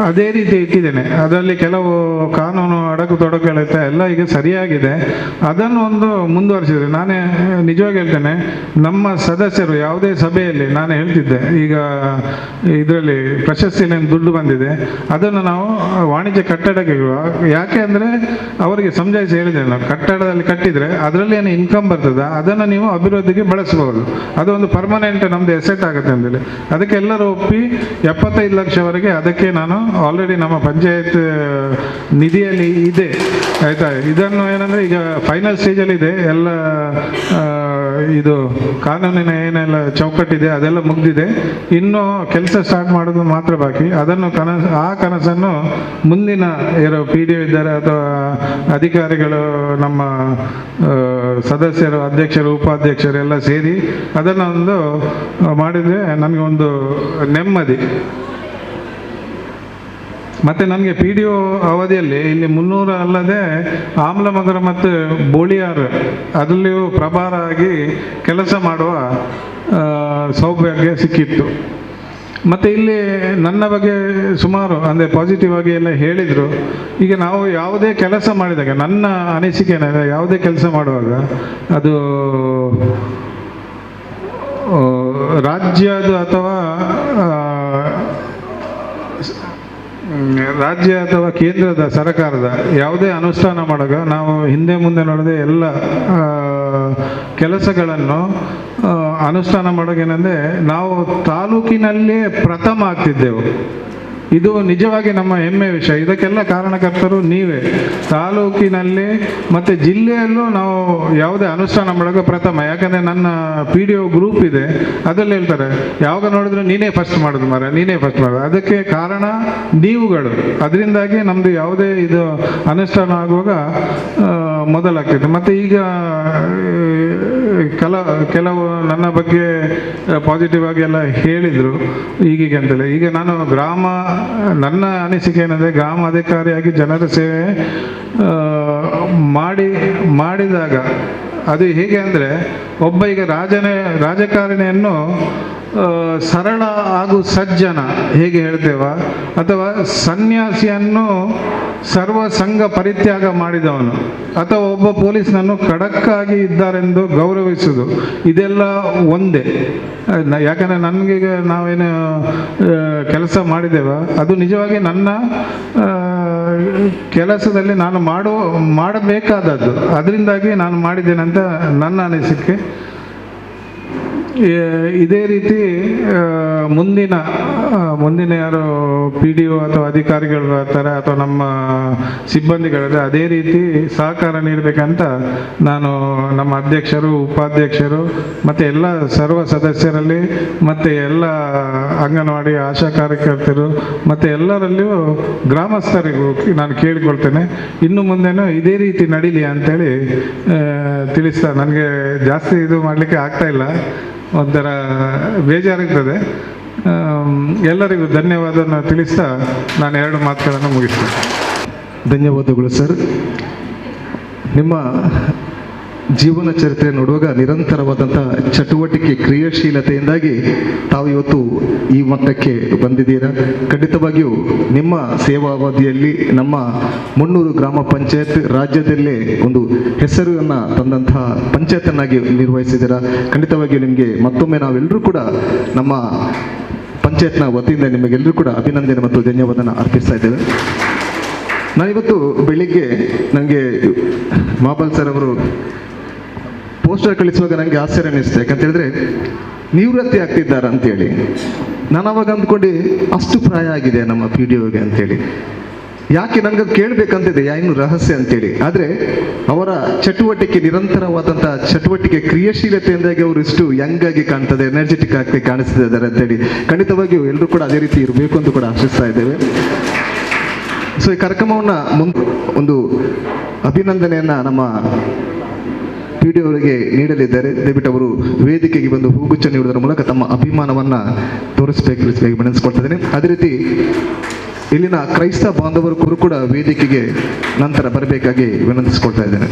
ಅದೇ ರೀತಿ ಇಟ್ಟಿದ್ದೇನೆ. ಅದರಲ್ಲಿ ಕೆಲವು ಕಾನೂನು ಅಡಕು ತೊಡಕುಗಳಿರುತ್ತೆ, ಎಲ್ಲ ಈಗ ಸರಿಯಾಗಿದೆ. ಅದನ್ನು ಒಂದು ಮುಂದುವರಿಸಿದರೆ ನಾನೇ ನಿಜವಾಗಿ ಹೇಳ್ತೇನೆ, ನಮ್ಮ ಸದಸ್ಯರು ಯಾವುದೇ ಸಭೆಯಲ್ಲಿ ನಾನು ಹೇಳ್ತಿದ್ದೆ, ಈಗ ಇದರಲ್ಲಿ ಪ್ರಶಸ್ತಿಯಲ್ಲಿ ದುಡ್ಡು ಬಂದಿದೆ, ಅದನ್ನು ನಾವು ವಾಣಿಜ್ಯ ಕಟ್ಟಡಕ್ಕೆ ಯಾಕೆ ಅಂದರೆ ಅವರಿಗೆ ಸಮಜಾಯಿಸಿ ಹೇಳಿದೆ, ನಾವು ಕಟ್ಟಡದಲ್ಲಿ ಕಟ್ಟಿದರೆ ಅದರಲ್ಲಿ ಏನು ಇನ್ಕಮ್ ಬರ್ತದೆ, ಅದನ್ನು ನೀವು ಅಭಿವೃದ್ಧಿಗೆ ಬಳಸಬಹುದು, ಅದೊಂದು ಪರ್ಮನೆಂಟ್ ನಮ್ದು ಎಸೆಟ್ ಆಗುತ್ತೆ ಅಂತೇಳಿ. ಅದಕ್ಕೆ ಎಲ್ಲರೂ ಒಪ್ಪಿ 75 ಲಕ್ಷವರೆಗೆ ಅದಕ್ಕೆ ನಾನು ಆಲ್ರೆಡಿ ನಮ್ಮ ಪಂಚಾಯತ್ ನಿಧಿಯಲ್ಲಿ ಇದೆ, ಆಯಿತಾ. ಇದನ್ನು ಏನಂದರೆ ಈಗ ಫೈನಲ್ ಸ್ಟೇಜಲ್ಲಿ ಇದೆ, ಎಲ್ಲ ಇದು ಕಾನೂನಿನ ಏನೆಲ್ಲ ಚೌಕಟ್ಟಿದೆ ಅದೆಲ್ಲ ಮುಗಿದಿದೆ, ಇನ್ನೂ ಕೆಲಸ ಸ್ಟಾರ್ಟ್ ಮಾಡೋದು ಮಾತ್ರ ಬಾಕಿ. ಅದನ್ನು ಆ ಕನಸನ್ನು ಮುಂದಿನ ಯಾರೋ PDO ಇದ್ದಾರೆ ಅಥವಾ ಅಧಿಕಾರಿಗಳು, ನಮ್ಮ ಸದಸ್ಯರು, ಅಧ್ಯಕ್ಷರು, ಉಪಾಧ್ಯಕ್ಷರು ಎಲ್ಲ ಸೇರಿ ಅದನ್ನು ಒಂದು ಮಾಡಿದರೆ ನನಗೆ ಒಂದು ನೆಮ್ಮದಿ. ಮತ್ತು ನನಗೆ PDO ಅವಧಿಯಲ್ಲಿ ಇಲ್ಲಿ 300 ಅಲ್ಲದೆ ಆಮ್ಲಮಗರ ಮತ್ತು ಬೋಳಿಯಾರ್ ಅದರಲ್ಲಿಯೂ ಪ್ರಭಾರ ಆಗಿ ಕೆಲಸ ಮಾಡುವ ಸೌಭಾಗ್ಯ ಸಿಕ್ಕಿತ್ತು. ಮತ್ತು ಇಲ್ಲಿ ನನ್ನ ಬಗ್ಗೆ ಸುಮಾರು ಅಂದರೆ ಪಾಸಿಟಿವ್ ಆಗಿ ಎಲ್ಲ ಹೇಳಿದರು. ಈಗ ನಾವು ಯಾವುದೇ ಕೆಲಸ ಮಾಡಿದಾಗ ನನ್ನ ಅನಿಸಿಕೆ ಏನಿದೆ, ಯಾವುದೇ ಕೆಲಸ ಮಾಡುವಾಗ ಅದು ರಾಜ್ಯ ಅಥವಾ ಕೇಂದ್ರದ ಸರ್ಕಾರದ ಯಾವುದೇ ಅನುಷ್ಠಾನ ಮಾಡುವಾಗ ನಾವು ಹಿಂದೆ ಮುಂದೆ ನೋಡದೆ ಎಲ್ಲ ಕೆಲಸಗಳನ್ನು ಅನುಷ್ಠಾನ ಮಾಡೋಗೇನೆಂದರೆ ನಾವು ತಾಲೂಕಿನಲ್ಲೇ ಪ್ರಥಮ ಆಗ್ತಿದ್ದೆವು. ಇದು ನಿಜವಾಗಿ ನಮ್ಮ ಹೆಮ್ಮೆ ವಿಷಯ. ಇದಕ್ಕೆಲ್ಲ ಕಾರಣಕರ್ತರು ನೀವೇ. ತಾಲೂಕಿನಲ್ಲಿ ಮತ್ತು ಜಿಲ್ಲೆಯಲ್ಲೂ ನಾವು ಯಾವುದೇ ಅನುಷ್ಠಾನ ಮಾಡೋಕೆ ಪ್ರಥಮ. ಯಾಕಂದರೆ ನನ್ನ PDO ಗ್ರೂಪ್ ಇದೆ, ಅದರಲ್ಲಿ ಹೇಳ್ತಾರೆ ಯಾವಾಗ ನೋಡಿದ್ರು ನೀನೇ ಫಸ್ಟ್ ಮಾಡೋದು ಮಾರ, ನೀನೇ ಫಸ್ಟ್ ಮಾಡೋದು. ಅದಕ್ಕೆ ಕಾರಣ ನೀವುಗಳು. ಅದರಿಂದಾಗಿ ನಮ್ಮದು ಯಾವುದೇ ಇದು ಅನುಷ್ಠಾನ ಆಗುವಾಗ ಮೊದಲಾಗ್ತಿತ್ತು. ಮತ್ತು ಈಗ ಕೆಲವು ನನ್ನ ಬಗ್ಗೆ ಪಾಸಿಟಿವ್ ಆಗಿ ಎಲ್ಲ ಹೇಳಿದರು ಈಗೀಗ ಅಂತೇಳಿ. ಈಗ ನಾನು ನನ್ನ ಅನಿಸಿಕೆ ಏನಂದರೆ ಗ್ರಾಮ ಅಧಿಕಾರಿಯಾಗಿ ಜನರ ಸೇವೆ ಮಾಡಿದಾಗ ಅದು ಹೇಗೆ ಅಂದರೆ, ಒಬ್ಬ ಈಗ ರಾಜಕಾರಣಿಯನ್ನು ಸರಳ ಹಾಗೂ ಸಜ್ಜನ ಹೇಗೆ ಹೇಳ್ತೇವ, ಅಥವಾ ಸನ್ಯಾಸಿಯನ್ನು ಸರ್ವ ಸಂಘ ಪರಿತ್ಯಾಗ ಮಾಡಿದವನು, ಅಥವಾ ಒಬ್ಬ ಪೊಲೀಸ್ನನ್ನು ಖಡಕ್ಕಾಗಿ ಇದ್ದಾರೆಂದು ಗೌರವಿಸುವುದು, ಇದೆಲ್ಲ ಒಂದೇ. ಯಾಕಂದರೆ ನನಗೀಗ ನಾವೇನು ಕೆಲಸ ಮಾಡಿದ್ದೇವ ಅದು ನಿಜವಾಗಿ ನನ್ನ ಕೆಲಸದಲ್ಲಿ ನಾನು ಮಾಡಬೇಕಾದದ್ದು, ಅದರಿಂದಾಗಿ ನಾನು ಮಾಡಿದ್ದೇನೆ ಅಂತ ನನ್ನ ಅನಿಸಿಕೆ. ಇದೇ ರೀತಿ ಮುಂದಿನ ಯಾರು ಪಿ ಡಿ ಒ ಅಥವಾ ಅಧಿಕಾರಿಗಳು ಬರ್ತಾರೆ ಅಥವಾ ನಮ್ಮ ಸಿಬ್ಬಂದಿಗಳಿದೆ ಅದೇ ರೀತಿ ಸಹಕಾರ ನೀಡಬೇಕಂತ ನಾನು ನಮ್ಮ ಅಧ್ಯಕ್ಷರು, ಉಪಾಧ್ಯಕ್ಷರು ಮತ್ತು ಎಲ್ಲ ಸರ್ವ ಸದಸ್ಯರಲ್ಲಿ ಮತ್ತು ಎಲ್ಲ ಅಂಗನವಾಡಿ ಆಶಾ ಕಾರ್ಯಕರ್ತರು ಮತ್ತು ಎಲ್ಲರಲ್ಲಿಯೂ ಗ್ರಾಮಸ್ಥರಿಗೂ ನಾನು ಕೇಳಿಕೊಳ್ತೇನೆ, ಇನ್ನು ಮುಂದೆನೂ ಇದೇ ರೀತಿ ನಡೀಲಿ ಅಂತೇಳಿ ತಿಳಿಸ್ತಾ. ನನಗೆ ಜಾಸ್ತಿ ಇದು ಮಾಡಲಿಕ್ಕೆ ಆಗ್ತಾ ಇಲ್ಲ, ಒಂಥರ ಬೇಜಾರಾಗ್ತದೆ. ಎಲ್ಲರಿಗೂ ಧನ್ಯವಾದವನ್ನು ತಿಳಿಸ್ತಾ ನಾನು 2 ಮಾತುಗಳನ್ನು ಮುಗಿಸ್ತೇನೆ. ಧನ್ಯವಾದಗಳು ಸರ್. ನಿಮ್ಮ ಜೀವನ ಚರಿತ್ರೆ ನೋಡುವಾಗ ನಿರಂತರವಾದಂಥ ಚಟುವಟಿಕೆ, ಕ್ರಿಯಾಶೀಲತೆಯಿಂದಾಗಿ ತಾವು ಇವತ್ತು ಈ ಮಟ್ಟಕ್ಕೆ ಬಂದಿದ್ದೀರಾ. ಖಂಡಿತವಾಗಿಯೂ ನಿಮ್ಮ ಸೇವಾವಧಿಯಲ್ಲಿ ನಮ್ಮ ಮುನ್ನೂರು ಗ್ರಾಮ ಪಂಚಾಯತ್ ರಾಜ್ಯದಲ್ಲೇ ಒಂದು ಹೆಸರನ್ನು ತಂದಂತಹ ಪಂಚಾಯತನ್ನಾಗಿ ನಿರ್ವಹಿಸಿದ್ದೀರಾ. ಖಂಡಿತವಾಗಿಯೂ ನಿಮಗೆ ಮತ್ತೊಮ್ಮೆ ನಾವೆಲ್ಲರೂ ಕೂಡ ನಮ್ಮ ಪಂಚಾಯತ್ನ ವತಿಯಿಂದ ನಿಮಗೆಲ್ಲರೂ ಕೂಡ ಅಭಿನಂದನೆ ಮತ್ತು ಧನ್ಯವಾದನ ಅರ್ಪಿಸ್ತಾ ಇದ್ದೇವೆ. ನಾನಿವತ್ತು ಬೆಳಿಗ್ಗೆ ನನಗೆ ಮಾಬಲ್ ಸರ್ ಅವರು ಪೋಸ್ಟರ್ ಕಳಿಸುವಾಗ ನನಗೆ ಆಶ್ಚರ್ಯ ಅನ್ನಿಸ್ತು. ಯಾಕಂತೇಳಿದ್ರೆ ನಿವೃತ್ತಿ ಆಗ್ತಿದ್ದಾರೆ ಅಂತೇಳಿ. ನಾನು ಅವಾಗ ಅಂದ್ಕೊಂಡು ಅಷ್ಟು ಪ್ರಾಯ ಆಗಿದೆ ನಮ್ಮ ಪಿ ಡಿ ಒಗೆ ಅಂತೇಳಿ. ಯಾಕೆ ನನಗೆ ಕೇಳಬೇಕಂತಿದೆ, ಏನು ರಹಸ್ಯ ಅಂತೇಳಿ. ಆದರೆ ಅವರ ಚಟುವಟಿಕೆ, ನಿರಂತರವಾದಂಥ ಚಟುವಟಿಕೆ, ಕ್ರಿಯಾಶೀಲತೆಯಿಂದಾಗಿ ಅವರು ಇಷ್ಟು ಯಂಗ್ ಆಗಿ ಕಾಣ್ತದೆ, ಎನರ್ಜೆಟಿಕ್ ಆಗಿ ಕಾಣಿಸ್ತಿದ್ದಾರೆ ಅಂತೇಳಿ. ಖಂಡಿತವಾಗಿಯೂ ಎಲ್ಲರೂ ಕೂಡ ಅದೇ ರೀತಿ ಇರಬೇಕು ಅಂತ ಕೂಡ ಆಶಿಸ್ತಾ ಇದ್ದೇವೆ. ಸೊ ಈ ಕಾರ್ಯಕ್ರಮವನ್ನು ಒಂದು ಅಭಿನಂದನೆಯನ್ನು ನಮ್ಮ ಪಿ ಡಿ ಅವರಿಗೆ ನೀಡಲಿದ್ದಾರೆ. ದಯವಿಟ್ಟು ಅವರು ವೇದಿಕೆಗೆ ಬಂದು ಹೂಗುಚ್ಛ ನೀಡುವುದರ ಮೂಲಕ ತಮ್ಮ ಅಭಿಮಾನವನ್ನು ತೋರಿಸಬೇಕು ವಿನಂತಿಸಿಕೊಳ್ತಿದ್ದೇನೆ. ಅದೇ ರೀತಿ ಇಲ್ಲಿನ ಕ್ರೈಸ್ತ ಬಾಂಧವರು ಕೂಡ ವೇದಿಕೆಗೆ ನಂತರ ಬರಬೇಕಾಗಿ ವಿನಂತಿಸಿಕೊಳ್ತಾ ಇದ್ದೇನೆ.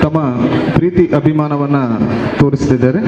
ತಮ್ಮ ಪ್ರೀತಿ ಅಭಿಮಾನವನ್ನು ತೋರಿಸ್ತಿದ್ದಾರೆ.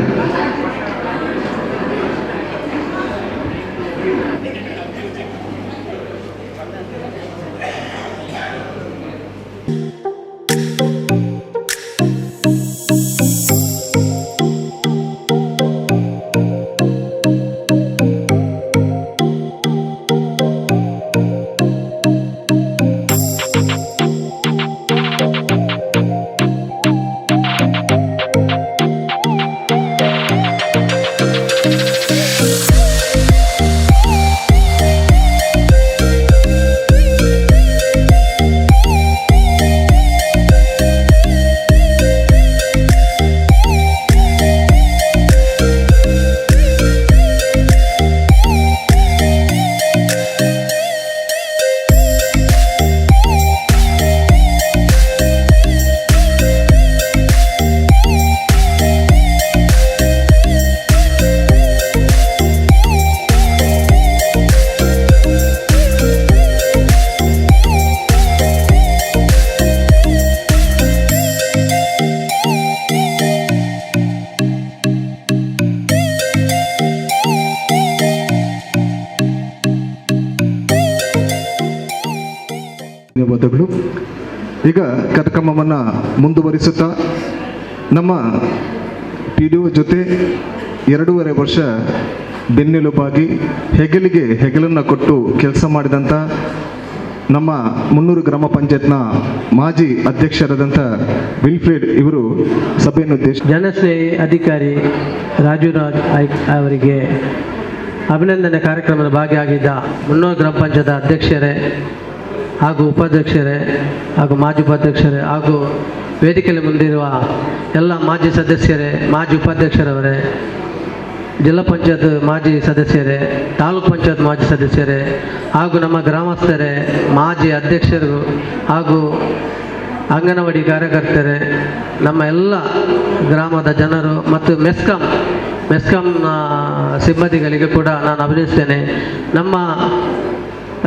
ಧನ್ಯವಾದಗಳು. ಈಗ ಕಾರ್ಯಕ್ರಮವನ್ನು ಮುಂದುವರಿಸುತ್ತಾ ನಮ್ಮ ಪಿ ಡಿ ಒ ಜೊತೆ 2.5 ವರ್ಷ ಬೆನ್ನೆಲುಬಾಗಿ ಹೆಗಲಿಗೆ ಹೆಗಲನ್ನು ಕೊಟ್ಟು ಕೆಲಸ ಮಾಡಿದಂಥ ನಮ್ಮ ಮುನ್ನೂರು ಗ್ರಾಮ ಪಂಚಾಯತ್ನ ಮಾಜಿ ಅಧ್ಯಕ್ಷರಾದಂಥ ವಿಲ್ಫ್ರೆಡ್ ಇವರು ಸಭೆಯನ್ನು ಜನಸ್ನೇಹಿ ಅಧಿಕಾರಿ ರಾಜೀವ್ ರಾಜ್ ಅವರಿಗೆ ಅಭಿನಂದನೆ ಕಾರ್ಯಕ್ರಮದ ಭಾಗಿಯಾಗಿದ್ದ ಮುನ್ನೂರು ಗ್ರಾಮ ಪಂಚಾಯತ್ ಅಧ್ಯಕ್ಷರೇ ಹಾಗೂ ಉಪಾಧ್ಯಕ್ಷರೇ ಹಾಗೂ ಮಾಜಿ ಉಪಾಧ್ಯಕ್ಷರೇ ಹಾಗೂ ವೇದಿಕೆಯಲ್ಲಿ ಮುಂದಿರುವ ಎಲ್ಲ ಮಾಜಿ ಸದಸ್ಯರೇ, ಮಾಜಿ ಉಪಾಧ್ಯಕ್ಷರವರೇ, ಜಿಲ್ಲಾ ಪಂಚಾಯತ್ ಮಾಜಿ ಸದಸ್ಯರೇ, ತಾಲೂಕು ಪಂಚಾಯತ್ ಮಾಜಿ ಸದಸ್ಯರೇ ಹಾಗೂ ನಮ್ಮ ಗ್ರಾಮಸ್ಥರೇ, ಮಾಜಿ ಅಧ್ಯಕ್ಷರು ಹಾಗೂ ಅಂಗನವಾಡಿ ಕಾರ್ಯಕರ್ತರೇ, ನಮ್ಮ ಎಲ್ಲ ಗ್ರಾಮದ ಜನರು ಮತ್ತು ಮೆಸ್ಕಾಂನ ಸಿಬ್ಬಂದಿಗಳಿಗೆ ಕೂಡ ನಾನು ಅಭಿನಂದಿಸ್ತೇನೆ. ನಮ್ಮ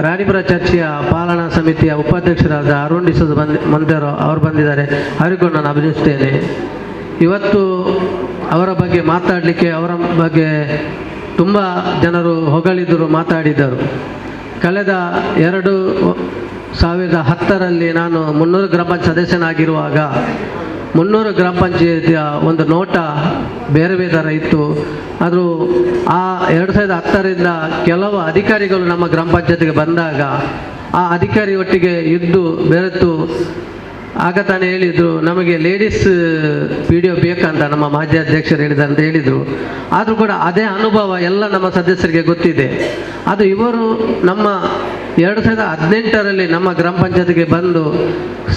ರಾಣಿಪುರ ಚರ್ಚಿಯ ಪಾಲನಾ ಸಮಿತಿಯ ಉಪಾಧ್ಯಕ್ಷರಾದ ಅರುಣ್ ಡಿಸೋಜ ಮಂದಿರೋ ಅವರು ಬಂದಿದ್ದಾರೆ, ಅವರಿಗೂ ನಾನು ಅಭಿನಂದಿಸ್ತೇನೆ. ಇವತ್ತು ಅವರ ಬಗ್ಗೆ ಮಾತಾಡಲಿಕ್ಕೆ, ಅವರ ಬಗ್ಗೆ ತುಂಬ ಜನರು ಹೊಗಳಿದರು, ಮಾತಾಡಿದರು. ಕಳೆದ 2 2010ರಲ್ಲಿ ನಾನು 300 ಗ್ರಾಮ ಪಂಚಾಯತ್ ಸದಸ್ಯನಾಗಿರುವಾಗ 300 ಗ್ರಾಮ ಪಂಚಾಯತಿಯ ಒಂದು ನೋಟ ಬೇರೆ ಬೇರೆ ಥರ ಇತ್ತು. ಅದು ಆ 2010ರಿಂದ ಕೆಲವು ಅಧಿಕಾರಿಗಳು ನಮ್ಮ ಗ್ರಾಮ ಪಂಚಾಯತಿಗೆ ಬಂದಾಗ ಆ ಅಧಿಕಾರಿ ಒಟ್ಟಿಗೆ ಇದ್ದು ಬೆರೆತು ಆಗ ತಾನೇ ಹೇಳಿದರು, ನಮಗೆ ಲೇಡೀಸ್ ಪಿ ಡಿ ಒ ಬೇಕಂತ ನಮ್ಮ ಮಾಜಿ ಅಧ್ಯಕ್ಷರು ಹೇಳಿದಂತ ಹೇಳಿದರು. ಆದರೂ ಕೂಡ ಅದೇ ಅನುಭವ ಎಲ್ಲ ನಮ್ಮ ಸದಸ್ಯರಿಗೆ ಗೊತ್ತಿದೆ. ಅದು ಇವರು ನಮ್ಮ 2018ರಲ್ಲಿ ನಮ್ಮ ಗ್ರಾಮ ಪಂಚಾಯತಿಗೆ ಬಂದು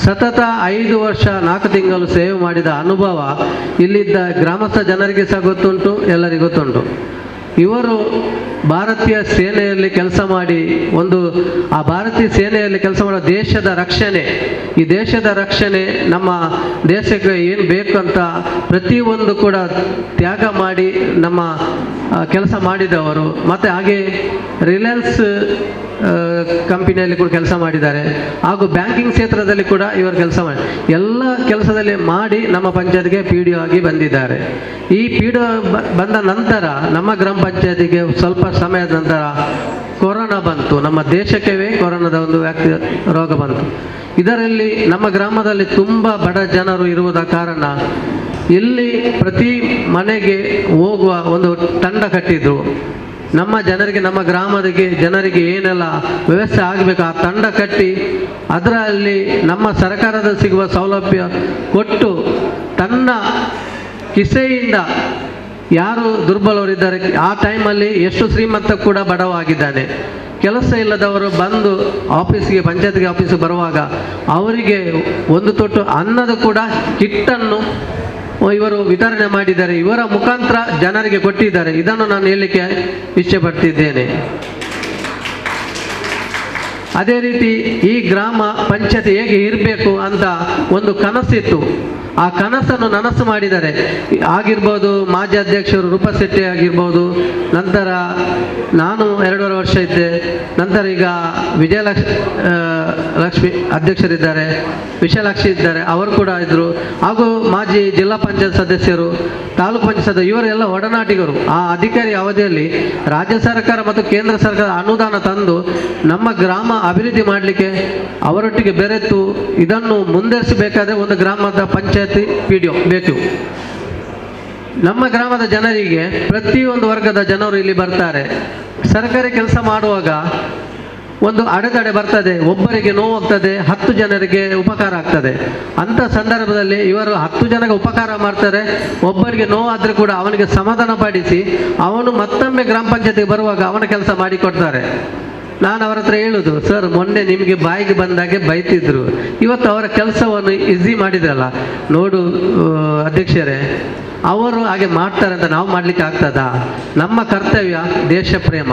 ಸತತ 5 ವರ್ಷ 4 ತಿಂಗಳು ಸೇವೆ ಮಾಡಿದ ಅನುಭವ ಇಲ್ಲಿದ್ದ ಗ್ರಾಮಸ್ಥ ಜನರಿಗೆ ಸಹ ಗೊತ್ತುಂಟು, ಎಲ್ಲರಿಗೂ ಗೊತ್ತುಂಟು. ಇವರು ಭಾರತೀಯ ಸೇನೆಯಲ್ಲಿ ಕೆಲಸ ಮಾಡಿ ಆ ಭಾರತೀಯ ಸೇನೆಯಲ್ಲಿ ಕೆಲಸ ಮಾಡೋ ದೇಶದ ರಕ್ಷಣೆ, ಈ ದೇಶದ ರಕ್ಷಣೆ ನಮ್ಮ ದೇಶಕ್ಕೆ ಏನು ಬೇಕು ಅಂತ ಪ್ರತಿಯೊಂದು ಕೂಡ ತ್ಯಾಗ ಮಾಡಿ ನಮ್ಮ ಕೆಲಸ ಮಾಡಿದವರು. ಮತ್ತು ಹಾಗೆ ರಿಲಯನ್ಸ್ ಕಂಪನಿಯಲ್ಲಿ ಕೂಡ ಕೆಲಸ ಮಾಡಿದ್ದಾರೆ, ಹಾಗೂ ಬ್ಯಾಂಕಿಂಗ್ ಕ್ಷೇತ್ರದಲ್ಲಿ ಕೂಡ ಇವರು ಕೆಲಸ ಮಾಡಿ ಎಲ್ಲ ಕೆಲಸದಲ್ಲಿ ಮಾಡಿ ನಮ್ಮ ಪಂಚಾಯತ್ಗೆ ಪಿ ಡಿ ಒ ಆಗಿ ಬಂದಿದ್ದಾರೆ. ಈ ಪಿ ಡಿ ಒ ಬಂದ ನಂತರ ನಮ್ಮ ಗ್ರಾಮ ಪಂಚಾಯತಿಗೆ ಸ್ವಲ್ಪ ಸಮಯದ ನಂತರ ಕೊರೋನಾ ಬಂತು. ನಮ್ಮ ದೇಶಕ್ಕೆ ಕೊರೋನಾದ ಒಂದು ರೋಗ ಬಂತು. ಇದರಲ್ಲಿ ನಮ್ಮ ಗ್ರಾಮದಲ್ಲಿ ತುಂಬ ಬಡ ಜನರು ಇರುವುದ ಕಾರಣ ಇಲ್ಲಿ ಪ್ರತಿ ಮನೆಗೆ ಹೋಗುವ ಒಂದು ತಂಡ ಕಟ್ಟಿದ್ರು. ನಮ್ಮ ಜನರಿಗೆ, ನಮ್ಮ ಗ್ರಾಮದಿಗೆ ಜನರಿಗೆ ಏನೆಲ್ಲ ವ್ಯವಸ್ಥೆ ಆಗಬೇಕು ಆ ತಂಡ ಕಟ್ಟಿ ಅದರಲ್ಲಿ ನಮ್ಮ ಸರ್ಕಾರದ ಸಿಗುವ ಸೌಲಭ್ಯ ಕೊಟ್ಟು ತನ್ನ ಕಿಸೆಯಿಂದ ಯಾರು ದುರ್ಬಲವರಿದ್ದಾರೆ ಆ ಟೈಮಲ್ಲಿ ಎಷ್ಟು ಶ್ರೀಮಂತ ಕೂಡ ಬಡವಾಗಿದ್ದಾನೆ, ಕೆಲಸ ಇಲ್ಲದವರು ಬಂದು ಆಫೀಸ್ಗೆ ಪಂಚಾಯತ್ಗೆ ಆಫೀಸ್ಗೆ ಬರುವಾಗ ಅವರಿಗೆ ಒಂದು ತೊಟ್ಟು ಅನ್ನದ ಕೂಡ ಕಿಟ್ಟನ್ನು ಇವರು ವಿತರಣೆ ಮಾಡಿದ್ದಾರೆ. ಇವರ ಮುಖಾಂತರ ಜನರಿಗೆ ಕೊಟ್ಟಿದ್ದಾರೆ. ಇದನ್ನು ನಾನು ಹೇಳಲಿಕ್ಕೆ ಇಷ್ಟಪಡ್ತಿದ್ದೇನೆ. ಅದೇ ರೀತಿ ಈ ಗ್ರಾಮ ಪಂಚಾಯತ್ ಹೇಗೆ ಇರಬೇಕು ಅಂತ ಒಂದು ಕನಸಿತ್ತು. ಆ ಕನಸನ್ನು ನನಸು ಮಾಡಿದ್ದಾರೆ. ಆಗಿರ್ಬೋದು ಮಾಜಿ ಅಧ್ಯಕ್ಷರು ರೂಪಶೆಟ್ಟಿ ಆಗಿರ್ಬೋದು, ನಂತರ ನಾನು 2.5 ವರ್ಷ ಇದ್ದೆ, ನಂತರ ಈಗ ಲಕ್ಷ್ಮಿ ಅಧ್ಯಕ್ಷರಿದ್ದಾರೆ, ವಿಶಾಲಾಕ್ಷಿ ಇದ್ದಾರೆ, ಅವರು ಕೂಡ ಇದ್ದರು, ಹಾಗೂ ಮಾಜಿ ಜಿಲ್ಲಾ ಪಂಚಾಯತ್ ಸದಸ್ಯರು, ತಾಲೂಕು ಪಂಚಾಯತ್ ಇವರೆಲ್ಲ ಒಡನಾಟಿಗರು. ಆ ಅಧಿಕಾರಿ ಅವಧಿಯಲ್ಲಿ ರಾಜ್ಯ ಸರ್ಕಾರ ಮತ್ತು ಕೇಂದ್ರ ಸರ್ಕಾರ ಅನುದಾನ ತಂದು ನಮ್ಮ ಗ್ರಾಮ ಅಭಿವೃದ್ಧಿ ಮಾಡಲಿಕ್ಕೆ ಅವರೊಟ್ಟಿಗೆ ಬೆರೆತು ಇದನ್ನು ಮುಂದುವರಿಸಬೇಕಾದ್ರೆ ಒಂದು ಗ್ರಾಮದ ಪಂಚಾಯತಿ ಪಿ ಡಿ ಒ ಬೇಕು. ನಮ್ಮ ಗ್ರಾಮದ ಜನರಿಗೆ ಪ್ರತಿಯೊಂದು ವರ್ಗದ ಜನರು ಇಲ್ಲಿ ಬರ್ತಾರೆ. ಸರ್ಕಾರಿ ಕೆಲಸ ಮಾಡುವಾಗ ಒಂದು ಅಡೆತಡೆ ಬರ್ತದೆ, ಒಬ್ಬರಿಗೆ ನೋವಾಗ್ತದೆ, 10 ಜನರಿಗೆ ಉಪಕಾರ ಆಗ್ತದೆ. ಅಂಥ ಸಂದರ್ಭದಲ್ಲಿ ಇವರು 10 ಜನಕ್ಕೆ ಉಪಕಾರ ಮಾಡ್ತಾರೆ. ಒಬ್ಬರಿಗೆ ನೋವಾದರೂ ಕೂಡ ಅವನಿಗೆ ಸಮಾಧಾನ ಪಡಿಸಿ ಅವನು ಮತ್ತೊಮ್ಮೆ ಗ್ರಾಮ ಪಂಚಾಯತಿಗೆ ಬರುವಾಗ ಅವನ ಕೆಲಸ ಮಾಡಿಕೊಡ್ತಾರೆ. ನಾನು ಅವರ ಹತ್ರ ಹೇಳುದು, ಸರ್ ಮೊನ್ನೆ ನಿಮಗೆ ಬಾಯಿಗೆ ಬಂದಾಗೆ ಬೈತಿದ್ರು, ಇವತ್ತು ಅವರ ಕೆಲಸವನ್ನು ಈಸಿ ಮಾಡಿದ್ರಲ್ಲ, ನೋಡು ಅಧ್ಯಕ್ಷರೇ ಅವರು ಹಾಗೆ ಮಾಡ್ತಾರೆ ಅಂತ ನಾವು ಮಾಡಲಿಕ್ಕೆ ಆಗ್ತದಾ? ನಮ್ಮ ಕರ್ತವ್ಯ ದೇಶ ಪ್ರೇಮ.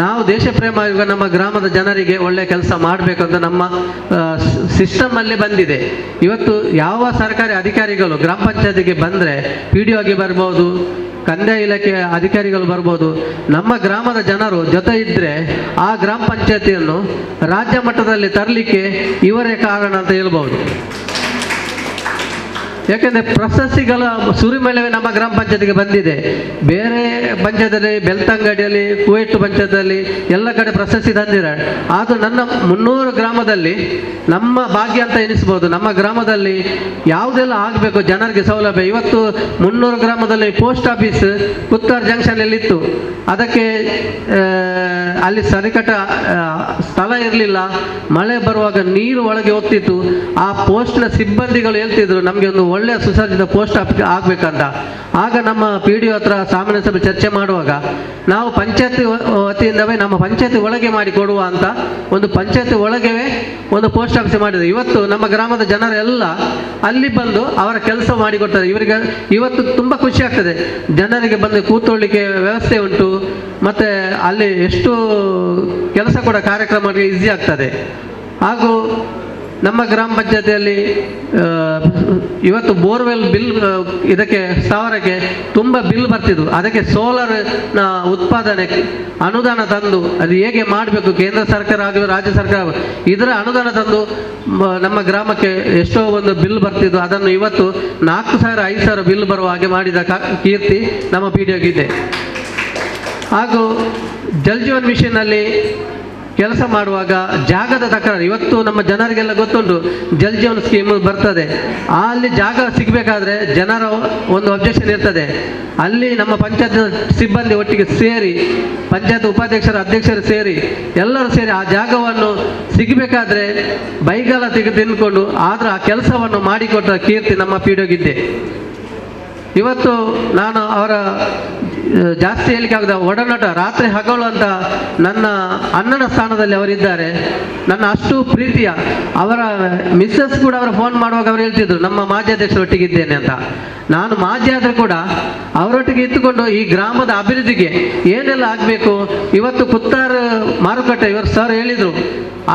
ನಾವು ದೇಶ ಪ್ರೇಮ ಈಗ ನಮ್ಮ ಗ್ರಾಮದ ಜನರಿಗೆ ಒಳ್ಳೆ ಕೆಲಸ ಮಾಡಬೇಕು ಅಂತ ನಮ್ಮ ಸಿಸ್ಟಮಲ್ಲಿ ಬಂದಿದೆ. ಇವತ್ತು ಯಾವ ಸರ್ಕಾರಿ ಅಧಿಕಾರಿಗಳು ಗ್ರಾಮ ಪಂಚಾಯತಿಗೆ ಬಂದರೆ ಪಿ ಡಿ ಒ ಆಗಿ ಬರ್ಬೋದು, ಕಂದಾಯ ಇಲಾಖೆಯ ಅಧಿಕಾರಿಗಳು ಬರ್ಬೋದು, ನಮ್ಮ ಗ್ರಾಮದ ಜನರು ಜೊತೆ ಇದ್ದರೆ ಆ ಗ್ರಾಮ ಪಂಚಾಯತಿಯನ್ನು ರಾಜ್ಯ ಮಟ್ಟದಲ್ಲಿ ತರಲಿಕ್ಕೆ ಇವರೇ ಕಾರಣ ಅಂತ ಹೇಳ್ಬೋದು. ಯಾಕೆಂದರೆ ಪ್ರಶಸ್ತಿಗಳ ಸುರಿಮಳೆವೇ ನಮ್ಮ ಗ್ರಾಮ ಪಂಚಾಯತಿಗೆ ಬಂದಿದೆ. ಬೇರೆ ಪಂಚಾಯತಲ್ಲಿ, ಬೆಳ್ತಂಗಡಿಯಲ್ಲಿ, ಕುವೆಟ್ ಪಂಚಾಯತಲ್ಲಿ ಎಲ್ಲ ಕಡೆ ಪ್ರಶಸ್ತಿ ತಂದಿದ್ದಾರೆ. ಆದರೂ ನನ್ನ 300 ಗ್ರಾಮದಲ್ಲಿ ನಮ್ಮ ಭಾಗ್ಯ ಅಂತ ಎನಿಸ್ಬೋದು. ನಮ್ಮ ಗ್ರಾಮದಲ್ಲಿ ಯಾವುದೆಲ್ಲ ಆಗಬೇಕು ಜನರಿಗೆ ಸೌಲಭ್ಯ. ಇವತ್ತು 300 ಗ್ರಾಮದಲ್ಲಿ ಪೋಸ್ಟ್ ಆಫೀಸ್ ಪುತ್ತೂರು ಜಂಕ್ಷನಲ್ಲಿ ಇತ್ತು, ಅದಕ್ಕೆ ಅಲ್ಲಿ ಸರಿಕಟ ಸ್ಥಳ ಇರಲಿಲ್ಲ. ಮಳೆ ಬರುವಾಗ ನೀರು ಒಳಗೆ ಹೋಗ್ತಿತ್ತು. ಆ ಪೋಸ್ಟ್ನ ಸಿಬ್ಬಂದಿಗಳು ಹೇಳ್ತಿದ್ರು, ನಮಗೆ ಒಂದು ಒಳ್ಳೆಯ ಸುಸಜ್ಜಿತ ಪೋಸ್ಟ್ ಆಫೀಸ್ ಆಗಬೇಕಂತ. ಆಗ ನಮ್ಮ ಪಿ ಡಿ ಒ ಹತ್ರ ಸಾಮಾನ್ಯ ಸಭೆ ಚರ್ಚೆ ಮಾಡುವಾಗ ನಾವು ಪಂಚಾಯತಿ ವತಿಯಿಂದವೇ ನಮ್ಮ ಪಂಚಾಯತಿ ಒಳಗೆ ಮಾಡಿ ಕೊಡುವ ಅಂತ ಒಂದು ಪಂಚಾಯತಿ ಒಳಗೆ ಒಂದು ಪೋಸ್ಟ್ ಆಫೀಸ್ ಮಾಡಿದ್ರು. ಇವತ್ತು ನಮ್ಮ ಗ್ರಾಮದ ಜನರೆಲ್ಲ ಅಲ್ಲಿ ಬಂದು ಅವರ ಕೆಲಸ ಮಾಡಿಕೊಡ್ತಾರೆ. ಇವರಿಗೆ ಇವತ್ತು ತುಂಬ ಖುಷಿ ಆಗ್ತದೆ. ಜನರಿಗೆ ಬಂದು ಕೂತ್ಕೊಳ್ಳಿಕ್ಕೆ ವ್ಯವಸ್ಥೆ ಉಂಟು, ಮತ್ತು ಅಲ್ಲಿ ಎಷ್ಟು ಕೆಲಸ ಕೂಡ ಕಾರ್ಯಕ್ರಮಕ್ಕೆ ಈಸಿ ಆಗ್ತದೆ. ಹಾಗೂ ನಮ್ಮ ಗ್ರಾಮ ಪಂಚಾಯತಿಯಲ್ಲಿ ಇವತ್ತು ಬೋರ್ವೆಲ್ ಬಿಲ್ ಇದಕ್ಕೆ ಸಾವಿರಕ್ಕೆ ತುಂಬ ಬಿಲ್ ಬರ್ತಿದ್ವು. ಅದಕ್ಕೆ ಸೋಲಾರ್ನ ಉತ್ಪಾದನೆ ಅನುದಾನ ತಂದು ಅದು ಹೇಗೆ ಮಾಡಬೇಕು, ಕೇಂದ್ರ ಸರ್ಕಾರ ಆಗಲಿ ರಾಜ್ಯ ಸರ್ಕಾರ ಇದರ ಅನುದಾನ ತಂದು ನಮ್ಮ ಗ್ರಾಮಕ್ಕೆ ಎಷ್ಟೋ ಒಂದು ಬಿಲ್ ಬರ್ತಿದ್ದು, ಅದನ್ನು ಇವತ್ತು 4,000 5,000 ಬಿಲ್ ಬರುವ ಹಾಗೆ ಮಾಡಿದ ಕೀರ್ತಿ ನಮ್ಮ ಪಿ ಡಿ ಒಗಿದೆ. ಹಾಗೂ ಜಲ್ ಜೀವನ್ ಮಿಷನ್ನಲ್ಲಿ ಕೆಲಸ ಮಾಡುವಾಗ ಜಾಗದ ತಕರಾರು. ಇವತ್ತು ನಮ್ಮ ಜನರಿಗೆಲ್ಲ ಗೊತ್ತುಂಟು ಜಲ್ ಜೀವನ್ ಸ್ಕೀಮ್ ಬರ್ತದೆ, ಅಲ್ಲಿ ಜಾಗ ಸಿಗಬೇಕಾದ್ರೆ ಜನರ ಒಂದು ಅಬ್ಜೆಕ್ಷನ್ ಇರ್ತದೆ. ಅಲ್ಲಿ ನಮ್ಮ ಪಂಚಾಯತ್ ಸಿಬ್ಬಂದಿ ಒಟ್ಟಿಗೆ ಸೇರಿ, ಪಂಚಾಯತ್ ಉಪಾಧ್ಯಕ್ಷರು ಅಧ್ಯಕ್ಷರು ಸೇರಿ ಎಲ್ಲರೂ ಸೇರಿ ಆ ಜಾಗವನ್ನು ಸಿಗಬೇಕಾದ್ರೆ ಬೈಗಾಲ ತಿನ್ಕೊಂಡು ಆದ್ರೆ ಆ ಕೆಲಸವನ್ನು ಮಾಡಿಕೊಟ್ಟ ಕೀರ್ತಿ ನಮ್ಮ ಪಿಡಿಒಗಿದ್ದೆ. ಇವತ್ತು ನಾನು ಅವರ ಜಾಸ್ತಿ ಹೇಳಿಕೆ ಆಗದ ಒಡನಾಟ, ರಾತ್ರಿ ಹಗಲು ಅಂತ ನನ್ನ ಅಣ್ಣನ ಸ್ಥಾನದಲ್ಲಿ ಅವರಿದ್ದಾರೆ. ನನ್ನ ಅಷ್ಟು ಪ್ರೀತಿಯ ಅವರ ಮಿಸ್ಸಸ್ ಕೂಡ ಅವರ ಫೋನ್ ಮಾಡುವಾಗ ಅವರು ಹೇಳ್ತಿದ್ರು ನಮ್ಮ ಮಾಜಿ ಅಧ್ಯಕ್ಷರೊಟ್ಟಿಗಿದ್ದೇನೆ ಅಂತ. ನಾನು ಮಾಜಿ ಆದರೂ ಕೂಡ ಅವರೊಟ್ಟಿಗೆ ಇತ್ತುಕೊಂಡು ಈ ಗ್ರಾಮದ ಅಭಿವೃದ್ಧಿಗೆ ಏನೆಲ್ಲ ಆಗಬೇಕು. ಇವತ್ತು ಕುತ್ತಾರು ಮಾರುಕಟ್ಟೆ ಇವರು ಸರ್ ಹೇಳಿದರು,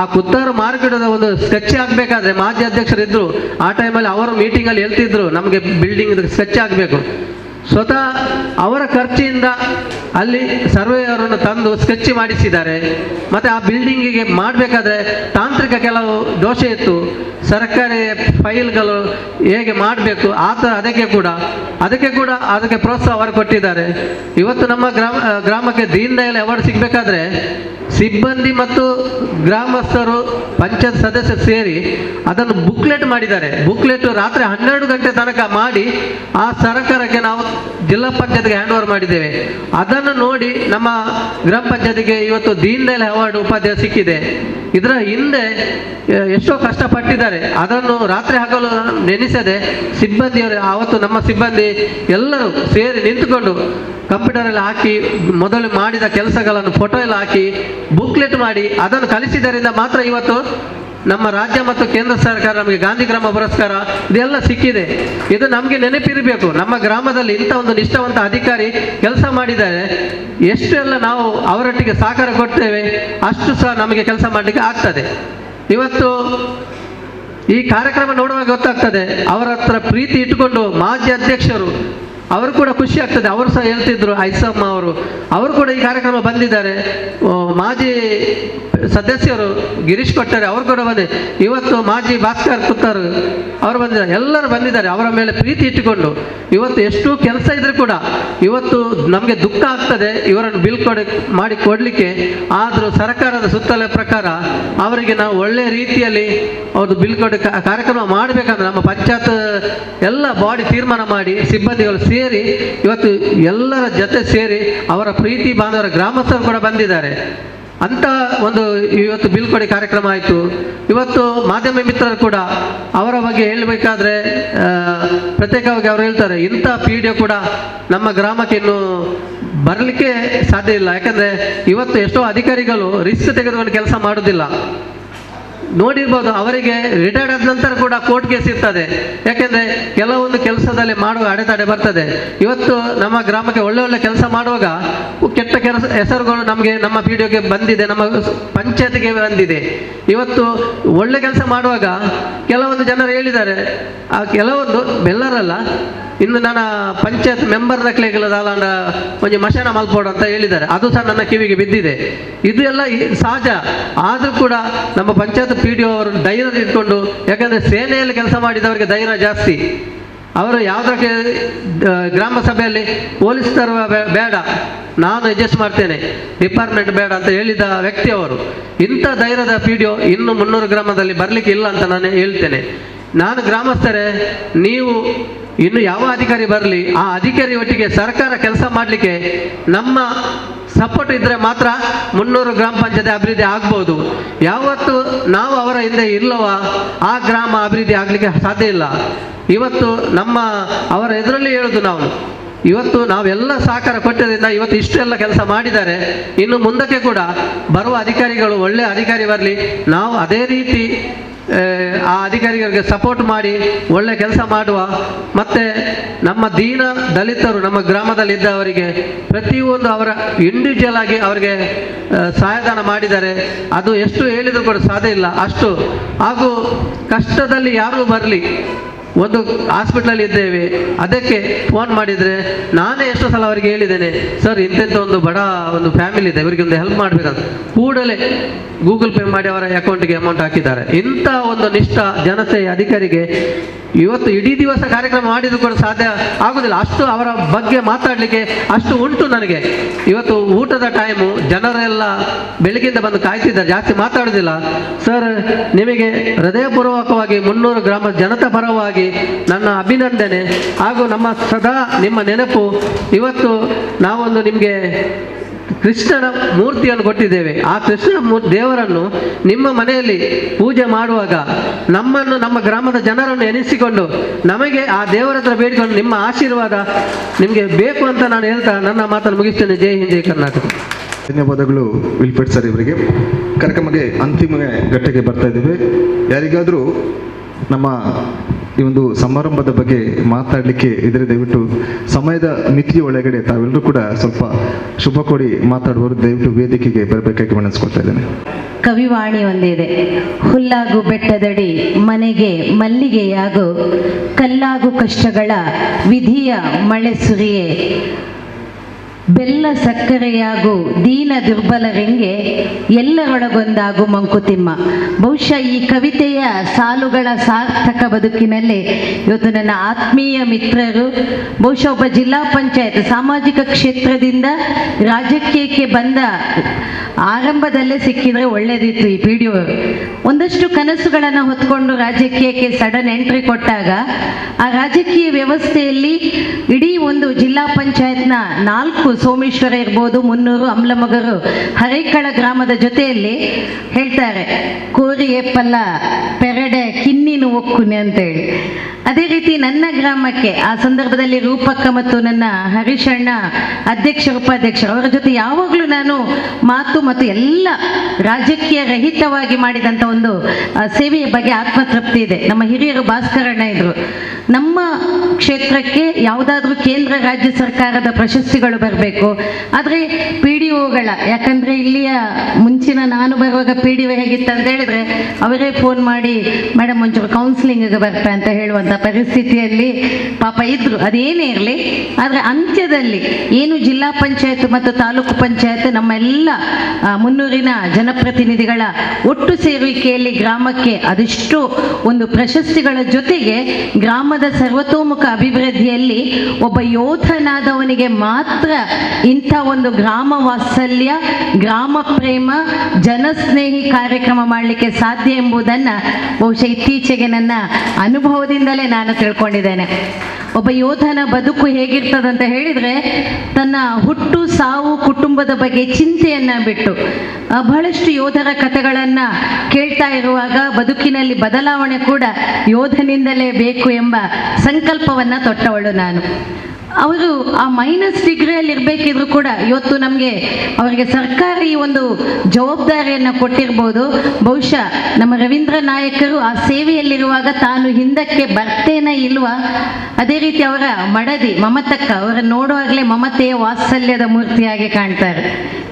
ಆ ಕುತ್ತಾರು ಮಾರುಕಟ್ಟೆದ ಒಂದು ಸ್ಕೆಚ್ ಆಗಬೇಕಾದ್ರೆ ಮಾಜಿ ಅಧ್ಯಕ್ಷರಿದ್ದರು. ಆ ಟೈಮಲ್ಲಿ ಅವರು ಮೀಟಿಂಗಲ್ಲಿ ಹೇಳ್ತಿದ್ರು ನಮಗೆ ಬಿಲ್ಡಿಂಗ್ ಸ್ಕೆಚ್ ಆಗಬೇಕು. ಸ್ವತಃ ಅವರ ಖರ್ಚಿಂದ ಅಲ್ಲಿ ಸರ್ವೇಯವರನ್ನು ತಂದು ಸ್ಕೆಚ್ ಮಾಡಿಸಿದ್ದಾರೆ. ಮತ್ತು ಆ ಬಿಲ್ಡಿಂಗಿಗೆ ಮಾಡಬೇಕಾದ್ರೆ ತಾಂತ್ರಿಕ ಕೆಲವು ದೋಷ ಇತ್ತು. ಸರ್ಕಾರಿ ಫೈಲ್ಗಳು ಹೇಗೆ ಮಾಡಬೇಕು ಆ ಥರ ಅದಕ್ಕೆ ಕೂಡ ಅದಕ್ಕೆ ಪ್ರೋತ್ಸಾಹ ಅವರು ಕೊಟ್ಟಿದ್ದಾರೆ. ಇವತ್ತು ನಮ್ಮ ಗ್ರಾಮಕ್ಕೆ ದೀನ್ ದಯಾಳ್ ಅವಾರ್ಡ್ ಸಿಗಬೇಕಾದ್ರೆ ಸಿಬ್ಬಂದಿ ಮತ್ತು ಗ್ರಾಮಸ್ಥರು ಪಂಚಾಯತ್ ಸದಸ್ಯರು ಸೇರಿ ಅದನ್ನು ಬುಕ್ಲೆಟ್ ಮಾಡಿದ್ದಾರೆ. ಬುಕ್ಲೆಟ್ ರಾತ್ರಿ 12 ಗಂಟೆ ತನಕ ಮಾಡಿ ಆ ಸರ್ಕಾರಕ್ಕೆ ನಾವು ಜಿಲ್ಲಾ ಪಂಚಾಯತ್ಗೆ ಹ್ಯಾಂಡ್ ಓವರ್ ಮಾಡಿದ್ದೇವೆ. ಅದನ್ನು ನೋಡಿ ನಮ್ಮ ಗ್ರಾಮ ಪಂಚಾಯತಿಗೆ ಇವತ್ತು ದೀನ್ ದಯಾಳ್ ಅವಾರ್ಡ್ ಉಪಾಧ್ಯಾಯ ಸಿಕ್ಕಿದೆ. ಇದರ ಹಿಂದೆ ಎಷ್ಟೋ ಕಷ್ಟಪಟ್ಟಿದ್ದಾರೆ. ಅದನ್ನು ರಾತ್ರಿ ಹಗಲು ನೆನೆಸದೆ ಸಿಬ್ಬಂದಿಯವರು ಆವತ್ತು ನಮ್ಮ ಸಿಬ್ಬಂದಿ ಎಲ್ಲರೂ ಸೇರಿ ನಿಂತುಕೊಂಡು ಕಂಪ್ಯೂಟರಲ್ಲಿ ಹಾಕಿ ಮೊದಲು ಮಾಡಿದ ಕೆಲಸಗಳನ್ನು ಫೋಟೋ ಎಲ್ಲ ಹಾಕಿ ಬುಕ್ಲೆಟ್ ಮಾಡಿ ಅದನ್ನು ಕಲಿಸಿದ್ದರಿಂದ ಮಾತ್ರ ಇವತ್ತು ನಮ್ಮ ರಾಜ್ಯ ಮತ್ತು ಕೇಂದ್ರ ಸರ್ಕಾರ ನಮಗೆ ಗಾಂಧಿ ಗ್ರಾಮ ಪುರಸ್ಕಾರ ಇದೆಲ್ಲ ಸಿಕ್ಕಿದೆ. ಇದು ನಮಗೆ ನೆನಪಿರಬೇಕು. ನಮ್ಮ ಗ್ರಾಮದಲ್ಲಿ ಇಂಥ ಒಂದು ನಿಷ್ಠಾವಂತ ಅಧಿಕಾರಿ ಕೆಲಸ ಮಾಡಿದ್ದಾರೆ. ಎಷ್ಟು ಎಲ್ಲ ನಾವು ಅವರೊಟ್ಟಿಗೆ ಸಹಕಾರ ಕೊಡ್ತೇವೆ ಅಷ್ಟು ಸಹ ನಮಗೆ ಕೆಲಸ ಮಾಡಲಿಕ್ಕೆ ಆಗ್ತದೆ. ಇವತ್ತು ಈ ಕಾರ್ಯಕ್ರಮ ನೋಡುವಾಗ ಗೊತ್ತಾಗ್ತದೆ ಅವರ ಹತ್ರ ಪ್ರೀತಿ ಇಟ್ಟುಕೊಂಡು ಮಾಜಿ ಅಧ್ಯಕ್ಷರು ಅವರು ಕೂಡ ಖುಷಿ ಆಗ್ತದೆ. ಅವರು ಸಹ ಹೇಳ್ತಿದ್ರು ಐಸಮ್ಮ ಅವರು ಕೂಡ ಈ ಕಾರ್ಯಕ್ರಮ ಬಂದಿದ್ದಾರೆ. ಮಾಜಿ ಸದಸ್ಯರು ಗಿರೀಶ್ ಕೊಟ್ಟರೆ ಅವರು ಕೂಡ ಬಂದೆ. ಇವತ್ತು ಮಾಜಿ ಭಾಸ್ಕರ್ ಕುತ್ತಾರ್ ಅವರು ಬಂದಿದ್ದಾರೆ. ಎಲ್ಲರೂ ಬಂದಿದ್ದಾರೆ ಅವರ ಮೇಲೆ ಪ್ರೀತಿ ಇಟ್ಟುಕೊಂಡು. ಇವತ್ತು ಎಷ್ಟು ಕೆಲಸ ಇದ್ರೆ ಕೂಡ ಇವತ್ತು ನಮಗೆ ದುಃಖ ಆಗ್ತದೆ ಇವರನ್ನು ಬಿಲ್ ಮಾಡಿ ಕೊಡಲಿಕ್ಕೆ. ಆದರೂ ಸರ್ಕಾರದ ಸುತ್ತಲ ಪ್ರಕಾರ ಅವರಿಗೆ ನಾವು ಒಳ್ಳೆಯ ರೀತಿಯಲ್ಲಿ ಅವ್ರದ್ದು ಬಿಲ್ ಕೊಡ ಕಾರ್ಯಕ್ರಮ ಮಾಡಬೇಕಂದ್ರೆ ನಮ್ಮ ಪಂಚಾಯತ್ ಎಲ್ಲ ಬಾಡಿ ತೀರ್ಮಾನ ಮಾಡಿ ಸಿಬ್ಬಂದಿಗಳು ಸೇರಿ ಇವತ್ತು ಎಲ್ಲರ ಜೊತೆ ಸೇರಿ ಅವರ ಪ್ರೀತಿ ಬಾಂಧವರ ಗ್ರಾಮಸ್ಥರು ಕೂಡ ಬಂದಿದ್ದಾರೆ ಅಂತ ಒಂದು ಇವತ್ತು ಬೀಳ್ಕೊಡಿ ಕಾರ್ಯಕ್ರಮ ಆಯಿತು. ಇವತ್ತು ಮಾಧ್ಯಮ ಮಿತ್ರರು ಕೂಡ ಅವರ ಬಗ್ಗೆ ಹೇಳಬೇಕಾದ್ರೆ ಪ್ರತ್ಯೇಕವಾಗಿ ಅವರು ಹೇಳ್ತಾರೆ ಇಂಥ ಪಿಡಿಒ ಕೂಡ ನಮ್ಮ ಗ್ರಾಮಕ್ಕೆ ಇನ್ನು ಬರಲಿಕ್ಕೆ ಸಾಧ್ಯ ಇಲ್ಲ. ಯಾಕಂದರೆ ಇವತ್ತು ಎಷ್ಟೋ ಅಧಿಕಾರಿಗಳು ರಿಸ್ಕ್ ತೆಗೆದುಕೊಂಡು ಕೆಲಸ ಮಾಡೋದಿಲ್ಲ. ನೋಡಿರ್ಬೋದು ಅವರಿಗೆ ರಿಟೈರ್ಡ್ ಆದ ನಂತರ ಕೂಡ ಕೋರ್ಟ್ ಕೇಸ್ ಇರ್ತದೆ. ಯಾಕೆಂದರೆ ಕೆಲವೊಂದು ಕೆಲಸದಲ್ಲಿ ಮಾಡುವ ಅಡೆತಡೆ ಬರ್ತದೆ. ಇವತ್ತು ನಮ್ಮ ಗ್ರಾಮಕ್ಕೆ ಒಳ್ಳೆ ಕೆಲಸ ಮಾಡುವಾಗ ಕೆಟ್ಟ ಹೆಸರುಗಳು ನಮಗೆ ನಮ್ಮ ಪಿಡಿಒಗೆ ಬಂದಿದೆ, ನಮ್ಮ ಪಂಚಾಯತ್ಗೆ ಬಂದಿದೆ. ಇವತ್ತು ಒಳ್ಳೆ ಕೆಲಸ ಮಾಡುವಾಗ ಕೆಲವೊಂದು ಜನರು ಹೇಳಿದ್ದಾರೆ, ಆ ಕೆಲವೊಂದು ಎಲ್ಲರಲ್ಲ, ಇನ್ನು ನನ್ನ ಪಂಚಾಯತ್ ಮೆಂಬರ್ ದಾಖಲೆಗಳದಾಲ ಒಂದು ಮಶಾನ ಮಲ್ಪೋಡು ಅಂತ ಹೇಳಿದ್ದಾರೆ. ಅದು ಸಹ ನನ್ನ ಕಿವಿಗೆ ಬಿದ್ದಿದೆ. ಇದು ಎಲ್ಲ ಸಹಜ. ಆದರೂ ಕೂಡ ನಮ್ಮ ಪಂಚಾಯತ್ ಪಿಡಿಒ ಅವರು ಧೈರ್ಯ ಇಟ್ಕೊಂಡು, ಯಾಕಂದರೆ ಸೇನೆಯಲ್ಲಿ ಕೆಲಸ ಮಾಡಿದವರಿಗೆ ಧೈರ್ಯ ಜಾಸ್ತಿ. ಅವರು ಯಾವುದಕ್ಕೆ ಗ್ರಾಮ ಸಭೆಯಲ್ಲಿ ಪೊಲೀಸ್ ತರುವ ಬೇಡ, ನಾನು ಅಡ್ಜಸ್ಟ್ ಮಾಡ್ತೇನೆ, ಡಿಪಾರ್ಟ್ಮೆಂಟ್ ಬೇಡ ಅಂತ ಹೇಳಿದ ವ್ಯಕ್ತಿ ಅವರು. ಇಂಥ ಧೈರ್ಯದ ಪಿಡಿಒ ಇನ್ನು 300 ಗ್ರಾಮದಲ್ಲಿ ಬರಲಿಕ್ಕೆ ಇಲ್ಲ ಅಂತ ನಾನು ಹೇಳ್ತೇನೆ. ನಾನು ಗ್ರಾಮಸ್ಥರೇ, ನೀವು ಇನ್ನು ಯಾವ ಅಧಿಕಾರಿ ಬರಲಿ ಆ ಅಧಿಕಾರಿ ಒಟ್ಟಿಗೆ ಸರ್ಕಾರ ಕೆಲಸ ಮಾಡಲಿಕ್ಕೆ ನಮ್ಮ ಸಪೋರ್ಟ್ ಇದ್ದರೆ ಮಾತ್ರ 300 ಗ್ರಾಮ ಪಂಚಾಯತ್ ಅಭಿವೃದ್ಧಿ ಆಗ್ಬೋದು. ಯಾವತ್ತು ನಾವು ಅವರ ಹಿಂದೆ ಇಲ್ಲವ ಆ ಗ್ರಾಮ ಅಭಿವೃದ್ಧಿ ಆಗಲಿಕ್ಕೆ ಸಾಧ್ಯ ಇಲ್ಲ. ಇವತ್ತು ನಮ್ಮ ಅವರ ಎದುರಲ್ಲಿ ಹೇಳೋದು ನಾವು ಇವತ್ತು ನಾವೆಲ್ಲ ಸಹಕಾರ ಕೊಟ್ಟಿದ್ದರಿಂದ ಇವತ್ತು ಇಷ್ಟೆಲ್ಲ ಕೆಲಸ ಮಾಡಿದ್ದಾರೆ. ಇನ್ನು ಮುಂದಕ್ಕೆ ಕೂಡ ಬರುವ ಅಧಿಕಾರಿಗಳು ಒಳ್ಳೆಯ ಅಧಿಕಾರಿ ಬರಲಿ, ನಾವು ಅದೇ ರೀತಿ ಆ ಅಧಿಕಾರಿಗಳಿಗೆ ಸಪೋರ್ಟ್ ಮಾಡಿ ಒಳ್ಳೆ ಕೆಲಸ ಮಾಡುವ. ಮತ್ತು ನಮ್ಮ ದೀನ ದಲಿತರು ನಮ್ಮ ಗ್ರಾಮದಲ್ಲಿ ಇದ್ದವರಿಗೆ ಪ್ರತಿಯೊಂದು ಅವರ ಇಂಡಿವಿಜುವಲ್ ಆಗಿ ಅವರಿಗೆ ಸಹಾಯಧನ ಮಾಡಿದ್ದಾರೆ. ಅದು ಎಷ್ಟು ಹೇಳಿದರೂ ಕೂಡ ಸಾಧ್ಯ ಇಲ್ಲ ಅಷ್ಟು. ಹಾಗೂ ಕಷ್ಟದಲ್ಲಿ ಯಾರೂ ಬರಲಿ, ಒಂದು ಹಾಸ್ಪಿಟ್ಲಲ್ಲಿ ಇದ್ದೇವೆ, ಅದಕ್ಕೆ ಫೋನ್ ಮಾಡಿದರೆ ನಾನೇ ಎಷ್ಟೋ ಸಲ ಅವರಿಗೆ ಹೇಳಿದ್ದೇನೆ, ಸರ್ ಇಂಥ ಒಂದು ಬಡ ಒಂದು ಫ್ಯಾಮಿಲಿ ಇದೆ, ಇವರಿಗೆ ಒಂದು ಹೆಲ್ಪ್ ಮಾಡಬೇಕಂತ ಕೂಡಲೇ ಗೂಗಲ್ ಪೇ ಮಾಡಿ ಅವರ ಅಕೌಂಟಿಗೆ ಅಮೌಂಟ್ ಹಾಕಿದ್ದಾರೆ. ಇಂಥ ಒಂದು ನಿಷ್ಠ ಜನತೆ ಅಧಿಕಾರಿಗೆ ಇವತ್ತು ಇಡೀ ದಿವಸ ಕಾರ್ಯಕ್ರಮ ಮಾಡಿದ್ರು ಕೂಡ ಸಾಧ್ಯ ಆಗೋದಿಲ್ಲ. ಅಷ್ಟು ಅವರ ಬಗ್ಗೆ ಮಾತಾಡಲಿಕ್ಕೆ ಅಷ್ಟು ಉಂಟು ನನಗೆ. ಇವತ್ತು ಊಟ ಊಟದ ಟೈಮು, ಜನರೆಲ್ಲ ಬೆಳಗ್ಗಿಂದ ಬಂದು ಕಾಯ್ತಿದ್ದಾರೆ, ಜಾಸ್ತಿ ಮಾತಾಡೋದಿಲ್ಲ. ಸರ್, ನಿಮಗೆ ಹೃದಯಪೂರ್ವಕವಾಗಿ 300 ಗ್ರಾಮದ ಜನತಾ ಪರವಾಗಿ ನನ್ನ ಅಭಿನಂದನೆ ಹಾಗೂ ನಮ್ಮ ಸದಾ ನಿಮ್ಮ ನೆನಪು. ಇವತ್ತು ನಾವೊಂದು ನಿಮಗೆ ಕೃಷ್ಣನ ಮೂರ್ತಿಯನ್ನು ಕೊಟ್ಟಿದ್ದೇವೆ. ಆ ಕೃಷ್ಣ ದೇವರನ್ನು ನಿಮ್ಮ ಮನೆಯಲ್ಲಿ ಪೂಜೆ ಮಾಡುವಾಗ ನಮ್ಮನ್ನು, ನಮ್ಮ ಗ್ರಾಮದ ಜನರನ್ನು ಎನಿಸಿಕೊಂಡು ನಮಗೆ ಆ ದೇವರ ಹತ್ರ ಬೇಡಿಕೊಂಡು ನಿಮ್ಮ ಆಶೀರ್ವಾದ ನಿಮಗೆ ಬೇಕು ಅಂತ ನಾನು ಹೇಳ್ತಾ ನನ್ನ ಮಾತನ್ನು ಮುಗಿಸ್ತೇನೆ. ಜೈ ಹಿಂದ್, ಜೈ ಕರ್ನಾಟಕ. ಧನ್ಯವಾದಗಳು ವಿಲ್ಪಟ್ ಸರ್ ಇವರಿಗೆ. ಕಾರ್ಯಕ್ರಮಕ್ಕೆ ಅಂತಿಮ ಘಟ್ಟಕ್ಕೆ ಬರ್ತಾ ಇದ್ದೇವೆ. ಯಾರಿಗಾದರೂ ನಮ್ಮ ಈ ಒಂದು ಸಮಾರಂಭದ ಬಗ್ಗೆ ಮಾತಾಡಲಿಕ್ಕೆ ಇದ್ರೆ ದಯವಿಟ್ಟು ಸಮಯದ ಮಿತಿಯ ಒಳಗಡೆ ತಾವೆಲ್ಲರೂ ಕೂಡ ಸ್ವಲ್ಪ ಶುಭ ಕೊಡಿ ಮಾತಾಡುವವರು ದಯವಿಟ್ಟು ವೇದಿಕೆಗೆ ಬರಬೇಕಾಗಿ ಮನಸ್ಕೊಳ್ತಾ ಇದ್ದೇನೆ. ಕವಿವಾಣಿ ಒಂದಿದೆ. ಹುಲ್ಲಾಗು ಬೆಟ್ಟದಡಿ ಮನೆಗೆ ಮಲ್ಲಿಗೆಯಾಗು, ಕಲ್ಲಾಗು ಕಷ್ಟಗಳ ವಿಧಿಯ ಮಳೆ ಸುರಿಯೇ, ಬೆಲ್ಲ ಸಕ್ಕರೆಯಾಗು ದೀನ ದುರ್ಬಲರಿಂಗೆ, ಎಲ್ಲರೊಳಗೊಂದಾಗು ಮಂಕುತಿಮ್ಮ. ಬಹುಶಃ ಈ ಕವಿತೆಯ ಸಾಲುಗಳ ಸಾರ್ಥಕ ಬದುಕಿನಲ್ಲಿ ಇವತ್ತು ನನ್ನ ಆತ್ಮೀಯ ಮಿತ್ರರು, ಬಹುಶಃ ಒಬ್ಬ ಜಿಲ್ಲಾ ಪಂಚಾಯತ್ ಸಾಮಾಜಿಕ ಕ್ಷೇತ್ರದಿಂದ ರಾಜಕೀಯಕ್ಕೆ ಬಂದ ಆರಂಭದಲ್ಲೇ ಸಿಕ್ಕಿದ್ರೆ ಒಳ್ಳೇದಿತ್ತು. ಈ PDO ಒಂದಷ್ಟು ಕನಸುಗಳನ್ನು ಹೊತ್ಕೊಂಡು ರಾಜಕೀಯಕ್ಕೆ ಸಡನ್ ಎಂಟ್ರಿ ಕೊಟ್ಟಾಗ ಆ ರಾಜಕೀಯ ವ್ಯವಸ್ಥೆಯಲ್ಲಿ ಇಡೀ ಒಂದು ಜಿಲ್ಲಾ ಪಂಚಾಯತ್ನ 4 ಸೋಮೇಶ್ವರ ಇರ್ಬೋದು, ಮುನ್ನೂರು, ಅಮ್ಲಮಗರು, ಹರೇಕಳ ಗ್ರಾಮದ ಜೊತೆಯಲ್ಲಿ ಹೇಳ್ತಾರೆ ಕೋರಿ ಏಪಲ್ಲ ಪೆರಡೆ ಕಿನ್ನಿನು ಒಕ್ಕುನೆ ಅಂತೇಳಿ. ಅದೇ ರೀತಿ ನನ್ನ ಗ್ರಾಮಕ್ಕೆ ಆ ಸಂದರ್ಭದಲ್ಲಿ ರೂಪಕ್ಕ ಮತ್ತು ನನ್ನ ಹರೀಶಣ್ಣ ಅಧ್ಯಕ್ಷ ಉಪಾಧ್ಯಕ್ಷರು ಅವರ ಜೊತೆ ಯಾವಾಗಲೂ ನಾನು ಮಾತು ಮತ್ತು ಎಲ್ಲ ರಾಜಕೀಯ ರಹಿತವಾಗಿ ಮಾಡಿದಂಥ ಒಂದು ಸೇವೆಯ ಬಗ್ಗೆ ಆತ್ಮತೃಪ್ತಿ ಇದೆ. ನಮ್ಮ ಹಿರಿಯರು ಭಾಸ್ಕರಣ್ಣ ಇದ್ರು. ನಮ್ಮ ಕ್ಷೇತ್ರಕ್ಕೆ ಯಾವುದಾದ್ರೂ ಕೇಂದ್ರ ರಾಜ್ಯ ಸರ್ಕಾರದ ಪ್ರಶಸ್ತಿಗಳು ಬರಬೇಕು, ಆದರೆ PDOಗಳ, ಯಾಕಂದರೆ ಇಲ್ಲಿಯ ಮುಂಚಿನ ನಾನು ಬರುವಾಗ PDO ಹೇಗಿತ್ತು ಅಂತ ಹೇಳಿದರೆ ಅವರೇ ಫೋನ್ ಮಾಡಿ ಮೇಡಮ್ ಒಂಚೂರು ಕೌನ್ಸಿಲಿಂಗಿಗೆ ಬರ್ತಾ ಅಂತ ಹೇಳುವಂಥ ಪರಿಸ್ಥಿತಿಯಲ್ಲಿ ಪಾಪ ಇದ್ರು. ಅದೇನೇ ಇರಲಿ, ಆದರೆ ಅಂತ್ಯದಲ್ಲಿ ಏನು ಜಿಲ್ಲಾ ಪಂಚಾಯತ್ ಮತ್ತು ತಾಲೂಕು ಪಂಚಾಯತ್ ನಮ್ಮೆಲ್ಲ ಮುನ್ನೂರಿನ ಜನಪ್ರತಿನಿಧಿಗಳ ಒಟ್ಟು ಸೇರುವಿಕೆಯಲ್ಲಿ ಗ್ರಾಮಕ್ಕೆ ಅದೆಷ್ಟು ಒಂದು ಪ್ರಶಸ್ತಿಗಳ ಜೊತೆಗೆ ಗ್ರಾಮದ ಸರ್ವತೋಮುಖ ಅಭಿವೃದ್ಧಿಯಲ್ಲಿ ಒಬ್ಬ ಯೋಧನಾದವನಿಗೆ ಮಾತ್ರ ಇಂಥ ಒಂದು ಗ್ರಾಮ ವಾತ್ಸಲ್ಯ, ಗ್ರಾಮ ಪ್ರೇಮ, ಜನಸ್ನೇಹಿ ಕಾರ್ಯಕ್ರಮ ಮಾಡಲಿಕ್ಕೆ ಸಾಧ್ಯ ಎಂಬುದನ್ನು ಬಹುಶಃ ಇತ್ತೀಚೆಗೆ ನನ್ನ ಅನುಭವದಿಂದಲೇ ನಾನು ತಿಳ್ಕೊಂಡಿದ್ದೇನೆ. ಒಬ್ಬ ಯೋಧನ ಬದುಕು ಹೇಗಿರ್ತದಂತ ಹೇಳಿದರೆ ತನ್ನ ಹುಟ್ಟು ಸಾವು ಕುಟುಂಬದ ಬಗ್ಗೆ ಚಿಂತೆಯನ್ನು ಬಿಟ್ಟು ಬಹಳಷ್ಟು ಯೋಧರ ಕಥೆಗಳನ್ನು ಕೇಳ್ತಾ ಇರುವಾಗ ಬದುಕಿನಲ್ಲಿ ಬದಲಾವಣೆ ಕೂಡ ಯೋಧನಿಂದಲೇ ಬೇಕು ಎಂಬ ಸಂಕಲ್ಪವನ್ನು ತೊಟ್ಟವಳು ನಾನು. ಅವರು ಆ ಮೈನಸ್ ಡಿಗ್ರಿಯಲ್ಲಿ ಇರಬೇಕಿದ್ರು ಕೂಡ ಇವತ್ತು ನಮಗೆ ಅವರಿಗೆ ಸರ್ಕಾರ ಈ ಒಂದು ಜವಾಬ್ದಾರಿಯನ್ನು ಕೊಟ್ಟಿರ್ಬೋದು. ಬಹುಶಃ ನಮ್ಮ ರವೀಂದ್ರ ನಾಯಕರು ಆ ಸೇವೆಯಲ್ಲಿರುವಾಗ ತಾನು ಹಿಂದಕ್ಕೆ ಬರ್ತೇನೆ ಇಲ್ವಾ, ಅದೇ ರೀತಿ ಅವರ ಮಡದಿ ಮಮತಕ್ಕ ಅವರ ನೋಡುವಾಗಲೇ ಮಮತೆಯ ವಾತ್ಸಲ್ಯದ ಮೂರ್ತಿಯಾಗಿ ಕಾಣ್ತಾರೆ.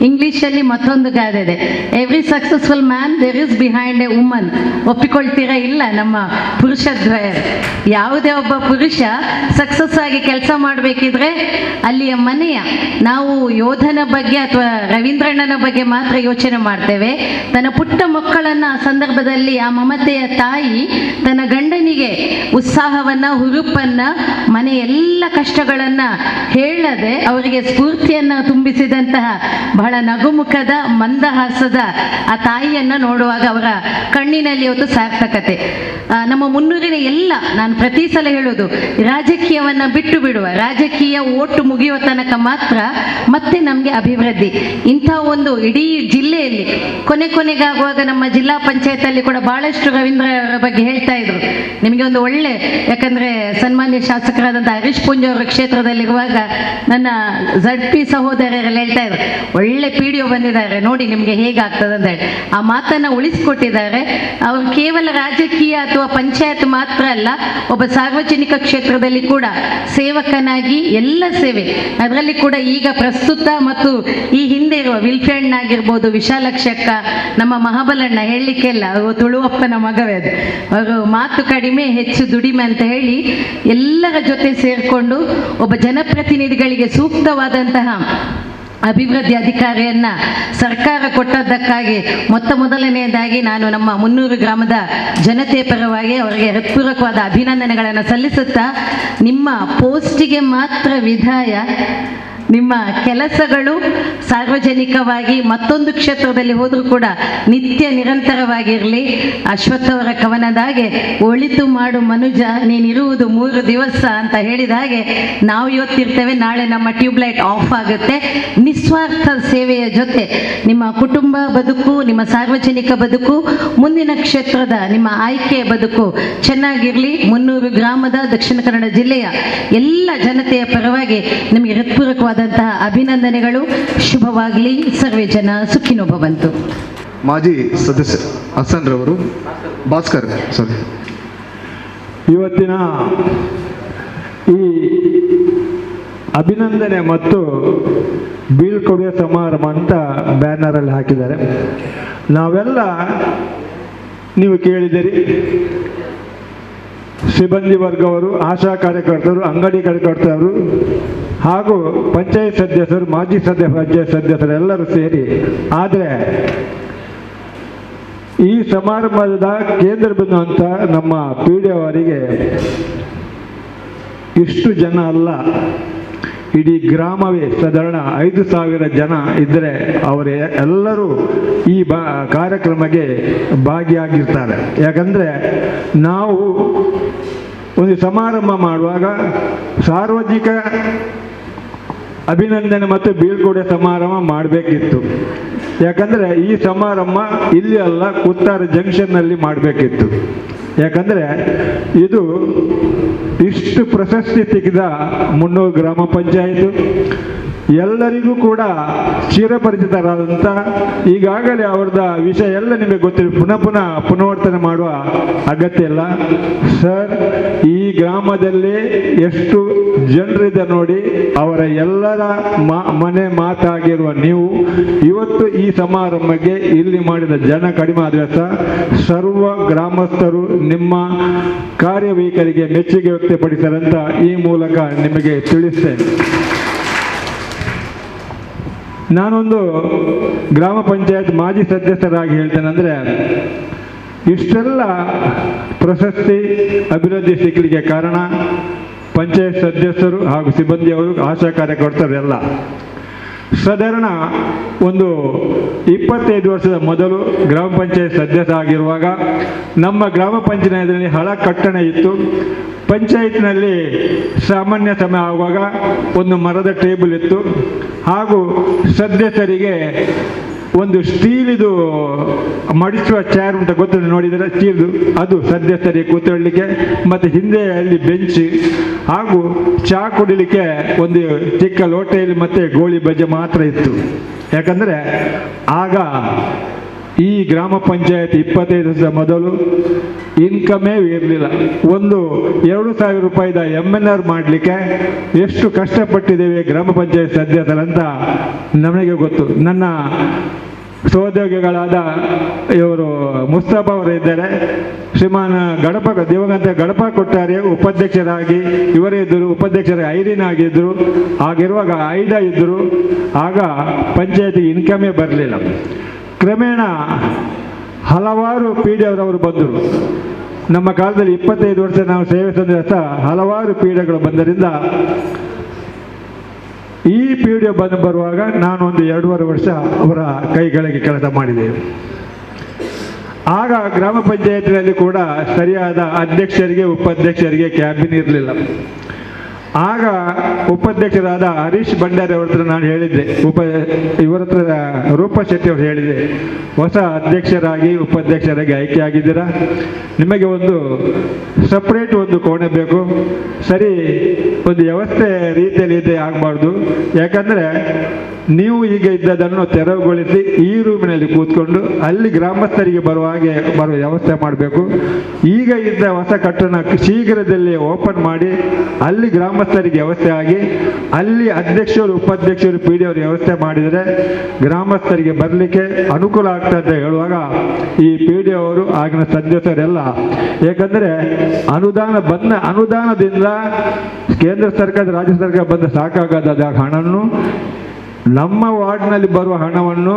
ಇಂಗ್ಲೀಷಲ್ಲಿ ಮತ್ತೊಂದು ಗಾದೆ ಇದೆ, every successful man there is behind a woman. ಒಪ್ಪಿಕೊಳ್ತೀರಾ? ಇಲ್ಲ, ನಮ್ಮ ಪುರುಷದ್ವಯ. ಯಾವುದೇ ಒಬ್ಬ ಪುರುಷ ಸಕ್ಸಸ್ ಆಗಿ ಕೆಲಸ ಮಾಡಬೇಕಿದ್ರೆ ಅಲ್ಲಿಯ ಮನೆಯ, ನಾವು ಯೋಧನ ಬಗ್ಗೆ ಅಥವಾ ರವೀಂದ್ರಣ್ಣನ ಬಗ್ಗೆ ಮಾತ್ರ ಯೋಚನೆ ಮಾಡ್ತೇವೆ. ತನ್ನ ಪುಟ್ಟ ಮಕ್ಕಳನ್ನು ಆ ಸಂದರ್ಭದಲ್ಲಿ ಆ ಮಮತೆಯ ತಾಯಿ ತನ್ನ ಗಂಡನಿಗೆ ಉತ್ಸಾಹವನ್ನು, ಹುರುಪನ್ನು, ಮನೆ ಎಲ್ಲ ಕಷ್ಟಗಳನ್ನು ಹೇಳದೆ ಅವರಿಗೆ ಸ್ಫೂರ್ತಿಯನ್ನು ತುಂಬಿಸಿದಂತಹ ಬಹಳ ನಗುಮುಖದ ಮಂದಹಾಸದ ಆ ತಾಯಿಯನ್ನು ನೋಡುವಾಗ ಅವರ ಕಣ್ಣಿನಲ್ಲಿ ಇವತ್ತು ಸಾರ್ಥಕತೆ. ನಮ್ಮ ಮುನ್ನೂರಿನ ಎಲ್ಲ, ನಾನು ಪ್ರತಿ ಸಲ ಹೇಳೋದು, ರಾಜಕೀಯವನ್ನು ಬಿಟ್ಟು ಬಿಡುವ, ರಾಜಕೀಯ ಓಟು ಮುಗಿಯುವ ತನಕ ಮಾತ್ರ ಮತ್ತೆ ನಮಗೆ ಅಭಿವೃದ್ಧಿ. ಇಂಥ ಒಂದು ಇಡೀ ಜಿಲ್ಲೆಯಲ್ಲಿ ಕೊನೆಗಾಗುವಾಗ ನಮ್ಮ ಜಿಲ್ಲಾ ಪಂಚಾಯತಲ್ಲಿ ಕೂಡ ಬಹಳಷ್ಟು ರವೀಂದ್ರ ಅವರ ಬಗ್ಗೆ ಹೇಳ್ತಾ ಇದ್ರು. ನಿಮಗೆ ಒಂದು ಒಳ್ಳೆ, ಯಾಕಂದರೆ ಸನ್ಮಾನ್ಯ ಶಾಸಕರಾದಂಥ ಹರೀಶ್ ಪುಂಜ ಅವರ ಕ್ಷೇತ್ರದಲ್ಲಿರುವಾಗ ನನ್ನ ZP ಸಹೋದರರೆಲ್ಲ ಹೇಳ್ತಾ ಇದ್ರು, ಒಳ್ಳೆ PDO ಬಂದಿದ್ದಾರೆ ನೋಡಿ ನಿಮಗೆ ಹೇಗಾಗ್ತದೆ ಅಂತ ಹೇಳಿ. ಆ ಮಾತನ್ನು ಉಳಿಸ್ಕೊಟ್ಟಿದ್ದಾರೆ. ಅವರು ಕೇವಲ ರಾಜಕೀಯ ಅಥವಾ ಪಂಚಾಯತ್ ಮಾತ್ರ ಅಲ್ಲ, ಒಬ್ಬ ಸಾರ್ವಜನಿಕ ಕ್ಷೇತ್ರದಲ್ಲಿ ಕೂಡ ಸೇವಕನಾಗಿ ಎಲ್ಲ ಸೇವೆ, ಅದರಲ್ಲಿ ಕೂಡ ಈಗ ಪ್ರಸ್ತುತ ಮತ್ತು ಈ ಹಿಂದೆ ಇರುವ ವಿಲ್ಫ್ರೆಂಡ್ ಆಗಿರ್ಬೋದು, ವಿಶಾಲಕ್ಷಕ್ಕ, ನಮ್ಮ ಮಹಾಬಲಣ್ಣ ಹೇಳಲಿಕ್ಕೆಲ್ಲ, ಅವರು ತುಳುವಪ್ಪನ ಮಗವೇ ಅದು. ಅವರು ಮಾತು ಕಡಿಮೆ ಹೆಚ್ಚು ದುಡಿಮೆ ಅಂತ ಹೇಳಿ ಎಲ್ಲರ ಜೊತೆ ಸೇರಿಕೊಂಡು ಒಬ್ಬ ಜನಪ್ರತಿನಿಧಿಗಳಿಗೆ ಸೂಕ್ತವಾದಂತಹ ಅಭಿವೃದ್ಧಿ ಅಧಿಕಾರಿಯನ್ನು ಸರ್ಕಾರ ಕೊಟ್ಟದ್ದಕ್ಕಾಗಿ ಮೊದಲನೆಯದಾಗಿ ನಾನು ನಮ್ಮ ಮುನ್ನೂರು ಗ್ರಾಮದ ಜನತೆ ಪರವಾಗಿ ಅವರಿಗೆ ಹೃತ್ಪೂರ್ವಕವಾದ ಅಭಿನಂದನೆಗಳನ್ನು ಸಲ್ಲಿಸುತ್ತಾ, ನಿಮ್ಮ ಪೋಸ್ಟಿಗೆ ಮಾತ್ರ ವಿಧಾಯ, ನಿಮ್ಮ ಕೆಲಸಗಳು ಸಾರ್ವಜನಿಕವಾಗಿ ಮತ್ತೊಂದು ಕ್ಷೇತ್ರದಲ್ಲಿ ಹೋದರೂ ಕೂಡ ನಿತ್ಯ ನಿರಂತರವಾಗಿರಲಿ. ಅಶ್ವತ್ಥ ಅವರ ಕವನದಾಗೆ ಒಳಿತು ಮಾಡು ಮನುಜ ನೀನಿರುವುದು 3 ದಿವಸ ಅಂತ ಹೇಳಿದ ಹಾಗೆ ನಾವು ಇವತ್ತಿರ್ತೇವೆ, ನಾಳೆ ನಮ್ಮ ಟ್ಯೂಬ್ಲೈಟ್ ಆಫ್ ಆಗುತ್ತೆ. ನಿಸ್ವಾರ್ಥ ಸೇವೆಯ ಜೊತೆ ನಿಮ್ಮ ಕುಟುಂಬ ಬದುಕು, ನಿಮ್ಮ ಸಾರ್ವಜನಿಕ ಬದುಕು, ಮುಂದಿನ ಕ್ಷೇತ್ರದ ನಿಮ್ಮ ಆಯ್ಕೆಯ ಬದುಕು ಚೆನ್ನಾಗಿರಲಿ. 300 ಗ್ರಾಮದ ದಕ್ಷಿಣ ಕನ್ನಡ ಜಿಲ್ಲೆಯ ಎಲ್ಲ ಜನತೆಯ ಪರವಾಗಿ ನಿಮಗೆ ಹೃತ್ಪೂರ್ವಕವಾದಂತಹ ಅಭಿನಂದನೆಗಳು. ಶುಭವಾಗಲಿ. ಸರ್ವೇ ಜನ ಸುಖಿನೋ ಭವಂತು. ಮಾಜಿ ಸದಸ್ಯ ಹಸನ್ ರವರು, ಭಾಸ್ಕರ್ ಸಾರಿ. ಇವತ್ತಿನ ಈ ಅಭಿನಂದನೆ ಮತ್ತು ಬೀಳ್ಕೊಡುಗೆ ಸಮಾರಂಭ ಅಂತ ಬ್ಯಾನರಲ್ಲಿ ಹಾಕಿದ್ದಾರೆ. ನಾವೆಲ್ಲ ನೀವು ಕೇಳಿದಿರಿ, ಸಿಬ್ಬಂದಿ ವರ್ಗವರು, ಆಶಾ ಕಾರ್ಯಕರ್ತರು, ಅಂಗಡಿ ಕಾರ್ಯಕರ್ತರು ಹಾಗೂ ಪಂಚಾಯತ್ ಸದಸ್ಯರು, ಮಾಜಿ ಪಂಚಾಯತ್ ಸದಸ್ಯರು ಎಲ್ಲರೂ ಸೇರಿ. ಆದರೆ ಈ ಸಮಾರಂಭದ ಕೇಂದ್ರ ಬಿಂದು ಅಂತ ನಮ್ಮ PDO ಅವರಿಗೆ ಇಷ್ಟು ಜನ ಅಲ್ಲ, ಇಡೀ ಗ್ರಾಮವೇ ಸಾಧಾರಣ 5,000 ಜನ ಇದ್ದರೆ ಅವರು ಎಲ್ಲರೂ ಈ ಕಾರ್ಯಕ್ರಮಕ್ಕೆ ಭಾಗಿಯಾಗಿರ್ತಾರೆ. ಯಾಕಂದರೆ ನಾವು ಒಂದು ಸಮಾರಂಭ ಮಾಡುವಾಗ ಸಾರ್ವಜನಿಕ ಅಭಿನಂದನೆ ಮತ್ತು ಬೀಳ್ಕೊಡುಗೆ ಸಮಾರಂಭ ಮಾಡಬೇಕಿತ್ತು. ಯಾಕಂದರೆ ಈ ಸಮಾರಂಭ ಇಲ್ಲಿ ಅಲ್ಲ, ಕುತ್ತಾರ ಜಂಕ್ಷನ್ನಲ್ಲಿ ಮಾಡಬೇಕಿತ್ತು. ಯಾಕಂದರೆ ಇದು ಇಷ್ಟು ಪ್ರಶಸ್ತಿ ಸಿಕ್ಕಿದ 300 ಗ್ರಾಮ ಪಂಚಾಯಿತು ಎಲ್ಲರಿಗೂ ಕೂಡ ಚಿರಪರಿಚಿತರಾದಂಥ, ಈಗಾಗಲೇ ಅವ್ರದ ವಿಷಯ ಎಲ್ಲ ನಿಮಗೆ ಗೊತ್ತಿದೆ, ಪುನರಾವರ್ತನೆ ಮಾಡುವ ಅಗತ್ಯ ಇಲ್ಲ. ಸರ್, ಈ ಗ್ರಾಮದಲ್ಲಿ ಎಷ್ಟು ಜನರಿದೆ ನೋಡಿ, ಅವರ ಎಲ್ಲರ ಮನೆ ಮಾತಾಗಿರುವ ನೀವು ಇವತ್ತು ಈ ಸಮಾರಂಭಕ್ಕೆ ಇಲ್ಲಿ ಮಾಡಿದ ಜನ ಕಡಿಮೆ ಆದರೆ ಸರ್ವ ಗ್ರಾಮಸ್ಥರು ನಿಮ್ಮ ಕಾರ್ಯವೈಖರಿಗೆ ಮೆಚ್ಚುಗೆ ವ್ಯಕ್ತಪಡಿಸರಂತ ಈ ಮೂಲಕ ನಿಮಗೆ ತಿಳಿಸ್ತೇನೆ. ನಾನೊಂದು ಗ್ರಾಮ ಪಂಚಾಯತ್ ಮಾಜಿ ಸದಸ್ಯರಾಗಿ ಹೇಳ್ತೇನೆಂದರೆ, ಇಷ್ಟೆಲ್ಲ ಪ್ರಶಸ್ತಿ ಅಭಿವೃದ್ಧಿ ಸಿಗಲಿಕ್ಕೆ ಕಾರಣ ಪಂಚಾಯತ್ ಸದಸ್ಯರು ಹಾಗೂ ಸಿಬ್ಬಂದಿಯವರು, ಆಶಾ ಕಾರ್ಯಕರ್ತರು ಎಲ್ಲ. ಸಾಧಾರಣ ಒಂದು 25 ವರ್ಷದ ಮೊದಲು ಗ್ರಾಮ ಪಂಚಾಯತ್ ಸದಸ್ಯ ಆಗಿರುವಾಗ ನಮ್ಮ ಗ್ರಾಮ ಪಂಚಾಯತ್ನಲ್ಲಿ ಹಳ ಕಟ್ಟಣ ಇತ್ತು. ಪಂಚಾಯತ್ನಲ್ಲಿ ಸಾಮಾನ್ಯ ಸಮಯ ಆಗುವಾಗ ಒಂದು ಮರದ ಟೇಬಲ್ ಇತ್ತು ಹಾಗೂ ಸದಸ್ಯರಿಗೆ ಒಂದು ಸ್ಟೀಲಿದು ಮಡಿಸುವ ಚೇರ್ ಉಂಟು, ಗೊತ್ತಿದೆ ನೋಡಿದರೆ ಸ್ಟೀಲ್ದು, ಅದು ಸದಸ್ಯರಿಗೆ ಕೂತ್ಕೊಳ್ಳಲಿಕ್ಕೆ, ಮತ್ತು ಹಿಂದೆ ಅಲ್ಲಿ ಬೆಂಚ್ ಹಾಗೂ ಚಹಾ ಕುಡಿಲಿಕ್ಕೆ ಒಂದು ಚಿಕ್ಕ ಲೋಟೆಯಲ್ಲಿ ಮತ್ತು ಗೋಳಿ ಬಜೆ ಮಾತ್ರ ಇತ್ತು. ಯಾಕಂದರೆ ಆಗ ಈ ಗ್ರಾಮ ಪಂಚಾಯತ್ 25 ವರ್ಷದ ಮೊದಲು ಇನ್ಕಮೇ ಇರಲಿಲ್ಲ. ಒಂದು 2,000 ರೂಪಾಯಿದ MNR ಮಾಡಲಿಕ್ಕೆ ಎಷ್ಟು ಕಷ್ಟಪಟ್ಟಿದ್ದೇವೆ ಗ್ರಾಮ ಪಂಚಾಯತ್ ಸದಸ್ಯರಂತ ನಮಗೆ ಗೊತ್ತು. ನನ್ನ ಸಹೋದ್ಯೋಗಿಗಳಾದ ಇವರು ಮುಸ್ತಫಾ ಅವರು ಇದ್ದಾರೆ, ಶ್ರೀಮಾನ್ ದಿವಂಗತ ಗಡಪ ಕೊಟ್ಟಾರೆ ಉಪಾಧ್ಯಕ್ಷರಾಗಿ ಇವರೇ ಇದ್ದರು, ಉಪಾಧ್ಯಕ್ಷರಾಗಿ ಐರಿನ್ ಆಗಿದ್ದರು. ಆಗಿರುವಾಗ ಐಡಾ ಇದ್ದರು. ಆಗ ಪಂಚಾಯತಿಗೆ ಇನ್ಕಮೇ ಬರಲಿಲ್ಲ. ಕ್ರಮೇಣ ಹಲವಾರು PDO ಬಂದರು. ನಮ್ಮ ಕಾಲದಲ್ಲಿ 25 ವರ್ಷ ನಾವು ಸೇವೆ ಸಲ್ಲಿಸಿದ ಹಲವಾರು PDOಗಳು ಬಂದರಿಂದ ಈ PDO ಬರುವಾಗ ನಾನು ಒಂದು 2.5 ವರ್ಷ ಅವರ ಕೈಗಳಿಗೆ ಕೆಲಸ ಮಾಡಿದ್ದೇವೆ. ಆಗ ಗ್ರಾಮ ಪಂಚಾಯತಿನಲ್ಲಿ ಕೂಡ ಸರಿಯಾದ ಅಧ್ಯಕ್ಷರಿಗೆ ಉಪಾಧ್ಯಕ್ಷರಿಗೆ ಕ್ಯಾಬಿನ್ ಇರಲಿಲ್ಲ. ಆಗ ಉಪಾಧ್ಯಕ್ಷರಾದ ಹರೀಶ್ ಭಂಡಾರಿ ಅವ್ರ ಹತ್ರ ನಾನು ಹೇಳಿದ್ದೆ, ಇವರ ಹತ್ರ ರೂಪಾ ಶೆಟ್ಟಿ ಅವರು ಹೇಳಿದೆ, ಹೊಸ ಅಧ್ಯಕ್ಷರಾಗಿ ಉಪಾಧ್ಯಕ್ಷರಾಗಿ ಆಯ್ಕೆ ಆಗಿದ್ದೀರಾ, ನಿಮಗೆ ಒಂದು ಸಪ್ರೇಟ್ ಒಂದು ಕೋಣೆ ಬೇಕು, ಸರಿ ಒಂದು ವ್ಯವಸ್ಥೆ ರೀತಿಯಲ್ಲಿ ಇದೆ ಆಗಬಾರ್ದು. ಯಾಕಂದರೆ ನೀವು ಈಗ ಇದ್ದದನ್ನು ತೆರವುಗೊಳಿಸಿ ಈ ರೂಮಿನಲ್ಲಿ ಕೂತ್ಕೊಂಡು ಅಲ್ಲಿ ಗ್ರಾಮಸ್ಥರಿಗೆ ಬರುವ ವ್ಯವಸ್ಥೆ ಮಾಡಬೇಕು. ಈಗ ಇದ್ದ ಹೊಸ ಕಟ್ಟಡ ಶೀಘ್ರದಲ್ಲಿ ಓಪನ್ ಮಾಡಿ ಅಲ್ಲಿ ಗ್ರಾಮಸ್ಥರಿಗೆ ವ್ಯವಸ್ಥೆ ಆಗಿ ಅಲ್ಲಿ ಅಧ್ಯಕ್ಷರು ಉಪಾಧ್ಯಕ್ಷರು PDO ವ್ಯವಸ್ಥೆ ಮಾಡಿದರೆ ಗ್ರಾಮಸ್ಥರಿಗೆ ಬರಲಿಕ್ಕೆ ಅನುಕೂಲ ಆಗ್ತದೆ ಅಂತ ಹೇಳುವಾಗ ಈ PDO ಅವರು ಆಗಿನ ಸದಸ್ಯರೆಲ್ಲ, ಯಾಕಂದರೆ ಅನುದಾನದಿಂದ ಕೇಂದ್ರ ಸರ್ಕಾರ ರಾಜ್ಯ ಸರ್ಕಾರ ಬಂದ ಸಾಕಾಗದ ಹಣವನ್ನು ನಮ್ಮ ವಾರ್ಡ್ನಲ್ಲಿ ಬರುವ ಹಣವನ್ನು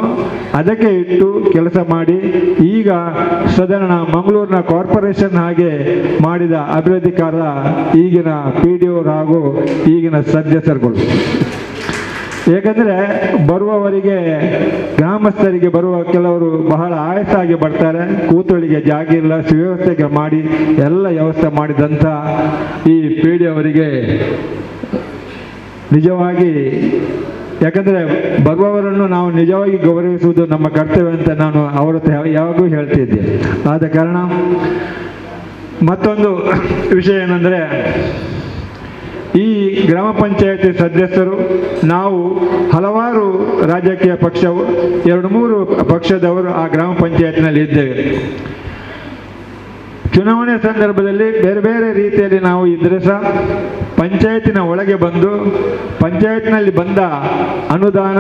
ಅದಕ್ಕೆ ಇಟ್ಟು ಕೆಲಸ ಮಾಡಿ ಈಗ ಸಾಧಾರಣ ಮಂಗಳೂರಿನ ಕಾರ್ಪೊರೇಷನ್ ಹಾಗೆ ಮಾಡಿದ ಅಭಿವೃದ್ಧಿಕಾರ ಈಗಿನ PDO ಹಾಗೂ ಈಗಿನ ಸದಸ್ಯರುಗಳು. ಏಕೆಂದರೆ ಬರುವವರಿಗೆ ಗ್ರಾಮಸ್ಥರಿಗೆ ಬರುವ ಕೆಲವರು ಬಹಳ ಆಯಸ್ಸಾಗಿ ಬರ್ತಾರೆ, ಕೂತಳಿಗೆ ಜಾಗ ಇಲ್ಲ, ಸುವ್ಯವಸ್ಥೆಗೆ ಮಾಡಿ ಎಲ್ಲ ವ್ಯವಸ್ಥೆ ಮಾಡಿದಂಥ ಈ ಪೀಡಿ ಅವರಿಗೆ ನಿಜವಾಗಿ, ಯಾಕಂದರೆ ಬರುವವರನ್ನು ನಾವು ನಿಜವಾಗಿ ಗೌರವಿಸುವುದು ನಮ್ಮ ಕರ್ತವ್ಯ ಅಂತ ನಾನು ಅವರ ಯಾವಾಗೂ ಹೇಳ್ತಿದ್ದೆ. ಆದ ಕಾರಣ ಮತ್ತೊಂದು ವಿಷಯ ಏನಂದರೆ, ಈ ಗ್ರಾಮ ಪಂಚಾಯತಿ ಸದಸ್ಯರು ನಾವು ಹಲವಾರು ರಾಜಕೀಯ ಪಕ್ಷವು 2-3 ಪಕ್ಷದವರು ಆ ಗ್ರಾಮ ಪಂಚಾಯತ್ನಲ್ಲಿ ಇದ್ದೇವೆ. ಚುನಾವಣೆ ಸಂದರ್ಭದಲ್ಲಿ ಬೇರೆ ಬೇರೆ ರೀತಿಯಲ್ಲಿ ನಾವು ಇದ್ದರೆ ಸಹ ಪಂಚಾಯತಿನ ಒಳಗೆ ಬಂದು ಪಂಚಾಯತ್ನಲ್ಲಿ ಬಂದ ಅನುದಾನ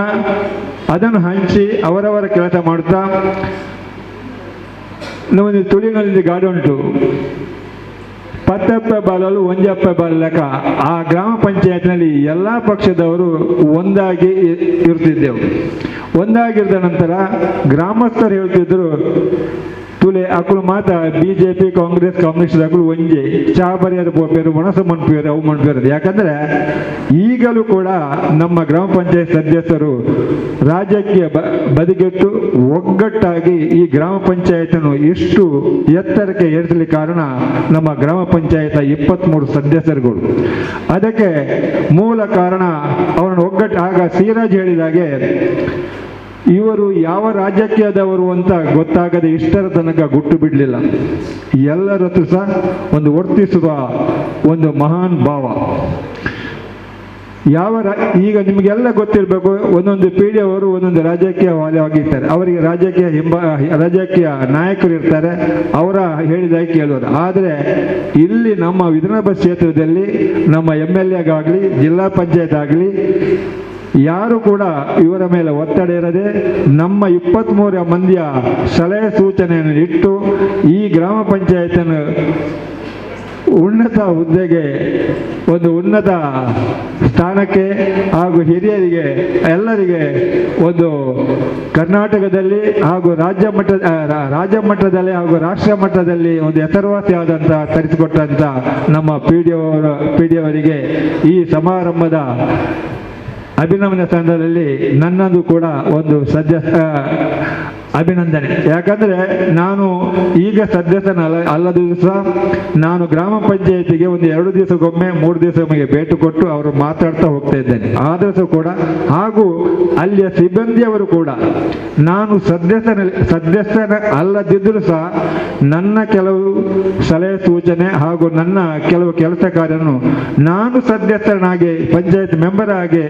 ಅದನ್ನು ಹಂಚಿ ಅವರವರ ಕೆಲಸ ಮಾಡುತ್ತಾ, ನಮ್ಮದು ತುಳಿನಲ್ಲಿ ಗಾಡಿ ಉಂಟು, 10 ಬಾಲಲು 1 ಬಾಲ್ ಲೆಕ್ಕ. ಆ ಗ್ರಾಮ ಪಂಚಾಯತ್ನಲ್ಲಿ ಎಲ್ಲ ಪಕ್ಷದವರು ಒಂದಾಗಿ ಇರ್ತಿದ್ದೆವು. ಒಂದಾಗಿದ್ದ ನಂತರ ಗ್ರಾಮಸ್ಥರು ಹೇಳ್ತಿದ್ರು, ತುಲೆ ಅಕ್ಕಳು ಮಾತ BJP ಕಾಂಗ್ರೆಸ್ ಕಮ್ಯುನಿಸ್ಟ್ ಅಕ್ಕಳು ಒಂಜೆ ಚಾ ಬರೆಯರು ಪೋಪೇರು ಮನಸ್ಸು ಮನ್ಪೇರು ಅವು ಮನ್ಪೇರದು. ಯಾಕಂದರೆ ಈಗಲೂ ಕೂಡ ನಮ್ಮ ಗ್ರಾಮ ಪಂಚಾಯತ್ ಸದಸ್ಯರು ರಾಜ್ಯಕ್ಕೆ ಬದಿಗೆಟ್ಟು ಒಗ್ಗಟ್ಟಾಗಿ ಈ ಗ್ರಾಮ ಪಂಚಾಯತನ್ನು ಇಷ್ಟು ಎತ್ತರಕ್ಕೆ ಏರಿಸಲಿಕ್ಕೆ ಕಾರಣ ನಮ್ಮ ಗ್ರಾಮ ಪಂಚಾಯತ 23 ಸದಸ್ಯರುಗಳು. ಅದಕ್ಕೆ ಮೂಲ ಕಾರಣ ಅವರನ್ನು ಒಗ್ಗಟ್ಟು. ಆಗ ಸಿರಾಜ್ ಹೇಳಿದಾಗೆ, ಇವರು ಯಾವ ರಾಜಕೀಯದವರು ಅಂತ ಗೊತ್ತಾಗದೆ ಇಷ್ಟರ ತನಕ ಗುಟ್ಟು ಬಿಡಲಿಲ್ಲ. ಎಲ್ಲರ ಹತ್ರ ಸಹ ಒಂದು ವರ್ತಿಸುವ ಒಂದು ಮಹಾನ್ ಭಾವ. ಈಗ ನಿಮಗೆಲ್ಲ ಗೊತ್ತಿರಬೇಕು, ಒಂದೊಂದು ಪೀಳಿಗೆಯವರು ಒಂದೊಂದು ರಾಜಕೀಯವಾಗಿರ್ತಾರೆ. ಅವರಿಗೆ ರಾಜಕೀಯ ನಾಯಕರು ಇರ್ತಾರೆ, ಅವರ ಹೇಳಿದಾಗ ಕೇಳೋರು. ಆದರೆ ಇಲ್ಲಿ ನಮ್ಮ ವಿಧಾನಸಭಾ ಕ್ಷೇತ್ರದಲ್ಲಿ ನಮ್ಮ MLA ಆಗಲಿ ಜಿಲ್ಲಾ ಪಂಚಾಯತ್ ಆಗಲಿ ಯಾರು ಕೂಡ ಇವರ ಮೇಲೆ ಒತ್ತಡ ಇರದೆ ನಮ್ಮ 23 ಮಂದಿಯ ಸಲಹೆ ಸೂಚನೆಯನ್ನು ಇಟ್ಟು ಈ ಗ್ರಾಮ ಪಂಚಾಯತನ್ನು ಉನ್ನತ ಹುದ್ದೆಗೆ, ಒಂದು ಉನ್ನತ ಸ್ಥಾನಕ್ಕೆ ಹಾಗೂ ಹಿರಿಯರಿಗೆ ಎಲ್ಲರಿಗೆ ಒಂದು ಕರ್ನಾಟಕದಲ್ಲಿ ಹಾಗೂ ರಾಜ್ಯ ಮಟ್ಟದಲ್ಲಿ ಹಾಗೂ ರಾಷ್ಟ್ರ ಮಟ್ಟದಲ್ಲಿ ಒಂದು ಹೆಸರುವಾಸಿಯಾದಂಥ ತರಿಸಿಕೊಟ್ಟಂಥ ನಮ್ಮ ಪಿ ಡಿ ಅವರಿಗೆ ಈ ಸಮಾರಂಭದ ಅಭಿನಂದನೆ ಸಂದರ್ಭದಲ್ಲಿ ನನ್ನದು ಕೂಡ ಒಂದು ಅಭಿನಂದನೆ. ಯಾಕಂದರೆ ನಾನು ಈಗ ಅಲ್ಲದಿದ್ರು ಸಹ ನಾನು ಗ್ರಾಮ ಪಂಚಾಯತಿಗೆ ಒಂದು 2 ದಿವಸಕ್ಕೊಮ್ಮೆ 3 ದಿವಸಕ್ಕೊಮ್ಮೆ ಭೇಟಿ ಕೊಟ್ಟು ಅವರು ಮಾತಾಡ್ತಾ ಹೋಗ್ತಾ ಇದ್ದೇನೆ. ಆದರೂ ಕೂಡ ಹಾಗೂ ಅಲ್ಲಿಯ ಸಿಬ್ಬಂದಿಯವರು ಕೂಡ ನಾನು ಸದಸ್ಯನ ಅಲ್ಲದಿದ್ದರೂ ಸಹ ನನ್ನ ಕೆಲವು ಸಲಹೆ ಸೂಚನೆ ಹಾಗೂ ನನ್ನ ಕೆಲವು ಕೆಲಸ ಕಾರ್ಯವನ್ನು ನಾನು ಸದಸ್ಯನಾಗಿ ಪಂಚಾಯತ್ ಮೆಂಬರ್ ಆಗಿ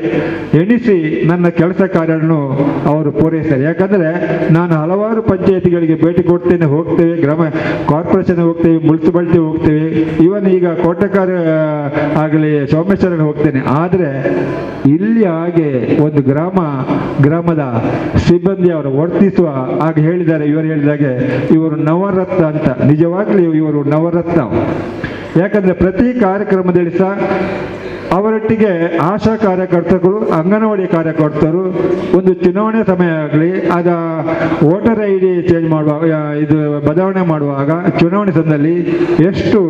ಎಣಿಸಿ ನನ್ನ ಕೆಲಸ ಕಾರ್ಯವನ್ನು ಅವರು ಪೂರೈಸ್ತಾರೆ. ಯಾಕಂದರೆ ನಾನು ಹಲವಾರು ಪಂಚಾಯತಿಗಳಿಗೆ ಭೇಟಿ ಕೊಡ್ತೇನೆ, ಹೋಗ್ತೇವೆ, ಗ್ರಾಮ ಕಾರ್ಪೊರೇಷನ್ ಹೋಗ್ತೇವೆ, ಮುನ್ಸಿಪಾಲಿಟಿ ಹೋಗ್ತೇವೆ, ಇವನ್ ಈಗ ಕೋಟಕಾರ ಆಗಲಿ ಸೋಮೇಶ್ವರ ಹೋಗ್ತೇನೆ. ಆದರೆ ಇಲ್ಲಿ ಹಾಗೆ ಒಂದು ಗ್ರಾಮದ ಸಿಬ್ಬಂದಿ ಅವರು ವರ್ತಿಸುವ ಹಾಗೆ ಹೇಳಿದ್ದಾರೆ. ಇವರು ಹೇಳಿದಾಗೆ ಇವರು ನವರತ್ನ ಅಂತ. ನಿಜವಾಗ್ಲೂ ಇವರು ನವರತ್ನ. ಯಾಕಂದರೆ ಪ್ರತಿ ಕಾರ್ಯಕ್ರಮದಲ್ಲಿ ಸಹ ಅವರೊಟ್ಟಿಗೆ ಆಶಾ ಕಾರ್ಯಕರ್ತರು, ಅಂಗನವಾಡಿ ಕಾರ್ಯಕರ್ತರು ಒಂದು ಚುನಾವಣೆ ಸಮಯ ಆಗಲಿ ಅದ ವೋಟರ್ ID ಚೇಂಜ್ ಮಾಡುವಾಗ, ಇದು ಬದಲಾವಣೆ ಮಾಡುವಾಗ ಚುನಾವಣೆ ಸಮಯದಲ್ಲಿ ಎಷ್ಟು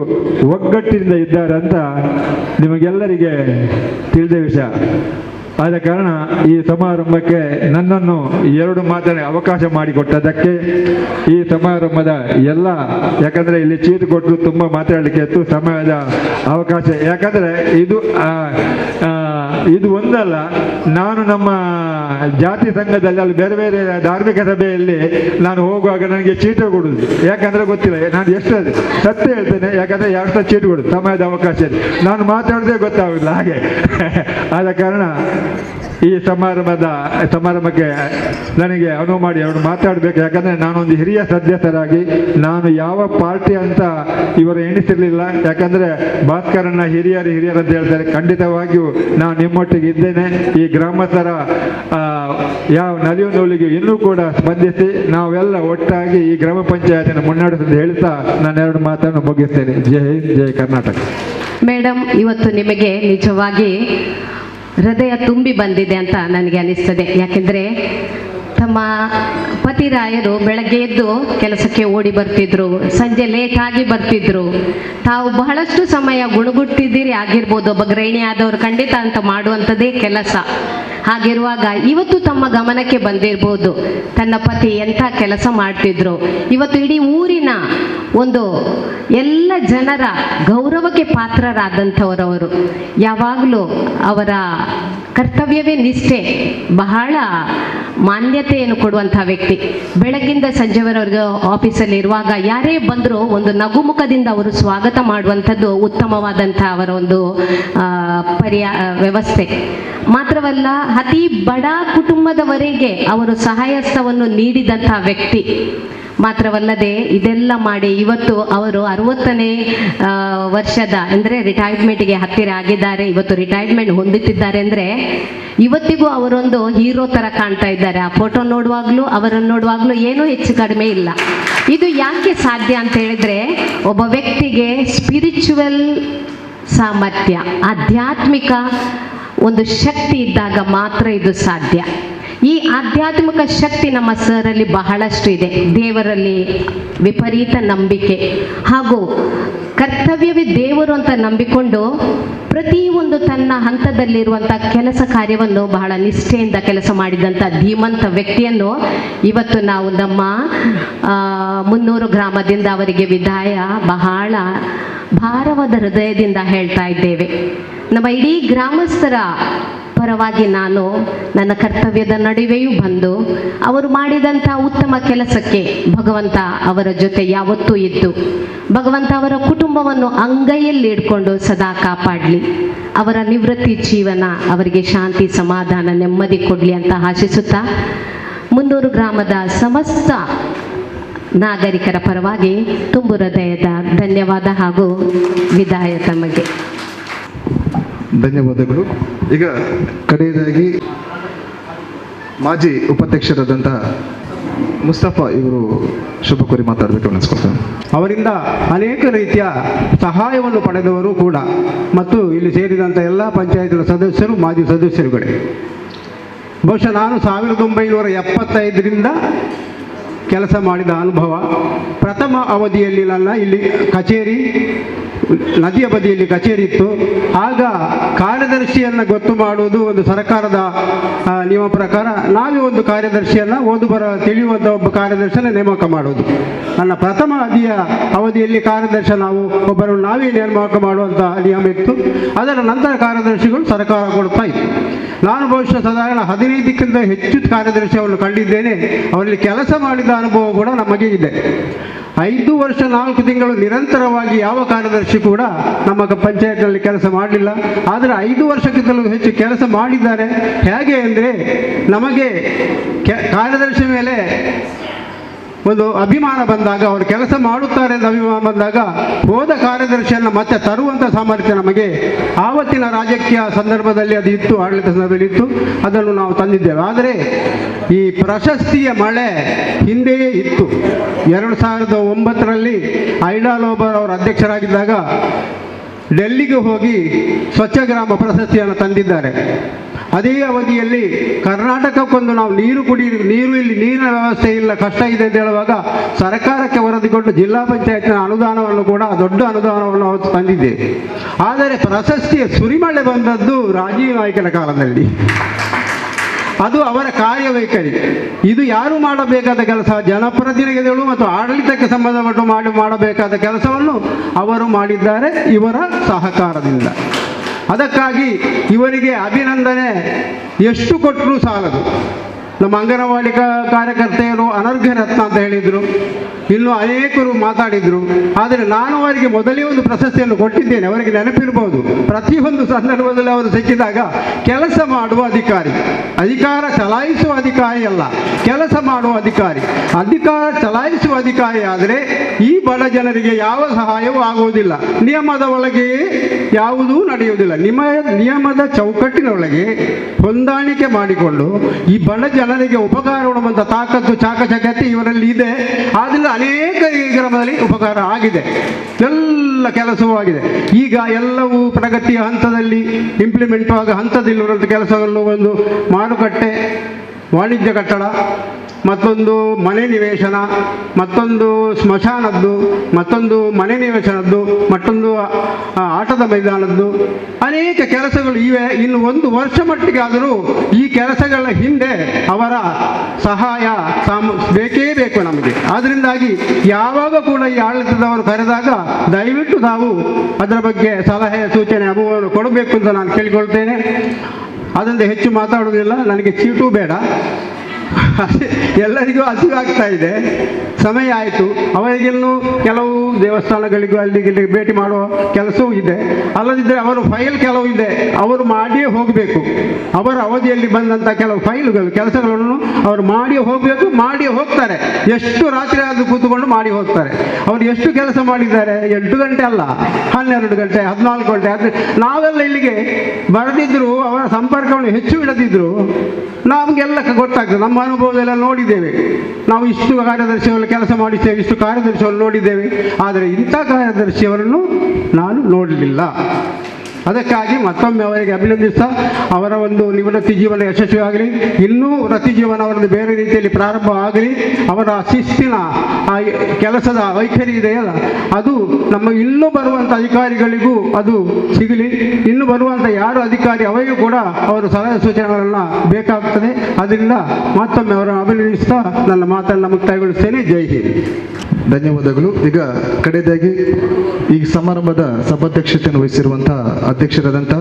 ಒಗ್ಗಟ್ಟಿನಿಂದ ಇದ್ದಾರೆ ಅಂತ ನಿಮಗೆಲ್ಲರಿಗೆ ತಿಳಿದ ವಿಷಯ. ಆದ ಕಾರಣ ಈ ಸಮಾರಂಭಕ್ಕೆ ನನ್ನನ್ನು 2 ಮಾತನಾಡಿ ಅವಕಾಶ ಮಾಡಿಕೊಟ್ಟದಕ್ಕೆ ಈ ಸಮಾರಂಭದ ಎಲ್ಲ, ಯಾಕಂದರೆ ಇಲ್ಲಿ ಚೀತು ಕೊಟ್ಟರು ತುಂಬ ಮಾತಾಡಲಿಕ್ಕೆ ಇತ್ತು, ಸಮಯದ ಅವಕಾಶ. ಯಾಕಂದರೆ ಇದು ಒಂದಲ್ಲ, ನಾನು ನಮ್ಮ ಜಾತಿ ಸಂಘದಲ್ಲಿ ಅಲ್ಲಿ ಬೇರೆ ಬೇರೆ ಧಾರ್ಮಿಕ ಸಭೆಯಲ್ಲಿ ನಾನು ಹೋಗುವಾಗ ನನಗೆ ಚೀಟು ಕೊಡುದು. ಯಾಕಂದರೆ ಗೊತ್ತಿಲ್ಲ, ನಾನು ಎಷ್ಟು ಸತ್ಯ ಹೇಳ್ತೇನೆ. ಯಾಕಂದರೆ 2 ಚೀಟು ಕೊಡುದು ಸಮಯದ ಅವಕಾಶ, ನಾನು ಮಾತಾಡೋದೇ ಗೊತ್ತಾಗಲ್ಲ ಹಾಗೆ. ಆದ ಕಾರಣ ಈ ಸಮಾರಂಭಕ್ಕೆ ನನಗೆ ಅನುವು ಮಾಡಿ ಅವರು ಮಾತಾಡಬೇಕು. ಯಾಕಂದರೆ ನಾನೊಂದು ಹಿರಿಯ ಸದಸ್ಯರಾಗಿ ನಾನು ಯಾವ ಪಾರ್ಟಿ ಅಂತ ಇವರು ಎಣಿಸಿರಲಿಲ್ಲ. ಯಾಕಂದರೆ ಭಾಸ್ಕರನ್ನ ಹಿರಿಯರು ಅಂತ ಹೇಳ್ತಾರೆ. ಖಂಡಿತವಾಗಿಯೂ ನಾನು ನಿಮ್ಮೊಟ್ಟಿಗೆ ಇದ್ದೇನೆ. ಈ ಗ್ರಾಮಸ್ಥರ ಯಾವ ನಲಿವು ನೋಲಿಗೆ ಇನ್ನೂ ಕೂಡ ಸ್ಪಂದಿಸಿ ನಾವೆಲ್ಲ ಒಟ್ಟಾಗಿ ಈ ಗ್ರಾಮ ಪಂಚಾಯತಿನ ಮುನ್ನಡೆಸಲು ಹೇಳ್ತಾ ನಾನು 2 ಮಾತನ್ನು ಮುಗಿಸ್ತೇನೆ. ಜೈ ಹಿಂದ್, ಜೈ ಕರ್ನಾಟಕ. ಮೇಡಮ್, ಇವತ್ತು ನಿಮಗೆ ನಿಜವಾಗಿ ಹೃದಯ ತುಂಬಿ ಬಂದಿದೆ ಅಂತ ನನಗೆ ಅನಿಸ್ತದೆ. ಯಾಕೆಂದರೆ ತಮ್ಮ ಪತಿರಾಯರು ಬೆಳಗ್ಗೆ ಎದ್ದು ಕೆಲಸಕ್ಕೆ ಓಡಿ ಬರ್ತಿದ್ರು, ಸಂಜೆ ಲೇಟಾಗಿ ಬರ್ತಿದ್ರು. ತಾವು ಬಹಳಷ್ಟು ಸಮಯ ಗುಣಗುಟ್ಟಿದ್ದೀರಿ ಆಗಿರ್ಬೋದು, ಒಬ್ಬ ಗೃಹಿಣಿ ಆದವರು ಖಂಡಿತ ಅಂತ ಮಾಡುವಂಥದ್ದೇ ಕೆಲಸ. ಹಾಗಿರುವಾಗ ಇವತ್ತು ತಮ್ಮ ಗಮನಕ್ಕೆ ಬಂದಿರ್ಬೋದು ತನ್ನ ಪತಿ ಎಂಥ ಕೆಲಸ ಮಾಡ್ತಿದ್ರು. ಇವತ್ತು ಇಡೀ ಊರಿನ ಒಂದು ಎಲ್ಲ ಜನರ ಗೌರವಕ್ಕೆ ಪಾತ್ರರಾದಂಥವರವರು. ಯಾವಾಗಲೂ ಅವರ ಕರ್ತವ್ಯವೇ ನಿಷ್ಠೆ, ಬಹಳ ಮಾನ್ಯತೆಯನ್ನು ಕೊಡುವಂಥ ವ್ಯಕ್ತಿ. ಬೆಳಗ್ಗಿಂದ ಸಂಜೆವರೆಗೂ ಆಫೀಸಲ್ಲಿ ಇರುವಾಗ ಯಾರೇ ಬಂದರೂ ಒಂದು ನಗುಮುಖದಿಂದ ಅವರು ಸ್ವಾಗತ ಮಾಡುವಂಥದ್ದು ಉತ್ತಮವಾದಂಥ ಅವರ ಒಂದು ವ್ಯವಸ್ಥೆ. ಮಾತ್ರವಲ್ಲ, ಅತಿ ಬಡ ಕುಟುಂಬದವರೆಗೆ ಅವರು ಸಹಾಯಸ್ಥವನ್ನು ನೀಡಿದಂಥ ವ್ಯಕ್ತಿ. ಮಾತ್ರವಲ್ಲದೆ ಇದೆಲ್ಲ ಮಾಡಿ ಇವತ್ತು ಅವರು 60ನೇ ವರ್ಷದ ಅಂದರೆ ರಿಟೈರ್ಮೆಂಟ್ಗೆ ಹತ್ತಿರ ಆಗಿದ್ದಾರೆ. ಇವತ್ತು ರಿಟೈರ್ಮೆಂಟ್ ಹೊಂದುತ್ತಿದ್ದಾರೆ ಅಂದರೆ ಇವತ್ತಿಗೂ ಅವರೊಂದು ಹೀರೋ ಥರ ಕಾಣ್ತಾ ಇದ್ದಾರೆ. ಆ ಫೋಟೋ ನೋಡುವಾಗಲೂ ಅವರನ್ನು ನೋಡುವಾಗಲೂ ಏನೂ ಹೆಚ್ಚು ಕಡಿಮೆ ಇಲ್ಲ. ಇದು ಯಾಕೆ ಸಾಧ್ಯ ಅಂತ ಹೇಳಿದರೆ, ಒಬ್ಬ ವ್ಯಕ್ತಿಗೆ ಸ್ಪಿರಿಚುವಲ್ ಸಾಮರ್ಥ್ಯ, ಆಧ್ಯಾತ್ಮಿಕ ಒಂದು ಶಕ್ತಿ ಇದ್ದಾಗ ಮಾತ್ರ ಇದು ಸಾಧ್ಯ. ಈ ಆಧ್ಯಾತ್ಮಿಕ ಶಕ್ತಿ ನಮ್ಮ ಸರಲ್ಲಿ ಬಹಳಷ್ಟು ಇದೆ. ದೇವರಲ್ಲಿ ವಿಪರೀತ ನಂಬಿಕೆ ಹಾಗೂ ಕರ್ತವ್ಯವೇ ದೇವರು ಅಂತ ನಂಬಿಕೊಂಡು ಪ್ರತಿಯೊಂದು ತನ್ನ ಹಂತದಲ್ಲಿರುವಂಥ ಕೆಲಸ ಕಾರ್ಯವನ್ನು ಬಹಳ ನಿಷ್ಠೆಯಿಂದ ಕೆಲಸ ಮಾಡಿದಂಥ ಧೀಮಂತ ವ್ಯಕ್ತಿಯನ್ನು ಇವತ್ತು ನಾವು ನಮ್ಮ 300 ಗ್ರಾಮದಿಂದ ಅವರಿಗೆ ವಿದಾಯ ಬಹಳ ಭಾರವಾದ ಹೃದಯದಿಂದ ಹೇಳ್ತಾ ಇದ್ದೇವೆ. ನಮ್ಮ ಇಡೀ ಗ್ರಾಮಸ್ಥರ ಪರವಾಗಿ ನಾನು ನನ್ನ ಕರ್ತವ್ಯದ ನಡುವೆಯೂ ಬಂದು ಅವರು ಮಾಡಿದಂಥ ಉತ್ತಮ ಕೆಲಸಕ್ಕೆ ಭಗವಂತ ಅವರ ಜೊತೆ ಯಾವತ್ತೂ ಇದ್ದು ಭಗವಂತ ಅವರ ಕುಟುಂಬವನ್ನು ಅಂಗೈಯಲ್ಲಿ ಇಟ್ಕೊಂಡು ಸದಾ ಕಾಪಾಡಲಿ. ಅವರ ನಿವೃತ್ತಿ ಜೀವನ ಅವರಿಗೆ ಶಾಂತಿ, ಸಮಾಧಾನ, ನೆಮ್ಮದಿ ಕೊಡಲಿ ಅಂತ ಆಶಿಸುತ್ತಾ 300 ಗ್ರಾಮದ ಸಮಸ್ತ ನಾಗರಿಕರ ಪರವಾಗಿ ತುಂಬು ಹೃದಯದ ಧನ್ಯವಾದ ಹಾಗೂ ವಿದಾಯ ತಮಗೆ. ಧನ್ಯವಾದಗಳು. ಈಗ ಕಡೆಯದಾಗಿ ಮಾಜಿ ಉಪಾಧ್ಯಕ್ಷರಾದಂತಹ ಮುಸ್ತಫಾ ಇವರು ಶುಭ ಕೋರಿ ಮಾತಾಡಬೇಕು ಅನ್ನಿಸ್ಕೊಳ್ತಾರೆ. ಅವರಿಂದ ಅನೇಕ ರೀತಿಯ ಸಹಾಯವನ್ನು ಪಡೆದವರು ಕೂಡ ಮತ್ತು ಇಲ್ಲಿ ಸೇರಿದಂಥ ಎಲ್ಲ ಪಂಚಾಯತ್ಗಳ ಸದಸ್ಯರು ಮಾಜಿ ಸದಸ್ಯರುಗಳೇ. ಬಹುಶಃ ನಾನು 1975ರಿಂದ ಕೆಲಸ ಮಾಡಿದ ಅನುಭವ. ಪ್ರಥಮ ಅವಧಿಯಲ್ಲಿ ನನ್ನ ಇಲ್ಲಿ ಕಚೇರಿ ನದಿಯ ಬದಿಯಲ್ಲಿ ಕಚೇರಿ ಇತ್ತು. ಆಗ ಕಾರ್ಯದರ್ಶಿಯನ್ನು ಗೊತ್ತು ಮಾಡುವುದು ಒಂದು ಸರ್ಕಾರದ ನಿಯಮ ಪ್ರಕಾರ ನಾವೇ ಒಂದು ಕಾರ್ಯದರ್ಶಿಯನ್ನು ತಿಳಿಯುವಂಥ ಒಬ್ಬ ಕಾರ್ಯದರ್ಶಿಯನ್ನು ನೇಮಕ ಮಾಡೋದು. ನನ್ನ ಪ್ರಥಮ ಅವಧಿಯಲ್ಲಿ ಕಾರ್ಯದರ್ಶಿ ನಾವು ಒಬ್ಬರು ನಾವೇ ನೇಮಕ ಮಾಡುವಂಥ ನಿಯಮ ಇತ್ತು. ಅದರ ನಂತರ ಕಾರ್ಯದರ್ಶಿಗಳು ಸರ್ಕಾರ ಕೊಡ್ತಾ ಇತ್ತು. ನಾನು ಬಹುಶಃ ಸಾಧಾರಣ 15ಕ್ಕಿಂತ ಹೆಚ್ಚು ಕಾರ್ಯದರ್ಶಿಯನ್ನು ಕಂಡಿದ್ದೇನೆ. ಅವರಲ್ಲಿ ಕೆಲಸ ಮಾಡಿದ ಅನುಭವ ಕೂಡ ನಮಗೆ ಇದೆ. 5 ವರ್ಷ 4 ತಿಂಗಳು ನಿರಂತರವಾಗಿ ಯಾವ ಕಾರ್ಯದರ್ಶಿ ಕೂಡ ನಮ್ಮ ಪಂಚಾಯತ್ನಲ್ಲಿ ಕೆಲಸ ಮಾಡಲಿಲ್ಲ. ಆದರೆ 5 ವರ್ಷಕ್ಕಿಂತಲೂ ಹೆಚ್ಚು ಕೆಲಸ ಮಾಡಿದ್ದಾರೆ. ಹೇಗೆ ಅಂದರೆ ನಮಗೆ ಕಾರ್ಯದರ್ಶಿ ಮೇಲೆ ಒಂದು ಅಭಿಮಾನ ಬಂದಾಗ, ಅವರು ಕೆಲಸ ಮಾಡುತ್ತಾರೆ ಅಂತ ಅಭಿಮಾನ ಬಂದಾಗ ಹೋದ ಕಾರ್ಯದರ್ಶಿಯನ್ನು ಮತ್ತೆ ತರುವಂಥ ಸಾಮರ್ಥ್ಯ ನಮಗೆ ಆವತ್ತಿನ ರಾಜಕೀಯ ಸಂದರ್ಭದಲ್ಲಿ ಅದು ಇತ್ತು, ಆಡಳಿತ ಸಂದರ್ಭದಲ್ಲಿ ಇತ್ತು, ಅದನ್ನು ನಾವು ತಂದಿದ್ದೇವೆ. ಆದರೆ ಈ ಪ್ರಶಸ್ತಿಯ ಮಳೆ ಹಿಂದೆಯೇ ಇತ್ತು. 2009ರಲ್ಲಿ ಐಡಾಲೋಬರ್ ಅವರು ಅಧ್ಯಕ್ಷರಾಗಿದ್ದಾಗ ಡೆಲ್ಲಿಗೆ ಹೋಗಿ ಸ್ವಚ್ಛ ಗ್ರಾಮ ಪ್ರಶಸ್ತಿಯನ್ನು ತಂದಿದ್ದಾರೆ. ಅದೇ ಅವಧಿಯಲ್ಲಿ ಕರ್ನಾಟಕಕ್ಕೊಂದು ನಾವು ಇಲ್ಲಿ ನೀರಿನ ವ್ಯವಸ್ಥೆ ಇಲ್ಲ, ಕಷ್ಟ ಇದೆ ಅಂತ ಹೇಳುವಾಗ ಸರ್ಕಾರಕ್ಕೆ ವರದಿಕೊಂಡು ಜಿಲ್ಲಾ ಪಂಚಾಯತ್ನ ಅನುದಾನವನ್ನು ಕೂಡ ದೊಡ್ಡ ಅನುದಾನವನ್ನು ಅವತ್ತು ತಂದಿದ್ದೇವೆ. ಆದರೆ ಪ್ರಶಸ್ತಿಯ ಸುರಿಮಳೆ ಬಂದದ್ದು ರಾಜೀವ್ ನಾಯ್ಕನ ಕಾಲದಲ್ಲಿ. ಅದು ಅವರ ಕಾರ್ಯವೈಖರಿ. ಇದು ಯಾರು ಮಾಡಬೇಕಾದ ಕೆಲಸ, ಜನಪ್ರತಿನಿಧಿಗಳು ಮತ್ತು ಆಡಳಿತಕ್ಕೆ ಸಂಬಂಧಪಟ್ಟು ಮಾಡಬೇಕಾದ ಕೆಲಸವನ್ನು ಅವರು ಮಾಡಿದ್ದಾರೆ ಇವರ ಸಹಕಾರದಿಂದ. ಅದಕ್ಕಾಗಿ ಇವರಿಗೆ ಅಭಿನಂದನೆ ಎಷ್ಟು ಕೊಟ್ಟರೂ ಸಾಲದು. ನಮ್ಮ ಅಂಗನವಾಡಿ ಕಾರ್ಯಕರ್ತೆಯರು ಅನರ್ಘ್ಯ ರತ್ನ ಅಂತ ಹೇಳಿದರು, ಇನ್ನು ಅನೇಕರು ಮಾತಾಡಿದರು. ಆದರೆ ನಾನು ಅವರಿಗೆ ಮೊದಲೇ ಒಂದು ಪ್ರಶಸ್ತಿಯನ್ನು ಕೊಟ್ಟಿದ್ದೇನೆ, ಅವರಿಗೆ ನೆನಪಿರ್ಬೋದು. ಪ್ರತಿಯೊಂದು ಸಂದರ್ಭದಲ್ಲಿ ಅವರು ಸಿಕ್ಕಿದಾಗ ಕೆಲಸ ಮಾಡುವ ಅಧಿಕಾರಿ, ಅಧಿಕಾರ ಚಲಾಯಿಸುವ ಅಧಿಕಾರಿ ಅಲ್ಲ, ಕೆಲಸ ಮಾಡುವ ಅಧಿಕಾರಿ. ಅಧಿಕಾರ ಚಲಾಯಿಸುವ ಅಧಿಕಾರಿ ಆದರೆ ಈ ಬಡ ಜನರಿಗೆ ಯಾವ ಸಹಾಯವೂ ಆಗುವುದಿಲ್ಲ. ನಿಯಮದ ಒಳಗೆಯೇ ಯಾವುದೂ ನಡೆಯುವುದಿಲ್ಲ. ನಿಯಮದ ಚೌಕಟ್ಟಿನೊಳಗೆ ಹೊಂದಾಣಿಕೆ ಮಾಡಿಕೊಂಡು ಈ ಬಡ ಜನರಿಗೆ ಉಪಕಾರ ಮಾಡುವಂಥ ತಾಕತ್ತು, ಚಾಕಚಕ್ಯತೆ ಇವರಲ್ಲಿ ಇದೆ. ಆದ್ದರಿಂದ ಅನೇಕ ಗ್ರಾಮದಲ್ಲಿ ಉಪಕಾರ ಆಗಿದೆ, ಎಲ್ಲ ಕೆಲಸವೂ ಆಗಿದೆ. ಈಗ ಎಲ್ಲವೂ ಪ್ರಗತಿಯ ಹಂತದಲ್ಲಿ ಇಂಪ್ಲಿಮೆಂಟ್ ಆಗ ಹಂತದಲ್ಲಿರುವಂಥ ಕೆಲಸವನ್ನು ಒಂದು ಮಾರುಕಟ್ಟೆ ವಾಣಿಜ್ಯ ಕಟ್ಟಡ, ಮತ್ತೊಂದು ಮನೆ ನಿವೇಶನ, ಮತ್ತೊಂದು ಸ್ಮಶಾನದ್ದು, ಮತ್ತೊಂದು ಮನೆ ನಿವೇಶನದ್ದು, ಮತ್ತೊಂದು ಆಟದ ಮೈದಾನದ್ದು ಅನೇಕ ಕೆಲಸಗಳು ಇವೆ. ಇನ್ನು 1 ವರ್ಷ ಮಟ್ಟಿಗೆ ಆದರೂ ಈ ಕೆಲಸಗಳ ಹಿಂದೆ ಅವರ ಸಹಾಯ ಬೇಕೇ ಬೇಕು ನಮಗೆ. ಆದ್ದರಿಂದಾಗಿ ಯಾವಾಗ ಕೂಡ ಈ ಆಡಳಿತದವರು ಕರೆದಾಗ ದಯವಿಟ್ಟು ನಾವು ಅದರ ಬಗ್ಗೆ ಸಲಹೆ ಸೂಚನೆ ಅನುಭವವನ್ನು ಕೊಡಬೇಕು ಅಂತ ನಾನು ಕೇಳಿಕೊಳ್ತೇನೆ. ಅದರಿಂದ ಹೆಚ್ಚು ಮಾತಾಡುವುದಿಲ್ಲ, ನನಗೆ ಚೀಟು ಬೇಡ. ಎಲ್ಲರಿಗೂ ಹಸಿವಾಗ್ತಾ ಇದೆ, ಸಮಯ ಆಯಿತು. ಅವರಿಗೆಲ್ಲೂ ಕೆಲವು ದೇವಸ್ಥಾನಗಳಿಗೂ ಅಲ್ಲಿಗೆ ಭೇಟಿ ಮಾಡುವ ಕೆಲಸವೂ ಇದೆ. ಅಲ್ಲದಿದ್ದರೆ ಅವರು ಫೈಲ್ ಕೆಲವು ಇದೆ, ಅವರು ಮಾಡಿಯೇ ಹೋಗಬೇಕು. ಅವರ ಅವಧಿಯಲ್ಲಿ ಬಂದಂಥ ಕೆಲವು ಫೈಲ್ಗಳು ಕೆಲಸಗಳನ್ನು ಅವರು ಮಾಡಿಯೇ ಹೋಗಬೇಕು, ಮಾಡಿಯೇ ಹೋಗ್ತಾರೆ. ಎಷ್ಟು ರಾತ್ರಿ ಆದರೂ ಕೂತ್ಕೊಂಡು ಮಾಡಿ ಹೋಗ್ತಾರೆ. ಅವರು ಎಷ್ಟು ಕೆಲಸ ಮಾಡಿದ್ದಾರೆ? 8 ಗಂಟೆ ಅಲ್ಲ, 12 ಗಂಟೆ, 14 ಗಂಟೆ. ಆದರೆ ನಾವೆಲ್ಲ ಇಲ್ಲಿಗೆ ಬರೆದಿದ್ರು, ಅವರ ಸಂಪರ್ಕವನ್ನು ಹೆಚ್ಚು ಇಡದಿದ್ರು ನಮಗೆಲ್ಲ ಗೊತ್ತಾಗ್ತದೆ. ನಮ್ಮ ಅನುಭವದೆಲ್ಲ ನೋಡಿದ್ದೇವೆ. ನಾವು ಇಷ್ಟು ಕಾರ್ಯದರ್ಶಿಯವರಲ್ಲಿ ಕೆಲಸ ಮಾಡಿದ್ದೇವೆ, ಇಷ್ಟು ಕಾರ್ಯದರ್ಶಿಯನ್ನು ನೋಡಿದ್ದೇವೆ. ಆದರೆ ಇಂಥ ಕಾರ್ಯದರ್ಶಿಯವರನ್ನು ನಾನು ನೋಡಲಿಲ್ಲ. ಅದಕ್ಕಾಗಿ ಮತ್ತೊಮ್ಮೆ ಅವರಿಗೆ ಅಭಿನಂದಿಸ್ತಾ ಅವರ ಒಂದು ನಿವೃತ್ತಿ ಜೀವನ ಯಶಸ್ವಿಯಾಗಲಿ, ಇನ್ನೂ ವೃತ್ತಿ ಜೀವನ ಅವರದ್ದು ಬೇರೆ ರೀತಿಯಲ್ಲಿ ಪ್ರಾರಂಭ ಆಗಲಿ. ಅವರ ಶಿಸ್ತಿನ ಕೆಲಸದ ವೈಖರಿ ಇದೆಯಲ್ಲ, ಅದು ನಮ್ಮ ಇನ್ನೂ ಬರುವಂಥ ಅಧಿಕಾರಿಗಳಿಗೂ ಅದು ಸಿಗಲಿ. ಇನ್ನು ಬರುವಂಥ ಯಾರು ಅಧಿಕಾರಿ ಅವರಿಗೂ ಕೂಡ ಅವರು ಸಲಹೆ ಸೂಚನೆಗಳನ್ನು ಬೇಕಾಗ್ತದೆ. ಅದರಿಂದ ಮತ್ತೊಮ್ಮೆ ಅವರನ್ನು ಅಭಿನಂದಿಸ್ತಾ ನನ್ನ ಮಾತನ್ನು ಮುಕ್ತಾಯಗೊಳಿಸ್ತೇನೆ. ಜೈ ಹಿಂದ್. ಧನ್ಯವಾದಗಳು. ಈಗ ಕಡೆಯದಾಗಿ ಈ ಸಮಾರಂಭದ ಸಭಾಧ್ಯಕ್ಷತೆಯನ್ನು ವಹಿಸಿರುವಂತಹ ಅಧ್ಯಕ್ಷರಾದಂಥ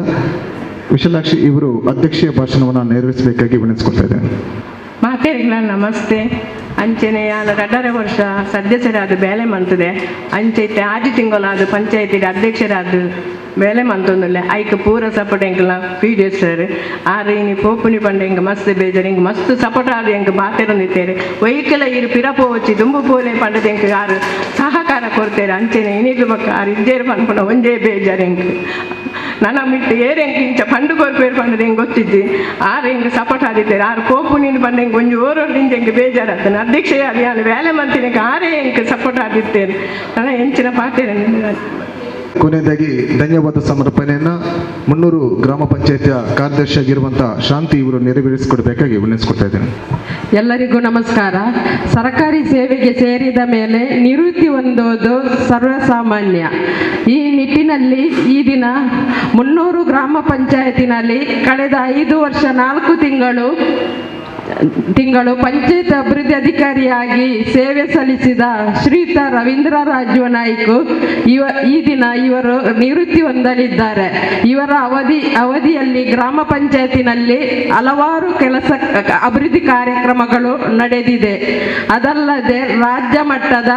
ವಿಶಾಲಾಕ್ಷಿ ಇವರು ಅಧ್ಯಕ್ಷೀಯ ಭಾಷಣವನ್ನು ನೆರವೇರಿಸಬೇಕಾಗಿ ವಿನಂತಿಸ್ಕೊಳ್ತಾ ಇದ್ದೇನೆ. ಮಾತೇರಿಗಳ ನಮಸ್ತೆ. ಅಂಚೆನೆಯ 2 ವರ್ಷ ಸದಸ್ಯರಾದ ಬೇಲೆ ಮಂತದೆ. ಅಂಚೆತೆ 6 ತಿಂಗಳಾದ ಪಂಚಾಯತಿಗೆ ಅಧ್ಯಕ್ಷರಾದ ಬೇಲೆ ಮಂತೊಂದುಲ್ಲೆ ಐಕ್ ಪೂರ ಸಪೋರ್ಟ್ ಎಂಕಲ PDS ಸರ್ ಆರು ಇನಿ ಪೋಪುನಿ ಪಂಡ ಎಂಗೆ ಮಸ್ತ್ ಬೇಜಾರು ಎಂಗೆ ಮಸ್ತ್ ಸಪೋರ್ಟ್ ಆದ ಎಂಗೆ ಬಾತೆರೊಂದಿತ್ತೇರೆ ವೈಕಲ ಇರು ಪಿರಪೋ ವಚ್ಚಿ ದುಂಬು ಪೋಲೆ ಪಂಡದ ಎಂಗೆ ಯಾರು ಸಹಕಾರ ಕೊಡ್ತೇರೆ. ಅಂಚೆನೆ ಇನಿಗ್ಲು ಬಕ್ಕ ಆರು ಇದ್ದೇರು ಪನ್ಪುಣ ಒಂದೇ ಬೇಜಾರು ಎಂಗೆ ನನ್ನ ಮಿಟ್ಟು ಏರೆಂಗೆ ಇಂಚ ಪಂಡು ಕೊರ್ಪೇರು ಪಂಡದ ಹೆಂಗೆ ಗೊತ್ತಿದ್ದಿ ಆರು ಹೆಂಗೆ ಸಪೋರ್ಟ್ ಆದಿದ್ದೇನೆ. ಆರು ಪೋಪು ನೀನು ಪಂಡ ಹೆಂಗೆ ಒಂಜಿ ಓರೋರ್ದಿಂಚ ಹೆಂಗೆ ಬೇಜಾರಾಗ್ತಾನೆ. ಅಧ್ಯಕ್ಷ ಅದು ನಾನು ಬೇಲೆ ಮಂತಿನಿಗೆ ಆರೇ ಹೆಂಗೆ ಸಪೋರ್ಟ್ ಆದಿದ್ದೇನೆ. ನನ್ನ ಹೆಂಚಿನ ಪಾತೇನೆ. ಕೊನೆಯದಾಗಿ ಧನ್ಯವಾದ ಸಮರ್ಪಣೆಯನ್ನು ಮುನ್ನೂರು ಗ್ರಾಮ ಪಂಚಾಯತಿಯ ಕಾರ್ಯದರ್ಶಿಯಾಗಿರುವಂಥ ಶಾಂತಿ ಇವರು ನೆರವೇರಿಸಿಕೊಡ್ಬೇಕಾಗಿ ವಿನಂತಿಸ್ಕೊಳ್ತಾ ಇದ್ದೇನೆ. ಎಲ್ಲರಿಗೂ ನಮಸ್ಕಾರ. ಸರ್ಕಾರಿ ಸೇವೆಗೆ ಸೇರಿದ ಮೇಲೆ ನಿವೃತ್ತಿ ಹೊಂದೋದು ಸರ್ವಸಾಮಾನ್ಯ. ಈ ನಿಟ್ಟಿನಲ್ಲಿ ಈ ದಿನ ಮುನ್ನೂರು ಗ್ರಾಮ ಪಂಚಾಯತಿನಲ್ಲಿ ಕಳೆದ 5 ವರ್ಷ 4 ತಿಂಗಳು ಪಂಚಾಯತ್ ಅಭಿವೃದ್ಧಿ ಅಧಿಕಾರಿಯಾಗಿ ಸೇವೆ ಸಲ್ಲಿಸಿದ ಶ್ರೀಯುತ ರವೀಂದ್ರ ರಾಜು ನಾಯ್ಕು ಈ ದಿನ ಇವರು ನಿವೃತ್ತಿ ಹೊಂದಲಿದ್ದಾರೆ. ಇವರ ಅವಧಿಯಲ್ಲಿ ಗ್ರಾಮ ಪಂಚಾಯತಿನಲ್ಲಿ ಹಲವಾರು ಅಭಿವೃದ್ಧಿ ಕಾರ್ಯಕ್ರಮಗಳು ನಡೆದಿದೆ. ಅದಲ್ಲದೆ ರಾಜ್ಯ ಮಟ್ಟದ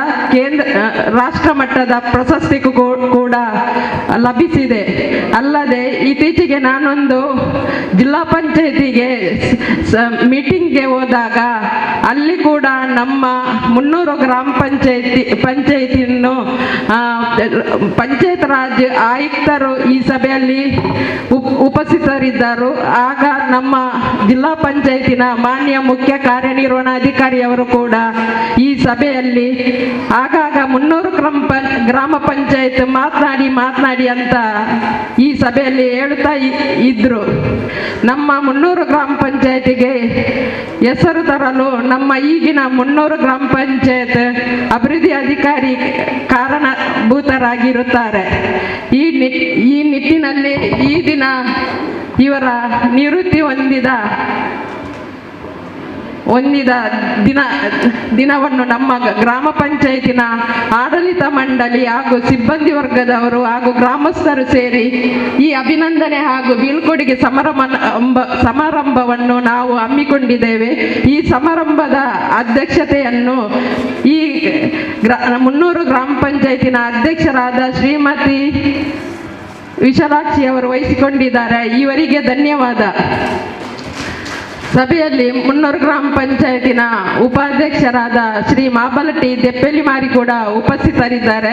ರಾಷ್ಟ್ರ ಮಟ್ಟದ ಪ್ರಶಸ್ತಿ ಕೂಡ ಲಭಿಸಿದೆ. ಅಲ್ಲದೆ ಇತ್ತೀಚೆಗೆ ನಾನೊಂದು ಜಿಲ್ಲಾ ಪಂಚಾಯತಿಗೆ ಮೀಟಿಂಗ್ಗೆ ಹೋದಾಗ ಅಲ್ಲಿ ಕೂಡ ನಮ್ಮ ಮುನ್ನೂರು ಗ್ರಾಮ ಪಂಚಾಯತಿಯನ್ನು ಪಂಚಾಯತ್ ರಾಜ್ ಆಯುಕ್ತರು ಈ ಸಭೆಯಲ್ಲಿ ಉಪಸ್ಥಿತರಿದ್ದರು. ಆಗ ನಮ್ಮ ಜಿಲ್ಲಾ ಪಂಚಾಯತಿನ ಮಾನ್ಯ ಮುಖ್ಯ ಕಾರ್ಯನಿರ್ವಹಣಾಧಿಕಾರಿಯವರು ಕೂಡ ಈ ಸಭೆಯಲ್ಲಿ ಆಗಾಗ ಮುನ್ನೂರು ಗ್ರಾಮ ಪಂಚಾಯತ್ ಮಾತನಾಡಿ ಅಂತ ಈ ಸಭೆಯಲ್ಲಿ ಹೇಳುತ್ತಾ ಇದ್ರು. ನಮ್ಮ ಮುನ್ನೂರು ಗ್ರಾಮ ಪಂಚಾಯತಿಗೆ ಹೆಸರು ತರಲು ನಮ್ಮ ಈಗಿನ ಮುನ್ನೂರು ಗ್ರಾಮ ಪಂಚಾಯತ್ ಅಭಿವೃದ್ಧಿ ಅಧಿಕಾರಿ ಕಾರಣಭೂತರಾಗಿರುತ್ತಾರೆ. ಈ ನಿಟ್ಟಿನಲ್ಲಿ ಈ ದಿನ ಇವರ ನಿವೃತ್ತಿ ಹೊಂದಿದ ದಿನವನ್ನು ನಮ್ಮ ಗ್ರಾಮ ಪಂಚಾಯತಿನ ಆಡಳಿತ ಮಂಡಳಿ ಹಾಗೂ ಸಿಬ್ಬಂದಿ ವರ್ಗದವರು ಹಾಗೂ ಗ್ರಾಮಸ್ಥರು ಸೇರಿ ಈ ಅಭಿನಂದನೆ ಹಾಗೂ ಬೀಳ್ಕೊಡುಗೆ ಸಮಾರಂಭವನ್ನು ನಾವು ಹಮ್ಮಿಕೊಂಡಿದ್ದೇವೆ. ಈ ಸಮಾರಂಭದ ಅಧ್ಯಕ್ಷತೆಯನ್ನು ಈ ಮುನ್ನೂರು ಗ್ರಾಮ ಪಂಚಾಯತಿನ ಅಧ್ಯಕ್ಷರಾದ ಶ್ರೀಮತಿ ವಿಶಾಲಾಕ್ಷಿ ಅವರು ವಹಿಸಿಕೊಂಡಿದ್ದಾರೆ. ಇವರಿಗೆ ಧನ್ಯವಾದ. ಸಭೆಯಲ್ಲಿ ಮುನ್ನೂರು ಗ್ರಾಮ ಪಂಚಾಯತಿನ ಉಪಾಧ್ಯಕ್ಷರಾದ ಶ್ರೀ ಮಾಬಲಟಿ ದೆಪ್ಪೆಲಿಮಾರಿ ಕೂಡ ಉಪಸ್ಥಿತರಿದ್ದಾರೆ.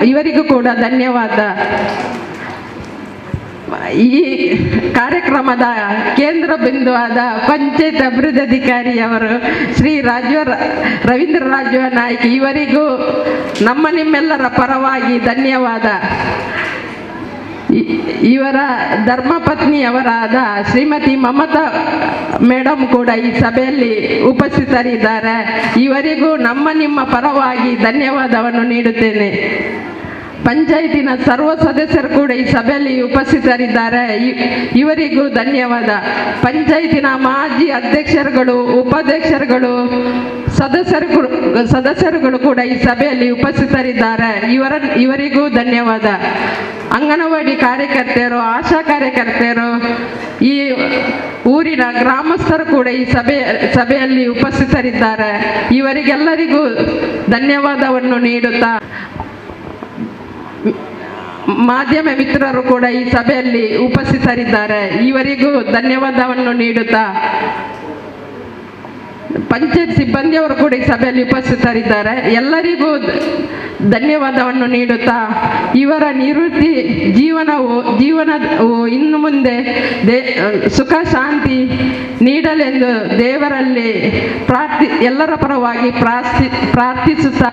ಇವರಿಗೂ ಕೂಡ ಧನ್ಯವಾದ. ಈ ಕಾರ್ಯಕ್ರಮದ ಕೇಂದ್ರ ಬಿಂದುವಾದ ಪಂಚಾಯತ್ ಅಭಿವೃದ್ಧಿ ಅಧಿಕಾರಿಯವರು ಶ್ರೀ ರವೀಂದ್ರ ರಾಜು ನಾಯ್ಕ ಇವರಿಗೂ ನಿಮ್ಮೆಲ್ಲರ ಪರವಾಗಿ ಧನ್ಯವಾದ. ಇವರ ಧರ್ಮಪತ್ನಿಯವರಾದ ಶ್ರೀಮತಿ ಮಮತಾ ಮೇಡಮ್ ಕೂಡ ಈ ಸಭೆಯಲ್ಲಿ ಉಪಸ್ಥಿತರಿದ್ದಾರೆ. ಇವರಿಗೂ ನಿಮ್ಮ ಪರವಾಗಿ ಧನ್ಯವಾದವನ್ನು ನೀಡುತ್ತೇನೆ. ಪಂಚಾಯತಿನ ಸರ್ವ ಸದಸ್ಯರು ಕೂಡ ಈ ಸಭೆಯಲ್ಲಿ ಉಪಸ್ಥಿತರಿದ್ದಾರೆ. ಇವರಿಗೂ ಧನ್ಯವಾದ. ಪಂಚಾಯತಿನ ಮಾಜಿ ಅಧ್ಯಕ್ಷರುಗಳು, ಉಪಾಧ್ಯಕ್ಷರುಗಳು, ಸದಸ್ಯರುಗಳು ಕೂಡ ಈ ಸಭೆಯಲ್ಲಿ ಉಪಸ್ಥಿತರಿದ್ದಾರೆ. ಇವರಿಗೂ ಧನ್ಯವಾದ. ಅಂಗನವಾಡಿ ಕಾರ್ಯಕರ್ತೆಯರು, ಆಶಾ ಕಾರ್ಯಕರ್ತೆಯರು, ಈ ಊರಿನ ಗ್ರಾಮಸ್ಥರು ಕೂಡ ಈ ಸಭೆಯಲ್ಲಿ ಉಪಸ್ಥಿತರಿದ್ದಾರೆ. ಇವರಿಗೆಲ್ಲರಿಗೂ ಧನ್ಯವಾದವನ್ನು ನೀಡುತ್ತಾ, ಮಾಧ್ಯಮ ಮಿತ್ರರು ಕೂಡ ಈ ಸಭೆಯಲ್ಲಿ ಉಪಸ್ಥಿತರಿದ್ದಾರೆ. ಇವರಿಗೂ ಧನ್ಯವಾದವನ್ನು ನೀಡುತ್ತಾ, ಪಂಚಾಯತ್ ಸಿಬ್ಬಂದಿಯವರು ಕೂಡ ಈ ಸಭೆಯಲ್ಲಿ ಉಪಸ್ಥಿತರಿದ್ದಾರೆ. ಎಲ್ಲರಿಗೂ ಧನ್ಯವಾದವನ್ನು ನೀಡುತ್ತಾ, ಇವರ ನಿವೃತ್ತಿ ಜೀವನವು ಇನ್ನು ಮುಂದೆ ಸುಖ ಶಾಂತಿ ನೀಡಲೆಂದು ದೇವರಲ್ಲಿ ಎಲ್ಲರ ಪರವಾಗಿ ಪ್ರಾರ್ಥಿಸುತ್ತಾ